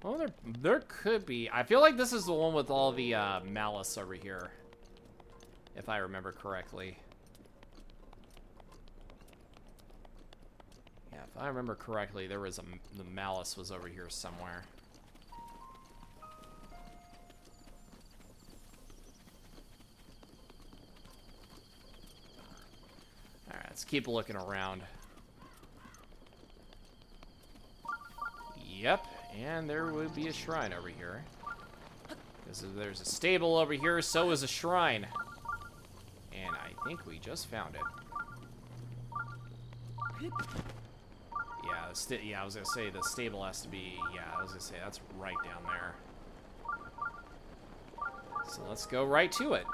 Oh, there could be. I feel like this is the one with all the malice over here, if I remember correctly. Yeah, if I remember correctly, there was the malice was over here somewhere. All right, let's keep looking around. Yep, and there would be a shrine over here. There's a stable over here, so is a shrine. And I think we just found it. Yeah, I was gonna say the stable has to be, yeah, I was gonna say that's right down there. So let's go right to it.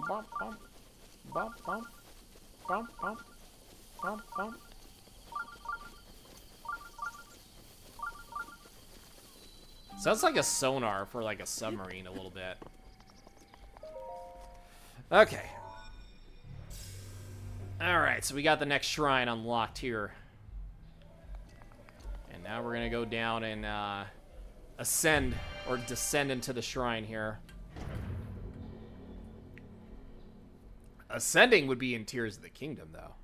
Bump, bump, bump, bump, bump, bump, bump, bump. Sounds like a sonar for like a submarine a little bit. Okay. Alright, so we got the next shrine unlocked here. And now we're gonna go down and ascend or descend into the shrine here. Ascending would be in Tears of the Kingdom, though.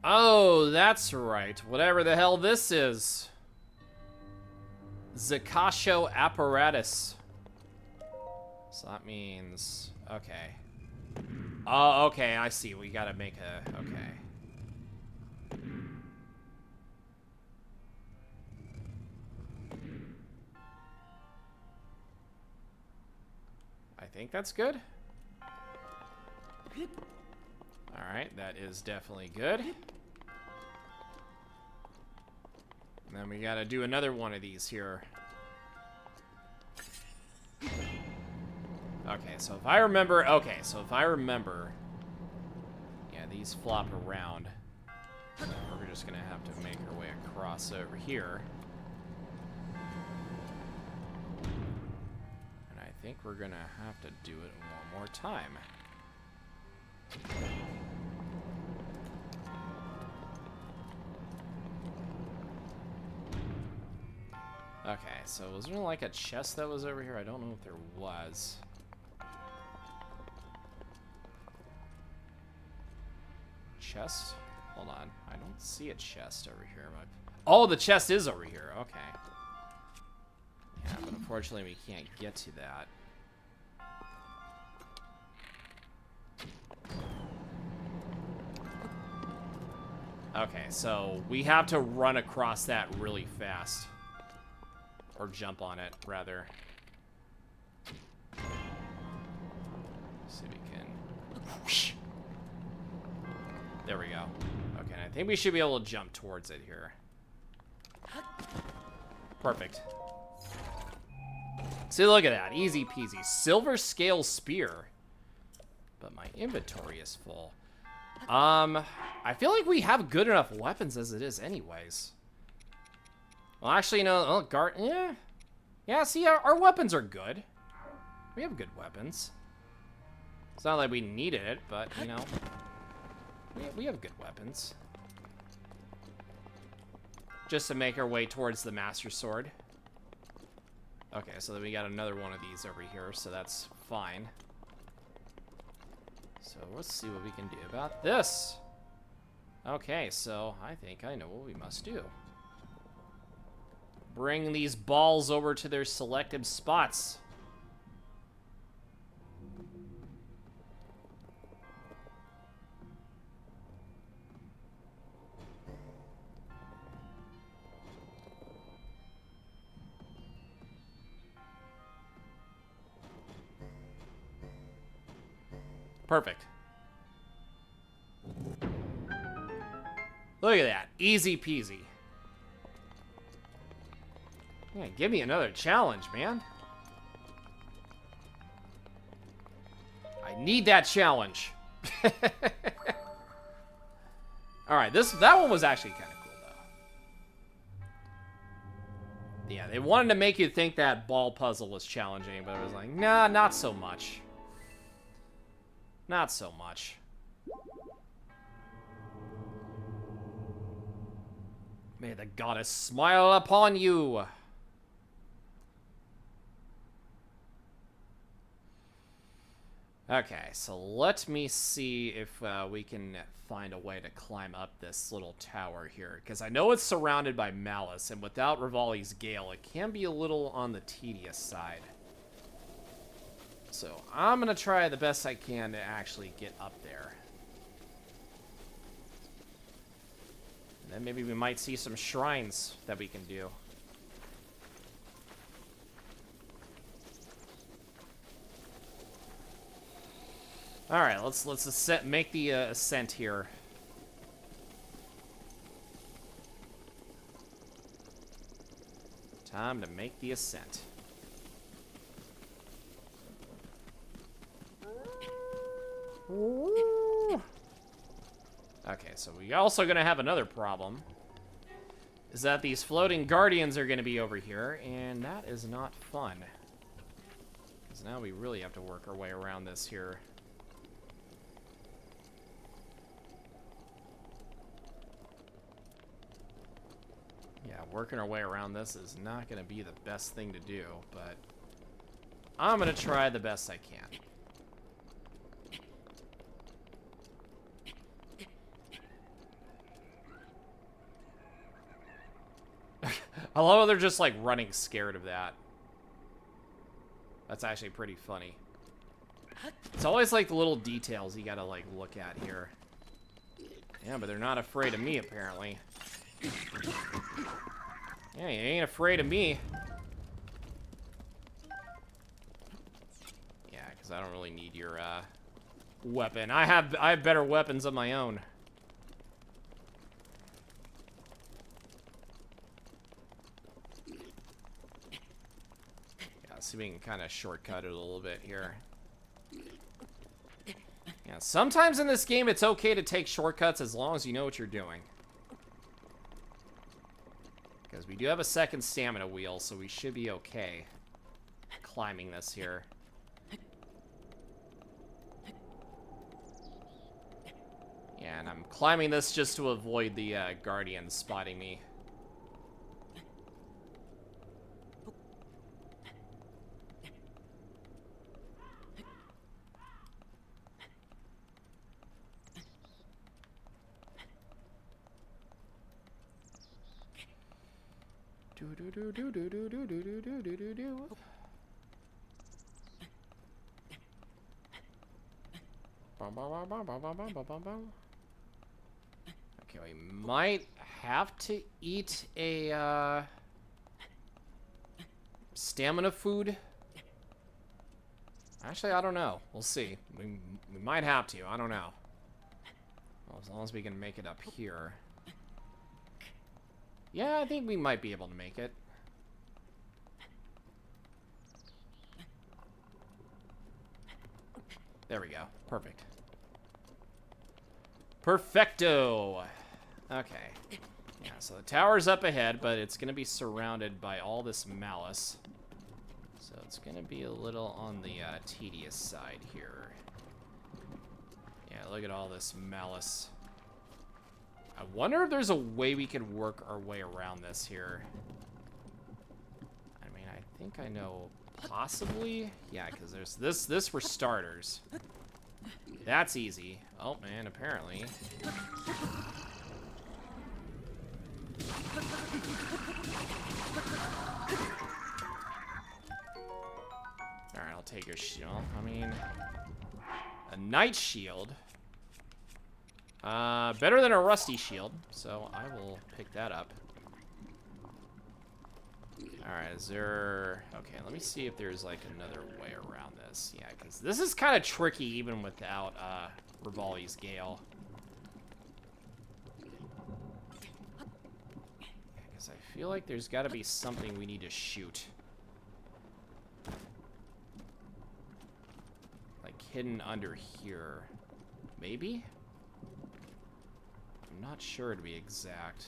Oh, that's right. Whatever the hell this is. Zakasho apparatus. So that means... Okay. Oh, okay, I see. We gotta make a... Okay. I think that's good. Alright, that is definitely good. And then we gotta do another one of these here. Okay, so if I remember... Okay, so if I remember... Yeah, these flop around. We're just gonna have to make our way across over here. And I think we're gonna have to do it one more time. Okay, so was there like a chest that was over here? I don't know if there was. Chest? Hold on. I don't see a chest over here. But... Oh, the chest is over here. Okay. Yeah, but unfortunately we can't get to that. Okay, so we have to run across that really fast. Or jump on it, rather. See if we can... Whoosh. There we go. Okay, I think we should be able to jump towards it here. Perfect. See, look at that. Easy peasy. Silver scale spear. But my inventory is full. I feel like we have good enough weapons as it is anyways. Well, actually, no. Oh, yeah. Yeah, see, our weapons are good. We have good weapons. It's not like we needed it, but, you know. We have good weapons. Just to make our way towards the Master Sword. Okay, so then we got another one of these over here, so that's fine. So let's see what we can do about this. Okay, so I think I know what we must do. Bring these balls over to their selected spots. Perfect. Look at that. Easy peasy. Yeah, give me another challenge, man. I need that challenge. Alright, that one was actually kind of cool, though. Yeah, they wanted to make you think that ball puzzle was challenging, but it was like, nah, not so much. Not so much. May the goddess smile upon you. Okay, so let me see if we can find a way to climb up this little tower here. Because I know it's surrounded by malice, and without Rivali's Gale, it can be a little on the tedious side. So I'm going to try the best I can to actually get up there. And then maybe we might see some shrines that we can do. All right, let's make the ascent here. Time to make the ascent. Okay, so we also gonna have another problem. Is that these floating guardians are gonna be over here, and that is not fun. Because now we really have to work our way around this here. Yeah, working our way around this is not gonna be the best thing to do, but I'm gonna try the best I can. I love how they're just like running scared of that. That's actually pretty funny. It's always like the little details you gotta like look at here. Yeah, but they're not afraid of me apparently. Yeah, you ain't afraid of me. Yeah, because I don't really need your weapon. I have better weapons of my own. See if we can kind of shortcut it a little bit here. Yeah, sometimes in this game it's okay to take shortcuts as long as you know what you're doing. Because we do have a second stamina wheel, so we should be okay climbing this here. Yeah, and I'm climbing this just to avoid the guardians spotting me. Okay, we might have to eat a stamina food. Actually, I don't know. We'll see. We might have to. I don't know. Well, as long as we can make it up here. Yeah, I think we might be able to make it. There we go. Perfect. Perfecto. Okay. Yeah, so the tower's up ahead, but it's going to be surrounded by all this malice. So it's going to be a little on the tedious side here. Yeah, look at all this malice. I wonder if there's a way we could work our way around this here. I mean, I think I know possibly. Yeah, because there's this for starters. That's easy. Oh, man, apparently. Alright, I'll take your shield. I mean, a knight shield. Better than a rusty shield, so I will pick that up. Alright, is there... Okay, let me see if there's, like, another way around this. Yeah, because this is kind of tricky even without, Rivali's Gale. Because I feel like there's got to be something we need to shoot. Like, hidden under here. Maybe? I'm not sure to be exact.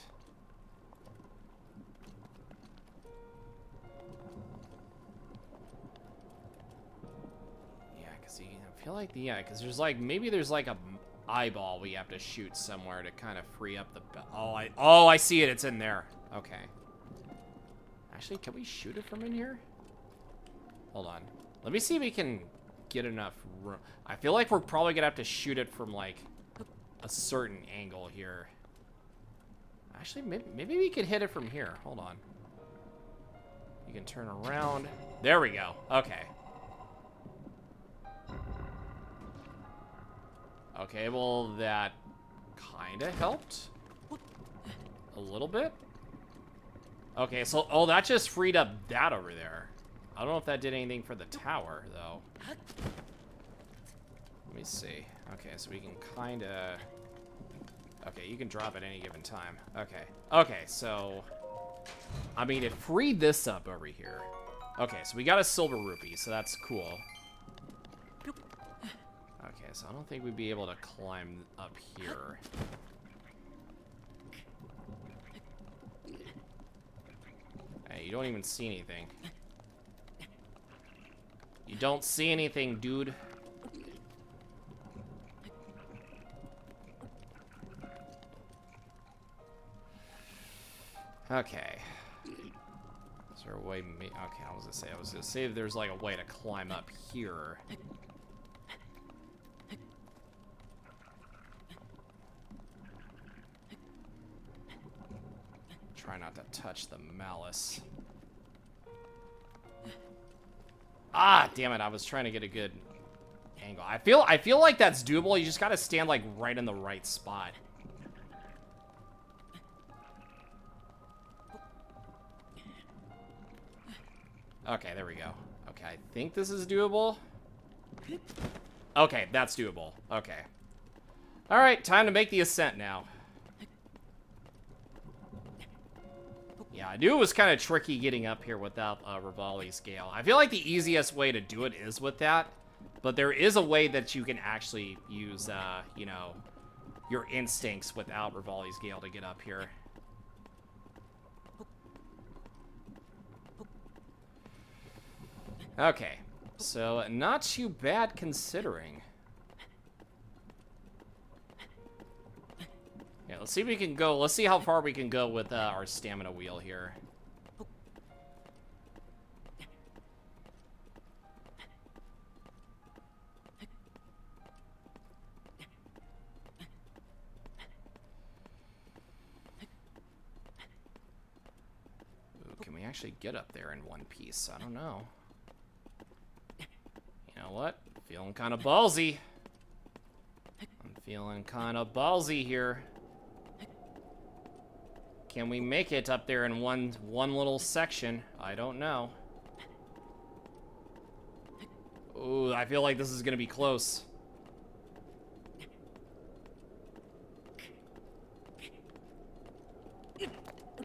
Yeah, because I feel like, yeah, because there's like, maybe there's like a eyeball we have to shoot somewhere to kind of free up the... Oh, I see it. It's in there. Okay. Actually, can we shoot it from in here? Hold on. Let me see if we can get enough room. I feel like we're probably going to have to shoot it from, like, a certain angle here. Actually, maybe we could hit it from here. Hold on. You can turn around. There we go. Okay. Okay, well, that kind of helped. A little bit. Okay, so, oh, that just freed up that over there. I don't know if that did anything for the tower, though. Let me see. Okay, so we can kind of... Okay, you can drop at any given time. Okay. Okay, so... I mean, it freed this up over here. Okay, so we got a silver rupee, so that's cool. Okay, so I don't think we'd be able to climb up here. Hey, you don't even see anything. You don't see anything, dude. Okay. Is there a way... Okay, I was gonna say if there's like a way to climb up here. Try not to touch the malice. Ah, damn it! I was trying to get a good angle. I feel like that's doable. You just gotta stand like right in the right spot. Okay, there we go. Okay, I think this is doable. Okay, that's doable. Okay. All right, time to make the ascent now. Yeah, I knew it was kind of tricky getting up here without Rivali's Gale. I feel like the easiest way to do it is with that. But there is a way that you can actually use, you know, your instincts without Rivali's Gale to get up here. Okay, so not too bad considering. Yeah, let's see if we can go. Let's see how far we can go with our stamina wheel here. Ooh, can we actually get up there in one piece? I don't know. You know what? Feeling kind of ballsy. I'm feeling kind of ballsy here. Can we make it up there in one little section? I don't know. Ooh, I feel like this is gonna be close.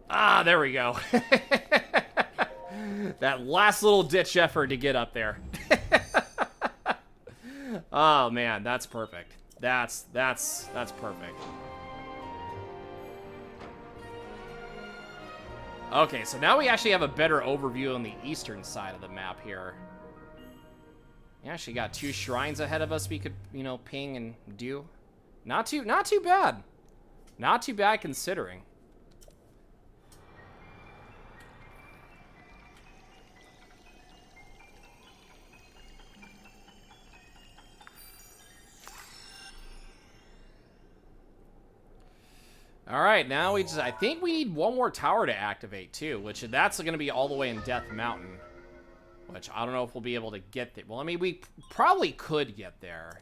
Ah, there we go. That last little ditch effort to get up there. Oh man, that's perfect. That's perfect. Okay, so now we actually have a better overview on the eastern side of the map here. We actually got 2 shrines ahead of us we could, you know, ping and do. Not too bad. Not too bad considering. All right, now I think we need one more tower to activate too, which that's going to be all the way in Death Mountain, which I don't know if we'll be able to get there. Well, I mean, we probably could get there,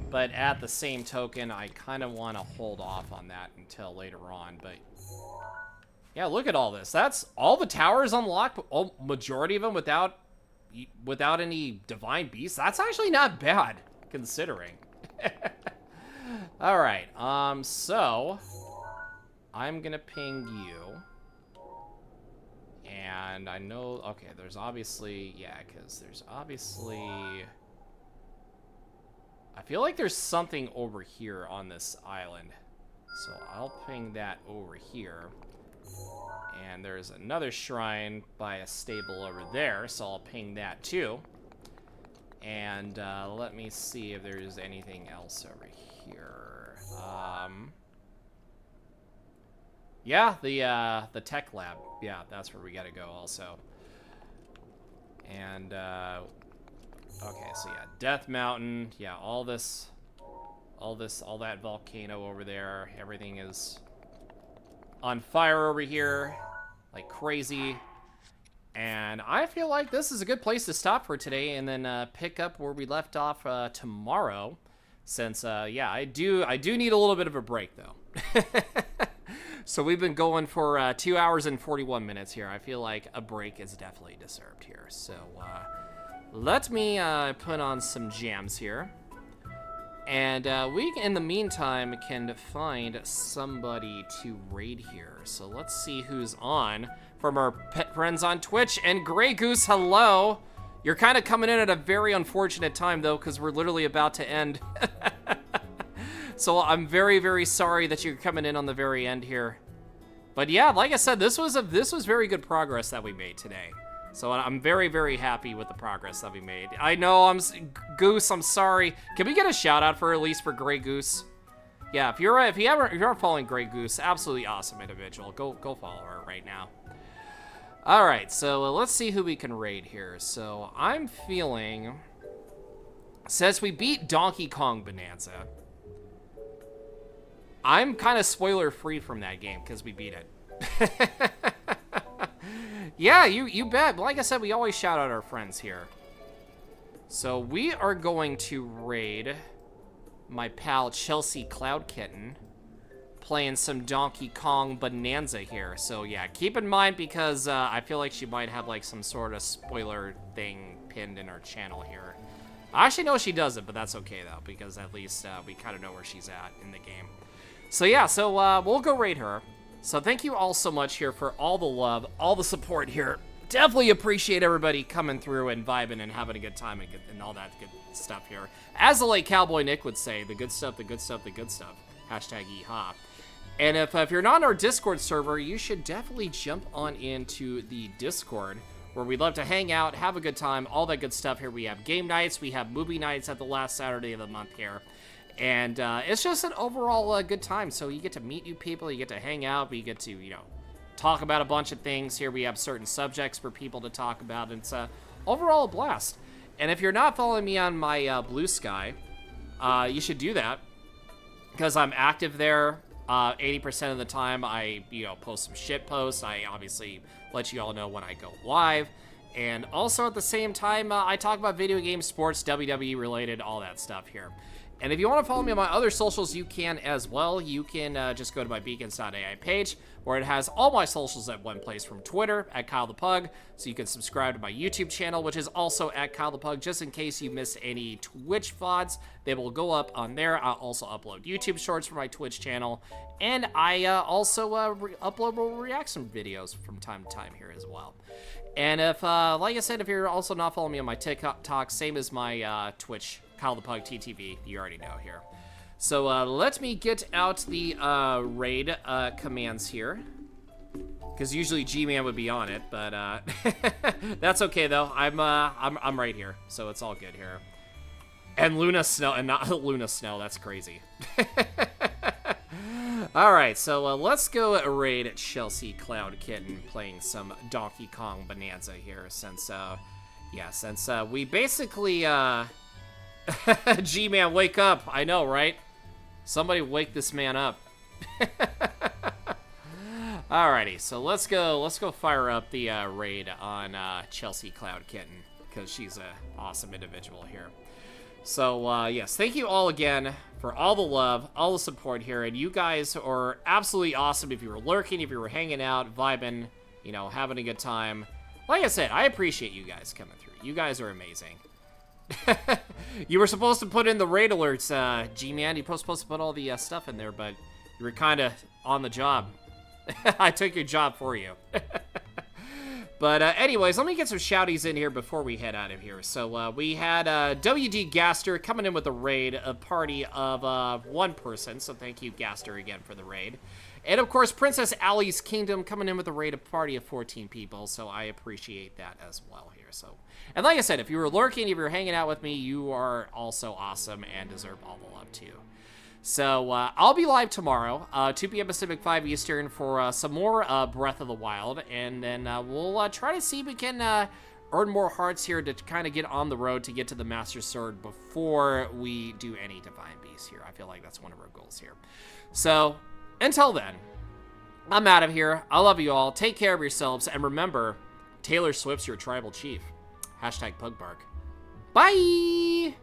but at the same token, I kind of want to hold off on that until later on. But yeah, look at all this. That's all the towers unlocked, majority of them without any divine beasts. That's actually not bad considering. All right, so I'm gonna ping you, and I know, okay, there's obviously, yeah, because there's obviously, I feel like there's something over here on this island, so I'll ping that over here, and there's another shrine by a stable over there, so I'll ping that too, and let me see if there's anything else over here. Yeah, the tech lab. Yeah, that's where we gotta go also. And okay, so yeah, Death Mountain. Yeah, all that volcano over there. Everything is on fire over here, like crazy. And I feel like this is a good place to stop for today, and then pick up where we left off tomorrow. Since yeah, I do need a little bit of a break though. So we've been going for 2 hours and 41 minutes here. I feel like a break is definitely deserved here. So let me put on some jams here. And we, in the meantime, can find somebody to raid here. So let's see who's on from our pet friends on Twitch. And Grey Goose, hello. You're kind of coming in at a very unfortunate time, though, because we're literally about to end. So I'm very, very sorry that you're coming in on the very end here. But yeah, like I said, this was very good progress that we made today. So I'm very, very happy with the progress that we made. I know, Goose, I'm sorry. Can we get a shout out for at least for Grey Goose? Yeah, if you're following Grey Goose, absolutely awesome individual. Go follow her right now. All right, so let's see who we can raid here. So I'm feeling, says we beat Donkey Kong Bonanza. I'm kind of spoiler free from that game because we beat it. Yeah, you bet. Like I said, we always shout out our friends here. So we are going to raid my pal Chelsea Cloud Kitten, playing some Donkey Kong Bonanza here. So yeah, keep in mind because I feel like she might have like some sort of spoiler thing pinned in her channel here. I actually know she doesn't, but that's okay though, because at least we kind of know where she's at in the game. So yeah, so we'll go raid her. So thank you all so much here for all the love, all the support here definitely appreciate everybody coming through and vibing and having a good time and all that good stuff here. As the late Cowboy Nick would say, the good stuff, the good stuff, the good stuff. Hashtag yeehaw. And if you're not on our Discord server, you should definitely jump on into the Discord, where we'd love to hang out, have a good time, all that good stuff here. We have game nights, we have movie nights at the last Saturday of the month here. And it's just an overall good time. So you get to meet new people, you get to hang out, we get to, you know, talk about a bunch of things. Here we have certain subjects for people to talk about. It's overall a blast. And if you're not following me on my Blue Sky, you should do that, because I'm active there 80% of the time. I, you know, post some shit posts. I obviously let you all know when I go live. And also at the same time, I talk about video games, sports, WWE related, all that stuff here. And if you want to follow me on my other socials, you can as well. You can just go to my beacons.ai page, where it has all my socials at one place, from Twitter at KyleThePug. So you can subscribe to my YouTube channel, which is also at KyleThePug, just in case you miss any Twitch VODs. They will go up on there. I'll also upload YouTube shorts for my Twitch channel. And I also upload little reaction videos from time to time here as well. And if, like I said, if you're also not following me on my TikTok, same as my Twitch, KyleThePugTTV, you already know here. So let me get out the raid commands here, because usually G-Man would be on it, but that's okay though. I'm right here, so it's all good here. And Luna Snow, and not Luna Snow. That's crazy. All right, so let's go raid Chelsea Cloud Kitten, playing some Donkey Kong Bonanza here, since we basically G-Man, wake up. I know, right? Somebody wake this man up. Alrighty, so let's go fire up the raid on Chelsea Cloud Kitten, because she's an awesome individual here. So yes, thank you all again for all the love, all the support here, and you guys are absolutely awesome. If you were lurking, if you were hanging out, vibing, you know, having a good time. Like I said, I appreciate you guys coming through. You guys are amazing. You were supposed to put in the raid alerts, G-Man. You were supposed to put all the stuff in there, but you were kind of on the job. I took your job for you. But anyways, let me get some shouties in here before we head out of here. So we had WD Gaster coming in with a raid, a party of 1 person. So thank you, Gaster, again for the raid. And of course, Princess Allie's Kingdom coming in with a raid, a party of 14 people. So I appreciate that as well here. So, and like I said, if you were lurking, if you're hanging out with me, you are also awesome and deserve all the love too. So I'll be live tomorrow, 2 p.m. Pacific, 5 Eastern, for some more Breath of the Wild, and then we'll try to see if we can earn more hearts here to kind of get on the road to get to the Master Sword before we do any Divine Beasts here. I feel like that's one of our goals here. So until then, I'm out of here. I love you all. Take care of yourselves, and remember, Taylor Swift's your tribal chief. #PugBark. Bye!